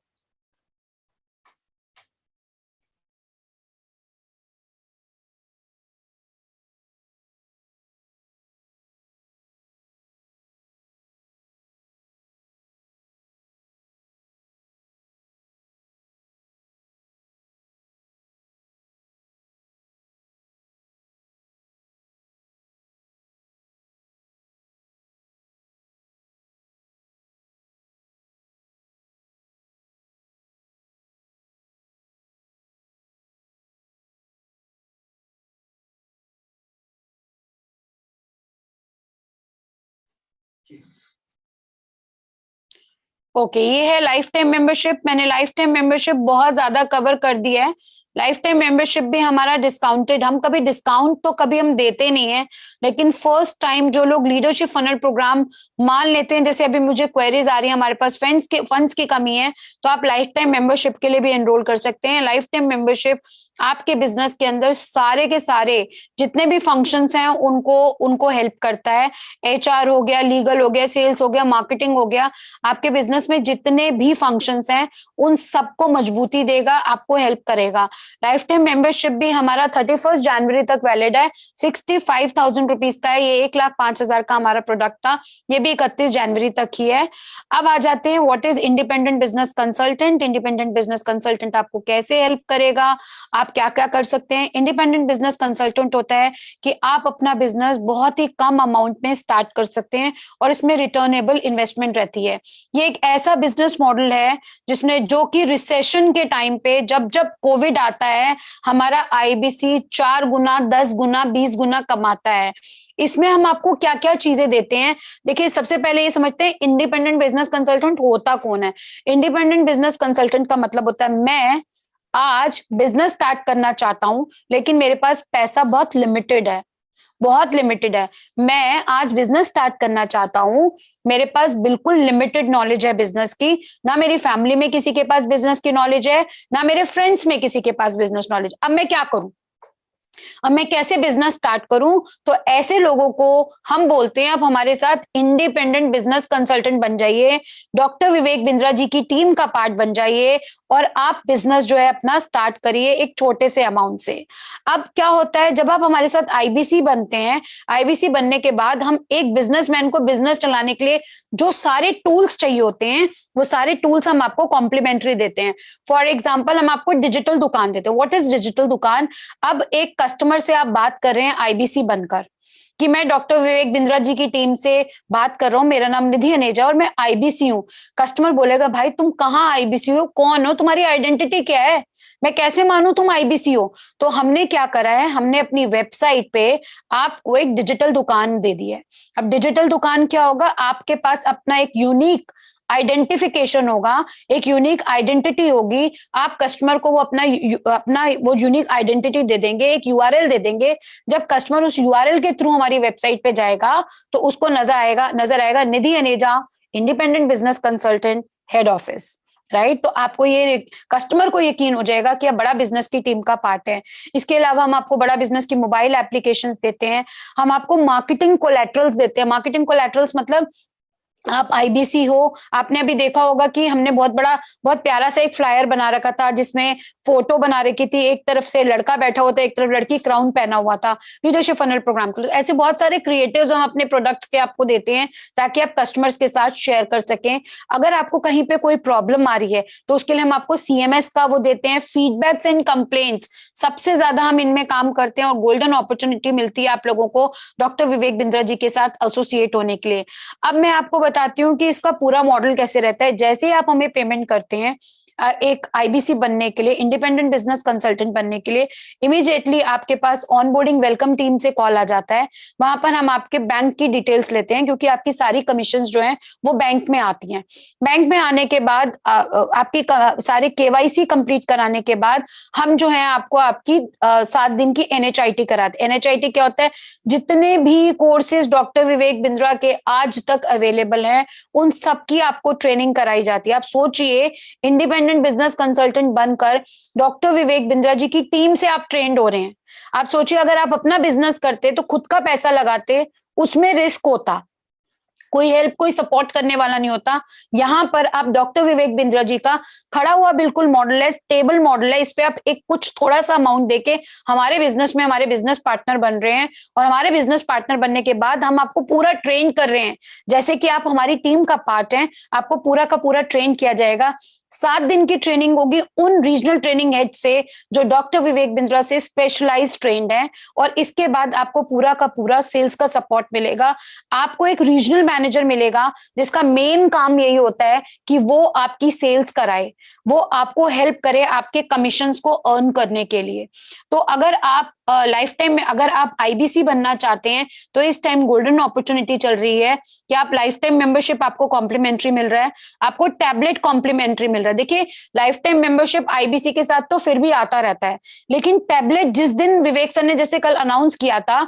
ओके, ये है लाइफ टाइम मेंबरशिप। मैंने लाइफ टाइम मेंबरशिप बहुत ज्यादा कवर कर दिया है। लाइफ टाइम मेंबरशिप भी हमारा डिस्काउंटेड, हम कभी डिस्काउंट तो कभी हम देते नहीं है, लेकिन फर्स्ट टाइम जो लोग लीडरशिप फनल प्रोग्राम मान लेते हैं, जैसे अभी मुझे क्वेरीज आ रही है हमारे पास फंड्स की कमी है, तो आप लाइफ टाइम मेंबरशिप के लिए भी एनरोल कर सकते हैं। लाइफ टाइम मेंबरशिप आपके बिजनेस के अंदर सारे के सारे जितने भी फंक्शंस हैं उनको हेल्प करता है। एचआर हो गया, लीगल हो गया, सेल्स हो गया, मार्केटिंग हो गया, आपके बिजनेस में जितने भी फंक्शंस हैं उन सबको मजबूती देगा, आपको हेल्प करेगा। लाइफ टाइम मेंबरशिप भी हमारा 31 जनवरी तक वैलिड है। 65,000 रुपीज का है, ये 1,05,000 का हमारा प्रोडक्ट था, ये भी 31 जनवरी तक ही है। अब आ जाते हैं what is independent business consultant. Independent business consultant आपको कैसे हेल्प करेगा, आप क्या क्या कर सकते हैं। इंडिपेंडेंट बिजनेस कंसल्टेंट होता है कि आप अपना बिजनेस बहुत ही कम अमाउंट में स्टार्ट कर सकते हैं और इसमें रिटर्नेबल इन्वेस्टमेंट रहती है। ये एक ऐसा बिजनेस मॉडल है जिसने, जो कि रिसेशन के टाइम पे जब जब कोविड आता है, हमारा आईबीसी 4 गुना, 10 गुना, 20 गुना कमाता है। इसमें हम आपको क्या क्या चीजें देते हैं, देखिए सबसे पहले ये समझते हैं इंडिपेंडेंट बिजनेस कंसल्टेंट होता कौन है। इंडिपेंडेंट बिजनेस कंसल्टेंट का मतलब होता है मैं आज बिजनेस स्टार्ट करना चाहता हूं, लेकिन मेरे पास पैसा बहुत लिमिटेड है, बहुत लिमिटेड है। मैं आज बिजनेस स्टार्ट करना चाहता हूं, मेरे पास बिल्कुल लिमिटेड नॉलेज है बिजनेस की, ना मेरी फैमिली में किसी के पास बिजनेस की नॉलेज है, ना मेरे फ्रेंड्स में किसी के पास बिजनेस नॉलेज। अब मैं क्या करूं, अब मैं कैसे बिजनेस स्टार्ट करूं? तो ऐसे लोगों को हम बोलते हैं आप हमारे साथ इंडिपेंडेंट बिजनेस कंसल्टेंट बन जाइए, डॉक्टर विवेक बिंद्रा जी की टीम का पार्ट बन जाइए, और आप बिजनेस जो है अपना स्टार्ट करिए एक छोटे से अमाउंट से। अब क्या होता है, जब आप हमारे साथ आईबीसी बनते हैं, आईबीसी बनने के बाद हम एक बिजनेसमैन को बिजनेस चलाने के लिए जो सारे टूल्स चाहिए होते हैं, वो सारे टूल्स हम आपको कॉम्प्लीमेंट्री देते हैं। फॉर एग्जाम्पल, हम आपको डिजिटल दुकान देते हैं। व्हाट इज डिजिटल दुकान? अब एक कस्टमर से आप बात कर रहे हैं आईबीसी बनकर कि मैं डॉक्टर विवेक बिंद्रा जी की टीम से बात कर रहा हूं, मेरा नाम निधि अनेजा और मैं आईबीसी हूं। कस्टमर बोलेगा भाई तुम कहाँ आईबीसी हो, कौन हो, तुम्हारी आइडेंटिटी क्या है, मैं कैसे मानूं तुम आईबीसी हो? तो हमने क्या करा है, हमने अपनी वेबसाइट पे आपको एक डिजिटल दुकान दे दी है। अब डिजिटल दुकान क्या होगा, आपके पास अपना एक यूनिक आइडेंटिफिकेशन होगा, एक यूनिक आइडेंटिटी होगी। आप कस्टमर को वो अपना वो यूनिक आइडेंटिटी दे देंगे, एक यूआरएल दे देंगे। जब कस्टमर उस यूआरएल के थ्रू हमारी वेबसाइट पे जाएगा तो उसको नजर आएगा Nidhi Aneja independent business consultant head office, right. तो आपको ये कस्टमर को यकीन हो जाएगा कि आप बड़ा बिजनेस की टीम का पार्ट है। इसके अलावा हम आपको बड़ा बिजनेस की मोबाइल एप्लीकेशंस देते हैं, हम आपको मार्केटिंग कोलैटरल्स देते हैं। मार्केटिंग कोलैटरल्स मतलब आप आईबीसी हो, आपने अभी देखा होगा कि हमने बहुत प्यारा सा एक फ्लायर बना रखा था जिसमें फोटो बना रखी थी, एक तरफ से लड़का बैठा हुआ था, एक तरफ लड़की क्राउन पहना हुआ था, लीडरशिप फनल प्रोग्राम के लिए। ऐसे बहुत सारे क्रिएटिव्स हम अपने प्रोडक्ट्स के आपको देते हैं ताकि आप कस्टमर्स के साथ शेयर कर सकें। अगर आपको कहीं पे कोई प्रॉब्लम आ रही है तो उसके लिए हम आपको सीएमएस का वो देते हैं, फीडबैक्स एंड कंप्लेंट्स सबसे ज्यादा हम इनमें काम करते हैं और गोल्डन अपॉर्चुनिटी मिलती है आप लोगों को डॉक्टर विवेक बिंद्रा जी के साथ एसोसिएट होने के लिए। अब मैं आपको बताती हूँ कि इसका पूरा मॉडल कैसे रहता है। जैसे ही आप हमें पेमेंट करते हैं एक आईबीसी बनने के लिए, इंडिपेंडेंट बिजनेस कंसल्टेंट बनने के लिए, इमीडिएटली आपके पास ऑनबोर्डिंग वेलकम टीम से कॉल आ जाता है। वहां पर हम आपके बैंक की डिटेल्स लेते हैं क्योंकि आपकी सारी कमीशंस जो हैं वो बैंक में आती हैं। बैंक में आने के बाद आपकी सारे केवाईसी कंप्लीट कराने के बाद हम जो है आपको आपकी 7 दिन की एनएचआईटी कराते हैं। एनएचआईटी क्या होता है? जितने भी कोर्सेज डॉक्टर विवेक बिंद्रा के आज तक अवेलेबल हैं उन सबकी आपको ट्रेनिंग कराई जाती है। आप सोचिए, इंडिपेंडेंट बिजनेस कंसल्टेंट बनकर डॉक्टर विवेक बिंद्रा जी की टीम से आप ट्रेंड हो रहे हैं। आप सोचिए, अगर आप अपना बिजनेस करते तो खुद का पैसा लगाते, उसमें रिस्क होता, कोई हेल्प कोई सपोर्ट करने वाला नहीं होता। यहाँ पर आप डॉक्टर विवेक बिंद्रा जी का खड़ा हुआ बिल्कुल मॉडल है, स्टेबल मॉडल है। इस पे आप एक कुछ थोड़ा सा अमाउंट देके हमारे बिजनेस में हमारे बिजनेस पार्टनर बन रहे हैं और हमारे बिजनेस पार्टनर बनने के बाद हम आपको पूरा ट्रेन कर रहे हैं जैसे कि आप हमारी टीम का पार्ट हैं। आपको पूरा का पूरा ट्रेन किया जाएगा। 7 दिन की ट्रेनिंग होगी उन रीजनल ट्रेनिंग हेड से जो डॉक्टर विवेक बिंद्रा से स्पेशलाइज ट्रेंड है, और इसके बाद आपको पूरा का पूरा सेल्स का सपोर्ट मिलेगा। आपको एक रीजनल मैनेजर मिलेगा जिसका मेन काम यही होता है कि वो आपकी सेल्स कराए, वो आपको हेल्प करे आपके कमीशंस को अर्न करने के लिए। तो अगर आप लाइफ टाइम में अगर आप आईबीसी बनना चाहते हैं तो इस टाइम गोल्डन अपॉर्चुनिटी चल रही है कि आप लाइफ टाइम मेंबरशिप आपको कॉम्प्लीमेंट्री मिल रहा है, आपको टैबलेट कॉम्प्लीमेंट्री मिल रहा है। देखिए, लाइफ टाइम मेंबरशिप आईबीसी के साथ तो फिर भी आता रहता है, लेकिन टैबलेट जिस दिन विवेक सर ने जैसे कल अनाउंस किया था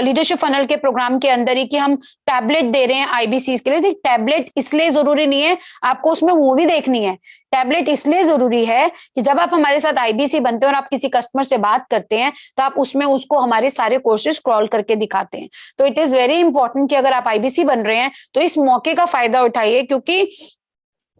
लीडरशिप फनल के प्रोग्राम के अंदर ही कि हम टैबलेट दे रहे हैं आईबीसी के लिए। टैबलेट इसलिए जरूरी नहीं है आपको उसमें मूवी देखनी है, टैबलेट इसलिए जरूरी है कि जब आप हमारे साथ आईबीसी बनते हैं और आप किसी कस्टमर से बात करते हैं तो आप उसमें उसको हमारे सारे कोर्सेज स्क्रॉल करके दिखाते हैं। तो इट इज वेरी इंपॉर्टेंट कि अगर आप आईबीसी बन रहे हैं तो इस मौके का फायदा उठाइए, क्योंकि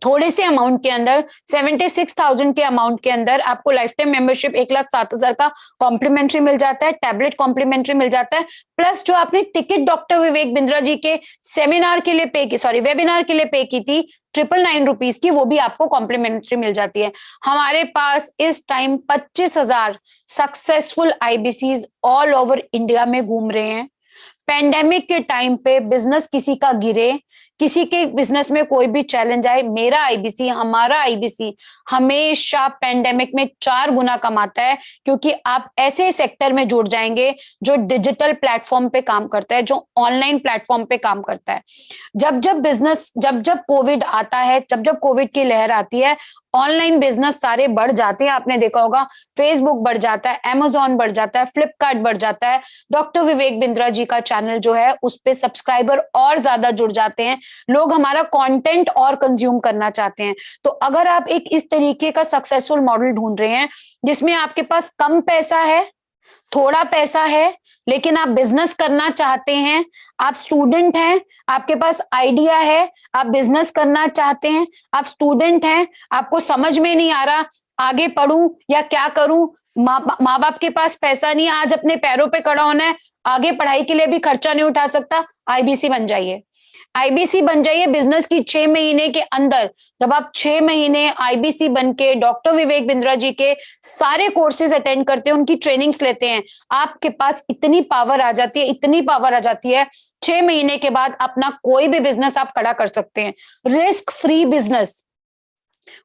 थोड़े से अमाउंट के अंदर 76,000 के अमाउंट के अंदर आपको लाइफ टाइम मेंबरशिप 1,07,000 का कॉम्प्लीमेंट्री मिल जाता है, टैबलेट कॉम्प्लीमेंट्री मिल जाता है, प्लस जो आपने टिकट डॉक्टर विवेक बिंद्रा जी के वेबिनार के लिए पे की थी 999 रुपीज की, वो भी आपको कॉम्प्लीमेंट्री मिल जाती है। हमारे पास इस time 25,000 successful IBCs all over India में घूम रहे हैं। पेंडेमिक के टाइम पे बिजनेस किसी का गिरे, किसी के बिजनेस में कोई भी चैलेंज आए, मेरा आईबीसी हमारा आईबीसी हमेशा पेंडेमिक में 4 गुना कमाता है, क्योंकि आप ऐसे सेक्टर में जुड़ जाएंगे जो डिजिटल प्लेटफॉर्म पे काम करता है, जो ऑनलाइन प्लेटफॉर्म पे काम करता है। जब कोविड आता है, जब कोविड की लहर आती है, ऑनलाइन बिजनेस सारे बढ़ जाते हैं। आपने देखा होगा फेसबुक बढ़ जाता है, अमेजॉन बढ़ जाता है, फ्लिपकार्ट बढ़ जाता है। डॉक्टर विवेक बिंद्रा जी का चैनल जो है उस पे सब्सक्राइबर और ज्यादा जुड़ जाते हैं, लोग हमारा कंटेंट और कंज्यूम करना चाहते हैं। तो अगर आप एक इस तरीके का सक्सेसफुल मॉडल ढूंढ रहे हैं जिसमें आपके पास कम पैसा है, थोड़ा पैसा है, लेकिन आप बिजनेस करना चाहते हैं, आप स्टूडेंट हैं, आपके पास आइडिया है, आप बिजनेस करना चाहते हैं, आप स्टूडेंट हैं, आपको समझ में नहीं आ रहा आगे पढ़ूं या क्या करूं, माँ बाप के पास पैसा नहीं, आज अपने पैरों पे खड़ा होना है, आगे पढ़ाई के लिए भी खर्चा नहीं उठा सकता, आईबीसी बन जाइए। आईबीसी बन जाइए बिजनेस की 6 महीने के अंदर। जब आप 6 महीने आईबीसी बन के डॉक्टर विवेक बिंद्रा जी के सारे कोर्सेज अटेंड करते हैं, उनकी ट्रेनिंग्स लेते हैं, आपके पास इतनी पावर आ जाती है 6 महीने के बाद अपना कोई भी बिजनेस आप खड़ा कर सकते हैं। रिस्क फ्री बिजनेस,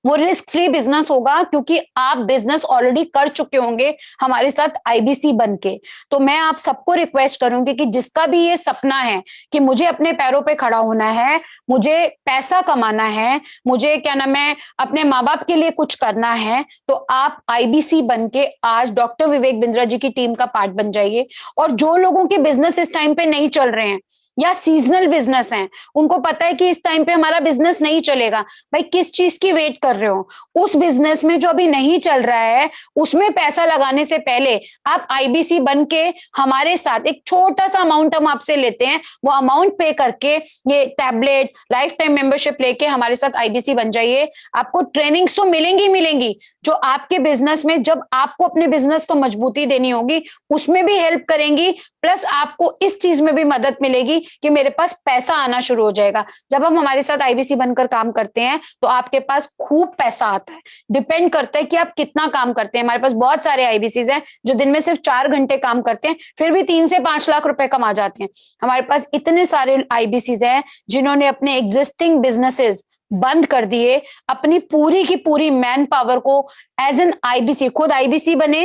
वो रिस्क फ्री बिजनेस होगा क्योंकि आप बिजनेस ऑलरेडी कर चुके होंगे हमारे साथ आईबीसी बनके। तो मैं आप सबको रिक्वेस्ट करूंगी कि जिसका भी ये सपना है कि मुझे अपने पैरों पे खड़ा होना है, मुझे पैसा कमाना है, मुझे क्या नाम है अपने माँ बाप के लिए कुछ करना है, तो आप आईबीसी बनके आज डॉक्टर विवेक बिंद्रा जी की टीम का पार्ट बन जाइए। और जो लोगों के बिजनेस इस टाइम पे नहीं चल रहे हैं, या सीजनल बिजनेस हैं, उनको पता है कि इस टाइम पे हमारा बिजनेस नहीं चलेगा, भाई किस चीज की वेट कर रहे हो? उस बिजनेस में जो अभी नहीं चल रहा है उसमें पैसा लगाने से पहले आप आईबीसी बन के हमारे साथ एक छोटा सा अमाउंट हम आपसे लेते हैं, वो अमाउंट पे करके ये टैबलेट लाइफ टाइम मेंबरशिप लेके हमारे साथ आईबीसी बन जाइए। आपको ट्रेनिंग्स तो मिलेंगी मिलेंगी जो आपके बिजनेस में, जब आपको अपने बिजनेस को मजबूती देनी होगी उसमें भी हेल्प करेंगी, प्लस आपको इस चीज में भी मदद मिलेगी कि मेरे पास पैसा आना शुरू हो जाएगा। जब हम हमारे साथ आईबीसी बनकर काम करते हैं तो आपके पास खूब पैसा आता है। डिपेंड करता है कि आप कितना काम करते हैं। हमारे पास बहुत सारे आईबीसीज हैं जो दिन में सिर्फ 4 घंटे काम करते हैं, फिर भी 3 से 5 लाख रुपए कमा जाते हैं। हमारे पास इतने सारे आईबीसीज हैं जिन्होंने अपने एग्जिस्टिंग बिजनेसेस बंद कर दिए, अपनी पूरी की पूरी मैन पावर को एज एन आईबीसी, खुद आईबीसी बने,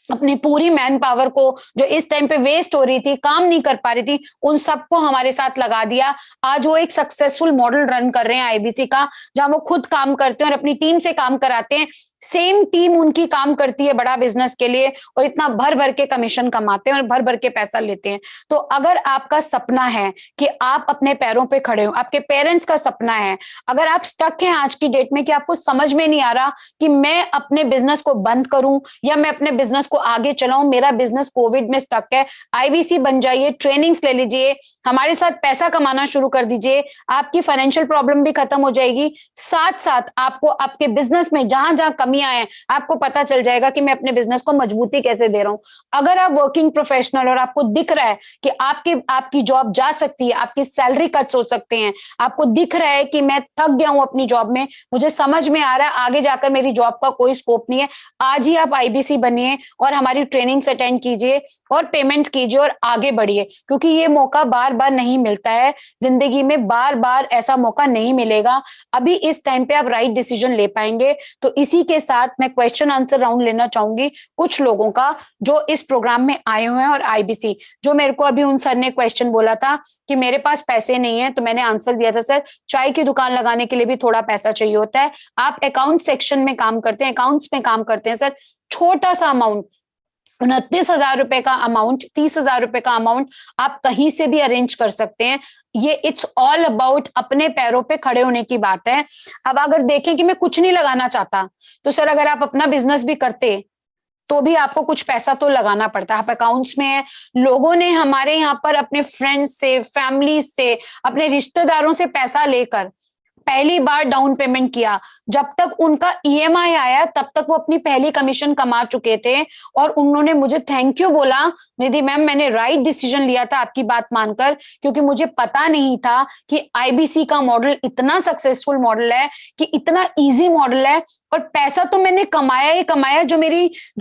अपनी पूरी मैन पावर को जो इस टाइम पे वेस्ट हो रही थी, काम नहीं कर पा रही थी, उन सबको हमारे साथ लगा दिया। आज वो एक सक्सेसफुल मॉडल रन कर रहे हैं आईबीसी का, जहां वो खुद काम करते हैं और अपनी टीम से काम कराते हैं। सेम टीम उनकी काम करती है बड़ा बिजनेस के लिए और इतना भर भर के कमीशन कमाते हैं और भर भर के पैसा लेते हैं। तो अगर आपका सपना है कि आप अपने पैरों पे खड़े हो, आपके पेरेंट्स का सपना है, अगर आप स्टक हैं आज की डेट में कि आपको समझ में नहीं आ रहा कि मैं अपने बिजनेस को बंद करूं या मैं अपने बिजनेस को आगे चलाऊं, मेरा बिजनेस कोविड में स्टक है, आईबीसी बन जाइए, ट्रेनिंग्स ले लीजिए, हमारे साथ पैसा कमाना शुरू कर दीजिए, आपकी फाइनेंशियल प्रॉब्लम भी खत्म हो जाएगी। साथ साथ आपको आपके बिजनेस में जहां जहां कमियां हैं आपको पता चल जाएगा कि मैं अपने बिजनेस को मजबूती कैसे दे रहा हूं। अगर आप वर्किंग प्रोफेशनल और आपको दिख रहा है कि आपकी जॉब जा सकती है, आपकी सैलरी कट्स हो सकते हैं, आपको दिख रहा है कि मैं थक गया हूं अपनी जॉब में, मुझे समझ में आ रहा है आगे जाकर मेरी जॉब का कोई स्कोप नहीं है, आज ही आप आईबीसी बनिए और हमारी ट्रेनिंग्स अटेंड कीजिए और पेमेंट्स कीजिए और आगे बढ़िए, क्योंकि ये मौका बार बार नहीं मिलता है जिंदगी में, बार बार ऐसा मौका नहीं मिलेगा। अभी इस टाइम पे आप राइट डिसीजन ले पाएंगे। तो इसी के साथ मैं क्वेश्चन आंसर राउंड लेना चाहूंगी कुछ लोगों का जो इस प्रोग्राम में आए हुए हैं और आईबीसी, जो मेरे को अभी उन सर ने क्वेश्चन बोला था कि मेरे पास पैसे नहीं है, तो मैंने आंसर दिया था सर चाय की दुकान लगाने के लिए भी थोड़ा पैसा चाहिए होता है, आप अकाउंट सेक्शन में काम करते हैं, अकाउंट्स में काम करते हैं सर, छोटा सा अमाउंट 29,000 रुपए का अमाउंट, 30,000 रुपए का अमाउंट आप कहीं से भी अरेंज कर सकते हैं। ये इट्स ऑल अबाउट अपने पैरों पे खड़े होने की बात है। अब अगर देखें कि मैं कुछ नहीं लगाना चाहता, तो सर अगर आप अपना बिजनेस भी करते तो भी आपको कुछ पैसा तो लगाना पड़ता है। आप अकाउंट्स में है, लोगों ने हमारे यहाँ पर अपने फ्रेंड्स से, फैमिली से, अपने रिश्तेदारों से पैसा लेकर पहली बार डाउन पेमेंट किया, जब तक उनका ईएमआई आया तब तक वो अपनी पहली कमीशन कमा चुके थे और उन्होंने मुझे थैंक यू बोला, निधि मैम मैंने राइट डिसीजन लिया था आपकी बात मानकर, क्योंकि मुझे पता नहीं था कि आईबीसी का मॉडल इतना सक्सेसफुल मॉडल है, कि इतना इजी मॉडल है, और पैसा तो मैंने कमाया ही कमाया, जो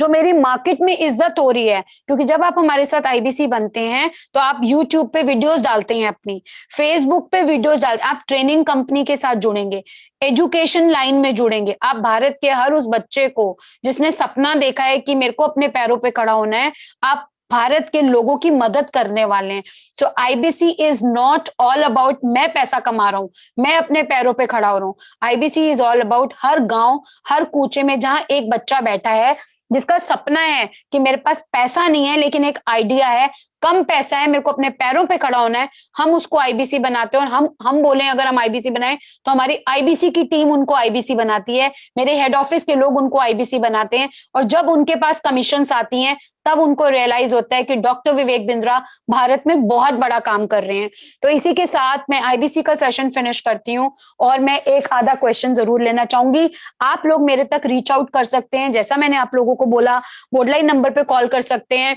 मेरी मार्केट में इज्जत हो रही है। क्योंकि जब आप हमारे साथ आईबीसी बनते हैं तो आप यूट्यूब पे वीडियोस डालते हैं, अपनी फेसबुक पे वीडियोस डालते हैं, आप ट्रेनिंग कंपनी के साथ जुड़ेंगे, एजुकेशन लाइन में जुड़ेंगे, आप भारत के हर उस बच्चे को जिसने सपना देखा है कि मेरे को अपने पैरों पे खड़ा होना है, आप भारत के लोगों की मदद करने वाले हैं। So IBC is not all about मैं पैसा कमा रहा हूं, मैं अपने पैरों पे खड़ा हो रहा हूं। IBC is all about her गांव, हर कूचे में जहां एक बच्चा बैठा है जिसका सपना है कि मेरे पास पैसा नहीं है लेकिन एक आइडिया है, कम पैसा है, मेरे को अपने पैरों पे खड़ा होना है, हम उसको आईबीसी बनाते हैं। और हम बोले अगर हम आईबीसी बनाए तो हमारी आईबीसी की टीम उनको आईबीसी बनाती है, मेरे हेड ऑफिस के लोग उनको आईबीसी बनाते हैं, और जब उनके पास कमीशंस आती हैं तब उनको रियलाइज होता है कि डॉक्टर विवेक बिंद्रा भारत में बहुत बड़ा काम कर रहे हैं। तो इसी के साथ मैं आईबीसी का सेशन फिनिश करती हूँ और मैं एक आधा क्वेश्चन जरूर लेना चाहूंगी। आप लोग मेरे तक रीच आउट कर सकते हैं, जैसा मैंने आप लोगों को बोला, बोर्डलाइन नंबर पे कॉल कर सकते हैं,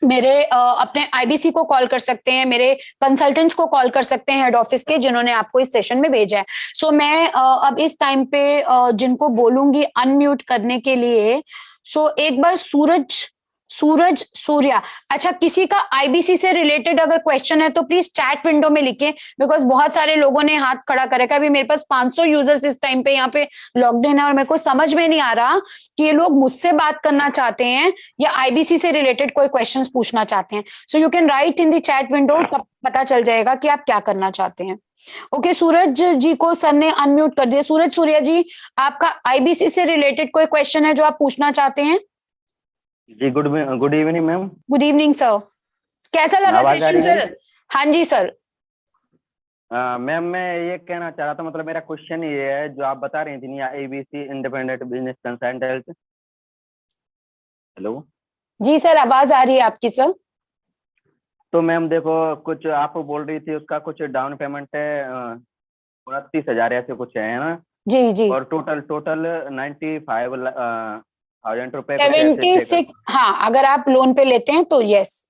मेरे अपने आईबीसी को कॉल कर सकते हैं, मेरे कंसल्टेंट्स को कॉल कर सकते हैं हेड ऑफिस के, जिन्होंने आपको इस सेशन में भेजा है। सो मैं अब इस टाइम पे जिनको बोलूंगी अनम्यूट करने के लिए, सो एक बार सूर्या, अच्छा किसी का आईबीसी से रिलेटेड अगर क्वेश्चन है तो प्लीज चैट विंडो में लिखें, बिकॉज बहुत सारे लोगों ने हाथ खड़ा कर रखा है। अभी मेरे पास 500 यूजर्स इस टाइम पे यहाँ पे लॉग्ड इन है और मेरे को समझ में नहीं आ रहा कि ये लोग मुझसे बात करना चाहते हैं या आईबीसी से रिलेटेड कोई क्वेश्चंस पूछना चाहते हैं। So you can write in the chat window, तब पता चल जाएगा कि आप क्या करना चाहते हैं। ओके, सूरज जी को सर ने अनम्यूट कर दिया। सूर्या जी, आपका आईबीसी से रिलेटेड कोई क्वेश्चन है जो आप पूछना चाहते हैं? जी good evening ma'am. Good evening sir, कैसा लगा सेशन सर? हाँ जी सर। मैम मैं ये कहना चाह रहा था, मतलब मेरा क्वेश्चन ये है, जो आप बता रही थी ABC independent business consultant. Hello. जी सर, आवाज आ रही है आपकी सर। तो मैम देखो, कुछ आप बोल रही थी उसका कुछ डाउन पेमेंट है 29,000 ऐसे कुछ है ना, जी जी। और टोटल 95,000 रुपए कुछ ऐसे पे 76, हाँ, अगर आप लोन पे लेते हैं तो यस।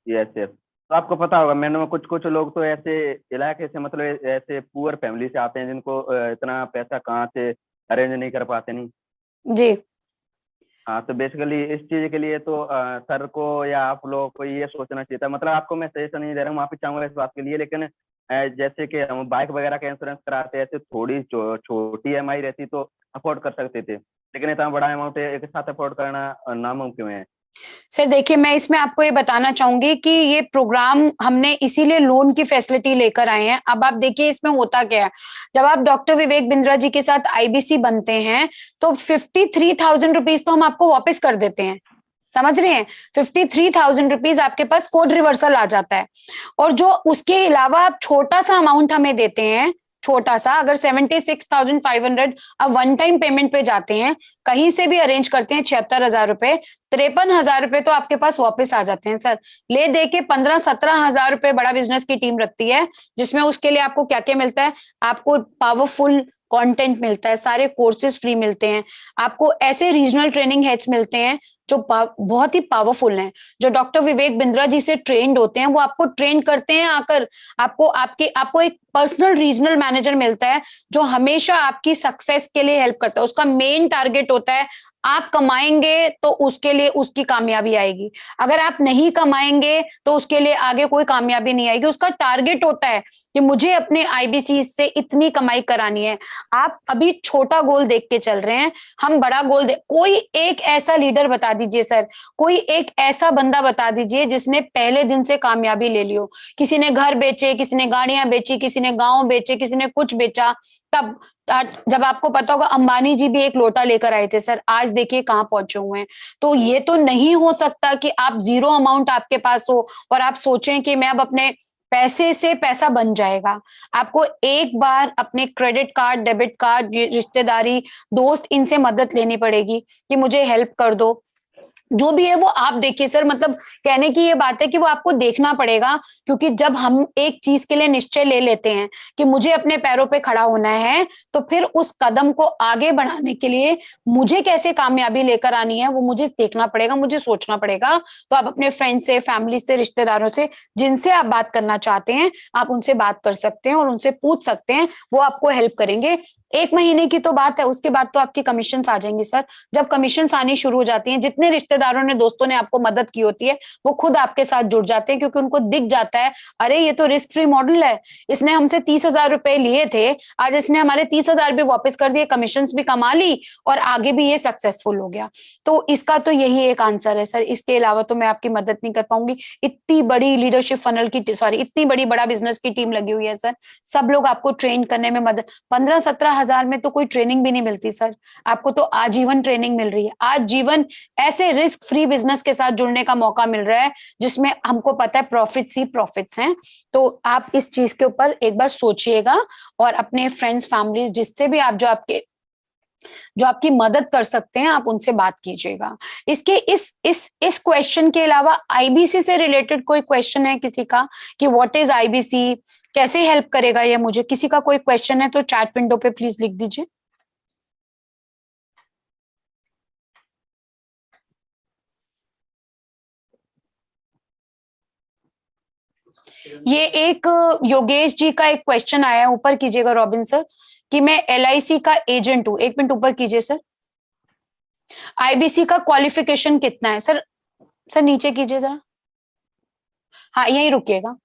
Yes yes. तो आपको पता होगा, मैंने कुछ कुछ लोग तो ऐसे इलाके से, मतलब ऐसे पुअर फैमिली से आते हैं, जिनको इतना पैसा कहाँ से अरेंज नहीं कर पाते नहीं। जी। हाँ, तो बेसिकली इस चीज के लिए तो सर को या आप लोगों को ये सोचना चाहिए था। मतलब आपको मैं सजेशन नहीं दे रहा हूँ, माफी चाहूंगा इस बात के लिए, लेकिन जैसे कि हम बाइक वगैरह का इंश्योरेंस कराते हैं, ऐसे थोड़ी छोटी EMI रहती तो अफोर्ड कर सकते थे, लेकिन इतना बड़ा अमाउंट एक साथ अफोर्ड करना नामुमकिन है। सर देखिए, मैं इसमें आपको ये बताना चाहूंगी कि ये प्रोग्राम हमने इसीलिए लोन की फैसिलिटी लेकर आए हैं। अब आप देखिए इसमें होता क्या है, जब आप डॉक्टर विवेक बिंद्रा जी के साथ IBC बनते हैं तो 53,000 रुपीज तो हम आपको वापस कर देते हैं, समझ रहे हैं। 53,000 रुपीज आपके पास कोड रिवर्सल आ जाता है। और जो उसके अलावा आप छोटा सा अमाउंट हमें देते हैं, छोटा सा, अगर 76,500 अब वन टाइम पेमेंट पे जाते हैं, कहीं से भी अरेंज करते हैं 76,000 रुपए, 53,000 रुपए तो आपके पास वापस आ जाते हैं सर। ले दे के 15-17,000 रुपए बड़ा बिजनेस की टीम रखती है, जिसमें उसके लिए आपको क्या क्या मिलता है, आपको पावरफुल कंटेंट मिलता है, सारे कोर्सेज फ्री मिलते हैं, आपको ऐसे रीजनल ट्रेनिंग हेड्स मिलते हैं जो बहुत ही पावरफुल हैं, जो डॉक्टर विवेक बिंद्रा जी से ट्रेंड होते हैं, वो आपको ट्रेन करते हैं आकर, आपको एक पर्सनल रीजनल मैनेजर मिलता है जो हमेशा आपकी सक्सेस के लिए हेल्प करता है। उसका मेन टारगेट होता है आप कमाएंगे तो उसके लिए उसकी कामयाबी आएगी, अगर आप नहीं कमाएंगे तो उसके लिए आगे कोई कामयाबी नहीं आएगी। उसका टारगेट होता है कि मुझे अपने IBC से इतनी कमाई करानी है। आप अभी छोटा गोल देख के चल रहे हैं, हम बड़ा गोल कोई एक ऐसा लीडर बता दीजिए सर, कोई एक ऐसा बंदा बता दीजिए जिसने पहले दिन से कामयाबी ले ली हो। किसी ने घर बेचे, किसी ने गाड़ियां बेची, किसी ने गांव बेचे, किसी ने कुछ बेचा। तब जब आपको पता होगा, अंबानी जी भी एक लोटा लेकर आए थे सर, आज देखिए कहां पहुंचे हुए हैं। तो ये तो नहीं हो सकता कि आप जीरो अमाउंट आपके पास हो और आप सोचें कि मैं अब अपने पैसे से पैसा बन जाएगा। आपको एक बार अपने क्रेडिट कार्ड, डेबिट कार्ड, रिश्तेदारी, दोस्त, इनसे मदद लेनी पड़ेगी कि मुझे हेल्प कर दो। जो भी है वो आप देखिए सर, मतलब कहने की ये बात है कि वो आपको देखना पड़ेगा, क्योंकि जब हम एक चीज के लिए निश्चय ले लेते हैं कि मुझे अपने पैरों पे खड़ा होना है, तो फिर उस कदम को आगे बढ़ाने के लिए मुझे कैसे कामयाबी लेकर आनी है वो मुझे देखना पड़ेगा, मुझे सोचना पड़ेगा। तो आप अपने फ्रेंड से, फैमिली से, रिश्तेदारों से, जिनसे आप बात करना चाहते हैं, आप उनसे बात कर सकते हैं और उनसे पूछ सकते हैं, वो आपको हेल्प करेंगे। 1 महीने की तो बात है, उसके बाद तो आपकी कमीशन आ जाएंगी सर। जब कमीशन आनी शुरू हो जाती हैं, जितने रिश्तेदारों ने, दोस्तों ने आपको मदद की होती है, वो खुद आपके साथ जुड़ जाते हैं, क्योंकि उनको दिख जाता है, अरे ये तो रिस्क फ्री मॉडल है, इसने हमसे 30,000 रुपए लिए थे, आज इसने हमारे 30,000 भी वापस कर दिए, कमीशन भी कमा ली और आगे भी ये सक्सेसफुल हो गया। तो इसका तो यही एक आंसर है सर, इसके अलावा तो मैं आपकी मदद नहीं कर पाऊंगी। इतनी बड़ी लीडरशिप फनल की, सॉरी, इतनी बड़ा बिजनेस की टीम लगी हुई है सर, सब लोग आपको ट्रेन करने में मदद। 15-17,000 में तो कोई ट्रेनिंग भी नहीं मिलती सर, आपको तो आजीवन ट्रेनिंग मिल रही है। आजीवन ऐसे रिस्क फ्री बिजनेस के साथ जुड़ने का मौका मिल रहा है जिसमें हमको पता है प्रॉफिट्स ही प्रॉफिट्स हैं। तो आप इस चीज के ऊपर एक बार सोचिएगा और अपने फ्रेंड्स, फैमिलीज, जिससे भी आप जो आपकी मदद कर सकते हैं, आप उनसे बात कीजिएगा। इसके इस क्वेश्चन के अलावा IBC से रिलेटेड कोई क्वेश्चन है किसी का कि व्हाट इज IBC, कैसे हेल्प करेगा ये मुझे? किसी का कोई क्वेश्चन है तो चैट विंडो पे प्लीज लिख दीजिए। ये एक योगेश जी का एक क्वेश्चन आया है, ऊपर कीजिएगा रॉबिन सर, कि मैं LIC का एजेंट हूं। 1 मिनट ऊपर कीजिए सर। IBC का क्वालिफिकेशन कितना है सर? सर नीचे कीजिए जरा, हाँ यहीं रुकिएगा।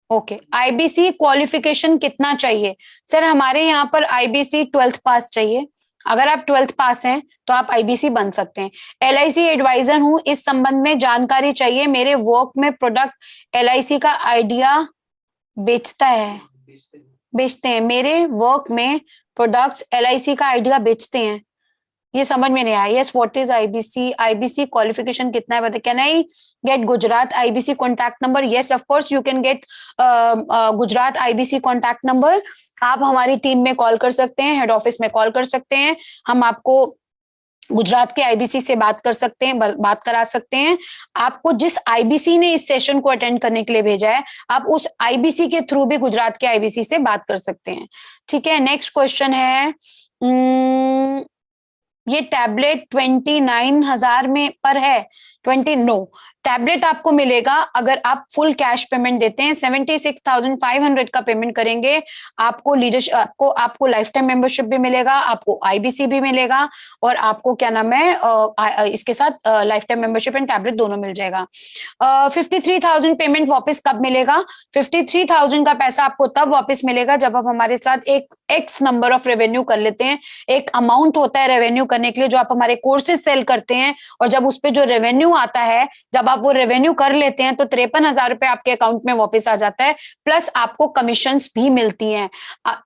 ओके, IBC क्वालिफिकेशन कितना चाहिए सर? हमारे यहाँ पर IBC 12th पास चाहिए। अगर आप 12th पास हैं तो आप IBC बन सकते हैं। LIC एडवाइजर हूं, इस संबंध में जानकारी चाहिए। मेरे वर्क में प्रोडक्ट LIC का आइडिया बेचता है, बेचते हैं। मेरे वर्क में प्रोडक्ट्स LIC का आइडिया बेचते हैं। ये समझ में नहीं आया। Yes, what is IBC? IBC qualification कितना है बता। Can I get Gujarat IBC contact number? Yes of course you can get Gujarat IBC contact number. आप हमारी टीम में कॉल कर सकते हैं, हेड ऑफिस में कॉल कर सकते हैं, हम आपको गुजरात के आईबीसी से बात कर सकते हैं, बात करा सकते हैं। आपको जिस आईबीसी ने इस सेशन को अटेंड करने के लिए भेजा है, आप उस आईबीसी के थ्रू भी गुजरात के आईबीसी से बात कर सकते हैं। ठीक है, नेक्स्ट क्वेश्चन है, ये टैबलेट 29,000 में पर है? 20 नो, टैबलेट आपको मिलेगा अगर आप फुल कैश पेमेंट देते हैं। 76,500 का पेमेंट करेंगे, आपको लीडरशिप, आपको लाइफ टाइम मेंबरशिप भी मिलेगा, आपको आईबीसी भी मिलेगा, और आपको क्या नाम है इसके साथ life time membership and tablet दोनों मिल जाएगा। 53,000 पेमेंट वापस कब मिलेगा? 53,000 का पैसा आपको तब वापस मिलेगा जब आप हमारे साथ एक एक्स नंबर ऑफ रेवेन्यू कर लेते हैं। एक अमाउंट होता है रेवेन्यू करने के लिए जो आप हमारे कोर्सेज सेल करते हैं, और जब उस पर जो रेवेन्यू आता है, जब आप वो रेवेन्यू कर लेते हैं तो 53,000 रुपए आपके अकाउंट में वापस आ जाता है, प्लस आपको कमीशंस भी मिलती हैं।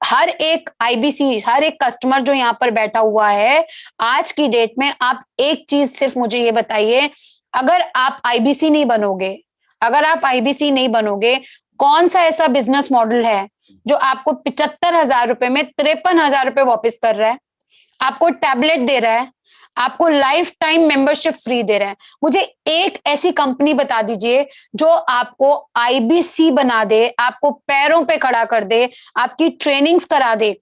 हर एक आईबीसी, हर एक कस्टमर जो यहाँ पर बैठा हुआ है आज की डेट में, आप एक चीज सिर्फ मुझे ये बताइए, अगर आप आईबीसी नहीं बनोगे, अगर आप आईबीसी नहीं बनोगे, कौन सा ऐसा बिजनेस मॉडल है जो आपको 75,000 रुपए में 53,000 रुपए वापस कर रहा है, आपको टैबलेट दे रहा है, आपको लाइफ टाइम मेंबरशिप फ्री दे रहा है? मुझे एक ऐसी कंपनी बता दीजिए जो आपको आईबीसी बना दे, आपको पैरों पे खड़ा कर दे, आपकी ट्रेनिंग्स करा दे।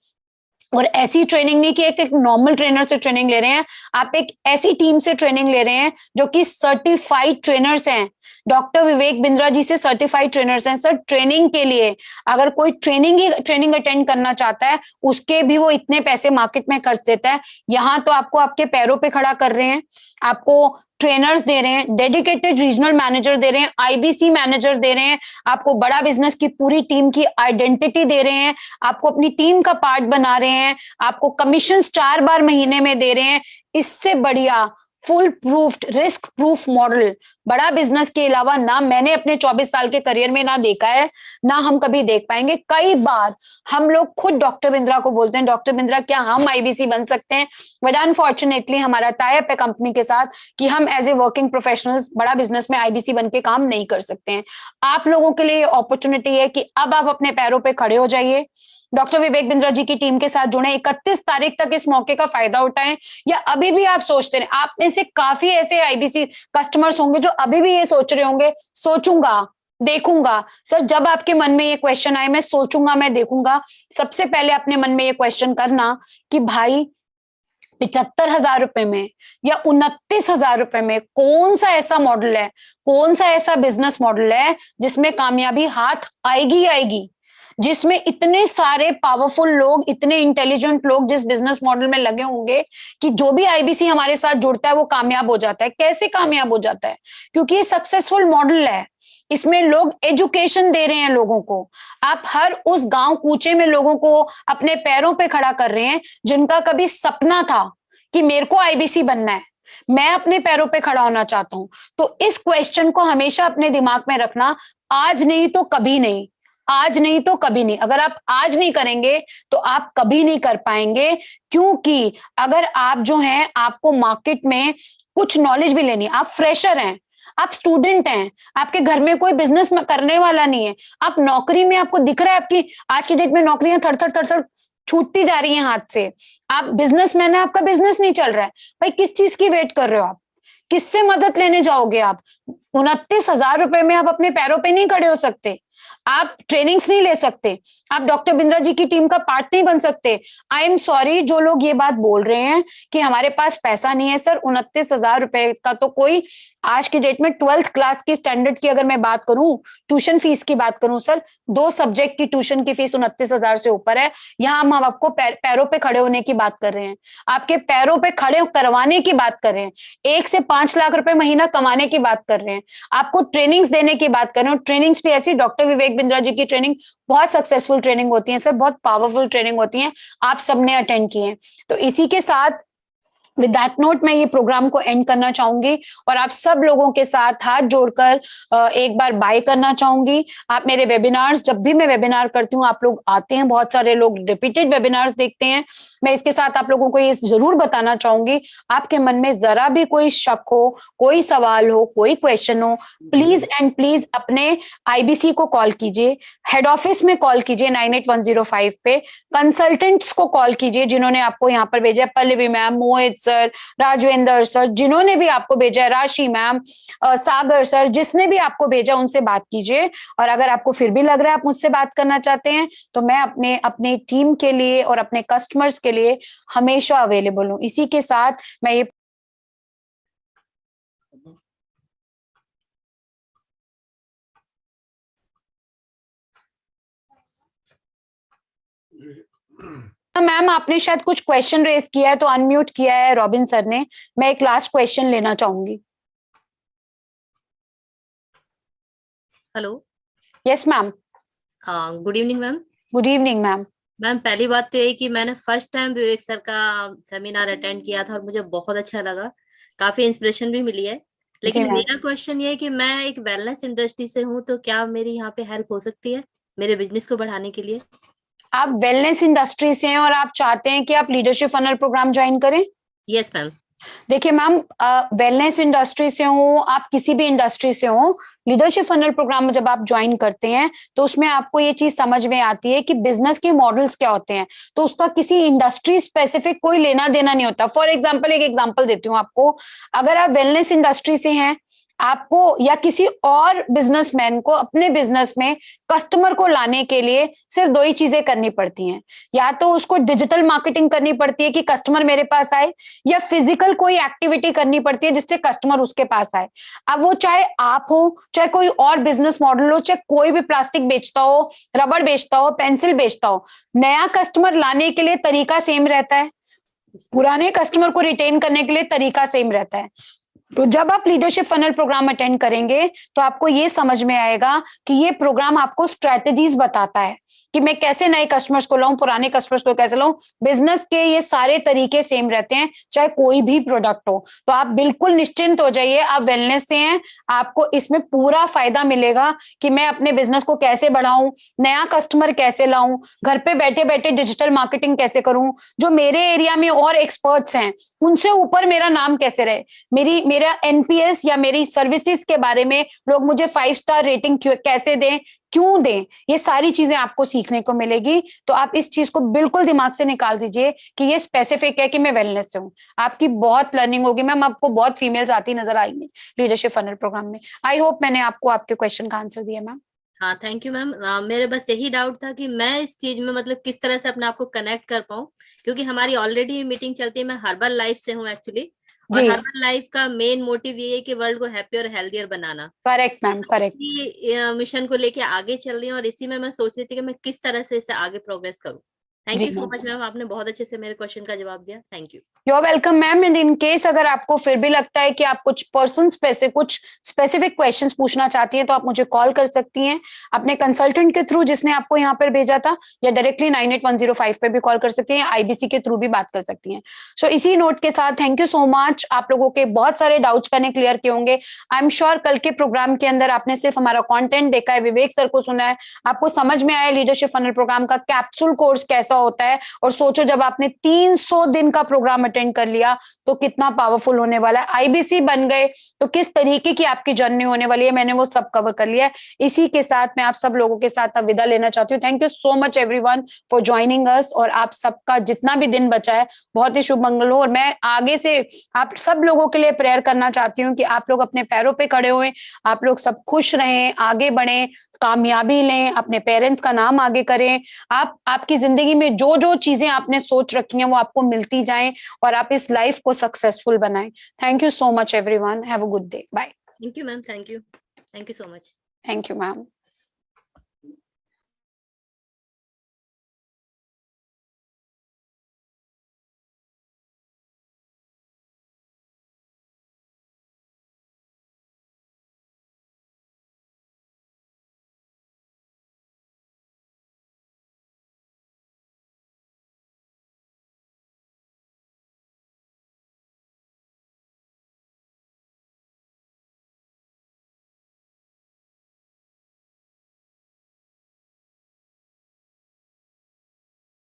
और ऐसी ट्रेनिंग नहीं कि एक नॉर्मल ट्रेनर से ट्रेनिंग ले रहे हैं, आप एक ऐसी टीम से ट्रेनिंग ले रहे हैं जो कि सर्टिफाइड ट्रेनर्स हैं। डॉक्टर विवेक बिंद्रा जी से सर्टिफाइड ट्रेनर्स हैं सर। ट्रेनिंग के लिए अगर कोई ट्रेनिंग अटेंड करना चाहता है, उसके भी वो इतने पैसे मार्केट में खर्च देता है। यहाँ तो आपको आपके पैरों पे खड़ा कर रहे हैं, आपको ट्रेनर्स दे रहे हैं, डेडिकेटेड रीजनल मैनेजर दे रहे हैं, आईबीसी मैनेजर दे रहे हैं, आपको बड़ा बिजनेस की पूरी टीम की आइडेंटिटी दे रहे हैं, आपको अपनी टीम का पार्ट बना रहे हैं, आपको कमीशंस 4 बार महीने में दे रहे हैं। इससे बढ़िया full proofed risk proof model बड़ा बिजनेस के अलावा ना मैंने अपने 24 साल के करियर में ना देखा है, ना हम कभी देख पाएंगे। कई बार हम लोग खुद डॉक्टर बिंद्रा को बोलते हैं, डॉक्टर बिंद्रा क्या हम आईबीसी बन सकते हैं? बट अनफॉर्चुनेटली हमारा टाई अप है कंपनी के साथ कि हम एज ए वर्किंग प्रोफेशनल्स बड़ा बिजनेस में आईबीसी बन के काम नहीं कर सकते हैं। आप लोगों के लिए अपॉर्चुनिटी है कि अब आप अपने पैरों पर खड़े हो जाइए, डॉक्टर विवेक बिंद्रा जी की टीम के साथ जुड़े, 31 तारीख तक इस मौके का फायदा उठाएं। या अभी भी आप सोचते हैं, आप में से काफी ऐसे आईबीसी कस्टमर्स होंगे जो अभी भी ये सोच रहे होंगे, सोचूंगा देखूंगा। सर जब आपके मन में ये क्वेश्चन आए, मैं सोचूंगा मैं देखूंगा, सबसे पहले अपने मन में ये क्वेश्चन करना कि भाई 75,000 रुपए में या 29,000 रुपए में कौन सा ऐसा मॉडल है, कौन सा ऐसा बिजनेस मॉडल है जिसमें कामयाबी हाथ आएगी आएगी, जिसमें इतने सारे पावरफुल लोग, इतने इंटेलिजेंट लोग जिस बिजनेस मॉडल में लगे होंगे कि जो भी आईबीसी हमारे साथ जुड़ता है वो कामयाब हो जाता है। कैसे कामयाब हो जाता है? क्योंकि ये सक्सेसफुल मॉडल है, इसमें लोग एजुकेशन दे रहे हैं लोगों को। आप हर उस गांव कूचे में लोगों को अपने पैरों पे खड़ा कर रहे हैं जिनका कभी सपना था कि मेरे को आईबीसी बनना है, मैं अपने पैरों पे खड़ा होना चाहता हूं। तो इस क्वेश्चन को हमेशा अपने दिमाग में रखना, आज नहीं तो कभी नहीं, आज नहीं तो कभी नहीं। अगर आप आज नहीं करेंगे तो आप कभी नहीं कर पाएंगे, क्योंकि अगर आप जो हैं, आपको मार्केट में कुछ नॉलेज भी लेनी है, आप फ्रेशर हैं, आप स्टूडेंट हैं, आपके घर में कोई बिजनेस करने वाला नहीं है, आप नौकरी में, आपको दिख रहा है आपकी आज की डेट में नौकरियां थर छूटती जा रही हैं हाथ से, आप बिजनेसमैन है, आपका बिजनेस नहीं चल रहा है, भाई किस चीज की वेट कर रहे हो आप? किससे मदद लेने जाओगे आप? 29,000 रुपए में आप अपने पैरों पे नहीं खड़े हो सकते, आप ट्रेनिंग्स नहीं ले सकते, आप डॉक्टर बिंद्रा जी की टीम का पार्ट नहीं बन सकते। आई एम सॉरी जो लोग ये बात बोल रहे हैं कि हमारे पास पैसा नहीं है। सर 29,000 रुपए का तो कोई आज की डेट में 12th क्लास की स्टैंडर्ड की अगर मैं बात करूं, ट्यूशन फीस की बात करूं, सर 2 सब्जेक्ट की ट्यूशन की फीस 29,000 से ऊपर है। यहाँ हम आपको पैरों पे खड़े होने की बात कर रहे हैं, आपके पैरों पे खड़े करवाने की बात कर रहे हैं, 1 से 5 लाख रुपए महीना कमाने की बात कर रहे हैं, आपको ट्रेनिंग्स देने की बात कर रहे हैं। ट्रेनिंग्स भी ऐसी, डॉक्टर विवेक बिंद्रा जी की ट्रेनिंग बहुत सक्सेसफुल ट्रेनिंग होती है सर, बहुत पावरफुल ट्रेनिंग होती है, आप सबने अटेंड की है। तो इसी के साथ विद दैट नोट मैं ये प्रोग्राम को एंड करना चाहूंगी और आप सब लोगों के साथ हाथ जोड़कर एक बार बाय करना चाहूंगी। आप मेरे वेबिनार्स, जब भी मैं वेबिनार करती हूँ आप लोग आते हैं, बहुत सारे लोग रिपीटेड वेबिनार्स देखते हैं। मैं इसके साथ आप लोगों को ये जरूर बताना चाहूंगी, आपके मन में जरा भी कोई शक हो, कोई सवाल हो, कोई क्वेश्चन हो, प्लीज एंड प्लीज अपने आईबीसी को कॉल कीजिए, हेड ऑफिस में कॉल कीजिए 98105 पे, कंसल्टेंट्स को कॉल कीजिए जिन्होंने आपको यहाँ पर भेजा है, पल्लवी मैम, मोहित सर, राजवेंद्र सर, जिन्होंने भी आपको भेजा है, राशि मैम, सागर सर, जिसने भी आपको भेजा उनसे बात कीजिए। और अगर आपको फिर भी लग रहा है आप मुझसे बात करना चाहते हैं तो मैं अपने टीम के लिए और अपने कस्टमर्स के लिए हमेशा अवेलेबल हूँ। इसी के साथ मैं ये मैम, आपने शायद कुछ क्वेश्चन रेज किया है तो अनम्यूट किया है रॉबिन सर ने। मैं एक लास्ट क्वेश्चन लेना चाहूंगी। Hello. Yes ma'am. Good evening ma'am. Good evening ma'am. Ma'am पहली बात तो यही कि मैंने फर्स्ट टाइम विवेक सर का सेमिनार अटेंड किया था और मुझे बहुत अच्छा लगा, काफी इंस्पिरेशन भी मिली है। लेकिन मेरा क्वेश्चन ये है कि मैं एक वेलनेस इंडस्ट्री से हूँ, तो क्या मेरी यहाँ पे हेल्प हो सकती है मेरे बिजनेस को बढ़ाने के लिए? आप वेलनेस इंडस्ट्री से हैं और आप चाहते हैं कि आप लीडरशिप फनल प्रोग्राम ज्वाइन करें? Yes ma'am. देखिए मैम, वेलनेस इंडस्ट्री से हो, आप किसी भी इंडस्ट्री से हो, लीडरशिप फनल प्रोग्राम में जब आप ज्वाइन करते हैं तो उसमें आपको ये चीज समझ में आती है कि बिजनेस के मॉडल्स क्या होते हैं। तो उसका किसी इंडस्ट्री स्पेसिफिक कोई लेना देना नहीं होता। फॉर एग्जाम्पल, एक एग्जाम्पल देती हूँ आपको। अगर आप वेलनेस इंडस्ट्री से हैं, आपको या किसी और बिजनेसमैन को अपने बिजनेस में कस्टमर को लाने के लिए सिर्फ दो ही चीजें करनी पड़ती हैं। या तो उसको डिजिटल मार्केटिंग करनी पड़ती है कि कस्टमर मेरे पास आए, या फिजिकल कोई एक्टिविटी करनी पड़ती है जिससे कस्टमर उसके पास आए। अब वो चाहे आप हो, चाहे कोई और बिजनेस मॉडल हो, चाहे कोई भी प्लास्टिक बेचता हो, रबड़ बेचता हो, पेंसिल बेचता हो, नया कस्टमर लाने के लिए तरीका सेम रहता है, पुराने कस्टमर को रिटेन करने के लिए तरीका सेम रहता है। तो जब आप लीडरशिप फनल प्रोग्राम अटेंड करेंगे तो आपको ये समझ में आएगा कि ये प्रोग्राम आपको स्ट्रेटजीज बताता है कि मैं कैसे नए कस्टमर्स को लाऊं, पुराने कस्टमर्स को कैसे लाऊं। बिजनेस के ये सारे तरीके सेम रहते हैं, चाहे कोई भी प्रोडक्ट हो। तो आप बिल्कुल निश्चिंत हो जाइए, आप वेलनेस से हैं, आपको इसमें पूरा फायदा मिलेगा कि मैं अपने बिजनेस को कैसे बढ़ाऊं, नया कस्टमर कैसे लाऊं, घर पे बैठे बैठे डिजिटल मार्केटिंग कैसे करूं, जो मेरे एरिया में और एक्सपर्ट्स हैं उनसे ऊपर मेरा नाम कैसे रहे, मेरा एनपीएस या मेरी सर्विसेज के बारे में लोग मुझे 5 स्टार रेटिंग कैसे दें, क्यों दें, ये सारी चीजें आपको सीखने को मिलेगी। तो आप इस चीज को बिल्कुल दिमाग से निकाल दीजिए कि ये स्पेसिफिक है कि मैं वेलनेस से हूँ। आपकी बहुत लर्निंग होगी मैम, आपको बहुत फीमेल्स आती नजर आएंगी लीडरशिप फनल प्रोग्राम में। आई होप मैंने आपको आपके क्वेश्चन का आंसर दिया मैम। हाँ थैंक यू मैम। मेरे बस यही डाउट था कि मैं इस चीज में मतलब किस तरह से अपने आप को कनेक्ट कर पाऊँ, क्योंकि हमारी ऑलरेडी मीटिंग चलती है। मैं हर्बल लाइफ से हूँ एक्चुअली, और हर्बल लाइफ का मेन मोटिव ये है कि वर्ल्ड को हैप्पी और हेल्दियर बनाना। Correct ma'am, correct. मिशन को लेके आगे चल रही हूँ और इसी में मैं सोच रही थी कि मैं किस तरह से इसे आगे प्रोग्रेस करूँ। Thank you so much ma'am, आपने बहुत अच्छे से मेरे क्वेश्चन का जवाब दिया। Thank you. You are welcome ma'am. And in case अगर आपको फिर भी लगता है कि आप कुछ कुछ स्पेसिफिक क्वेश्चंस पूछना चाहती हैं तो आप मुझे कॉल कर सकती हैं अपने कंसल्टेंट के थ्रू जिसने आपको यहाँ पर भेजा था, या डायरेक्टली 98105 पे भी कॉल कर सकती हैं, आईबीसी के थ्रू भी बात कर सकती हैं। सो इसी नोट के साथ थैंक यू सो मच। आप लोगों के बहुत सारे डाउट्स मैंने क्लियर किए होंगे। आई एम श्योर कल के प्रोग्राम के अंदर आपने सिर्फ हमारा कॉन्टेंट देखा है, विवेक सर को सुना है, आपको समझ में आया लीडरशिप फनल प्रोग्राम का कैप्सूल कोर्स कैसा होता है। और सोचो जब आपने 300 दिन का प्रोग्राम अटेंड कर लिया तो कितना पावरफुल होने वाला है, आईबीसी बन गए तो किस तरीके की आपकी जर्नी होने वाली है, मैंने वो सब कवर कर लिया है। इसी के साथ मैं आप सब लोगों के साथ अब विदा लेना चाहती हूँ। Thank you so much everyone for joining us, और आप सबका जितना भी दिन बचा है बहुत ही शुभ मंगल हो। और मैं आगे से आप सब लोगों के लिए प्रेयर करना चाहती हूँ कि आप लोग अपने पैरों पे खड़े हुए, आप लोग सब खुश रहें, आगे बढ़ें, कामयाबी लें, अपने पेरेंट्स का नाम आगे करें, आपकी जिंदगी में जो जो चीजें आपने सोच रखी हैं वो आपको मिलती जाएं और आप इस लाइफ को सक्सेसफुल बनाएं। Thank you so much everyone, have a good day, bye. Thank you ma'am, thank you so much. Thank you ma'am.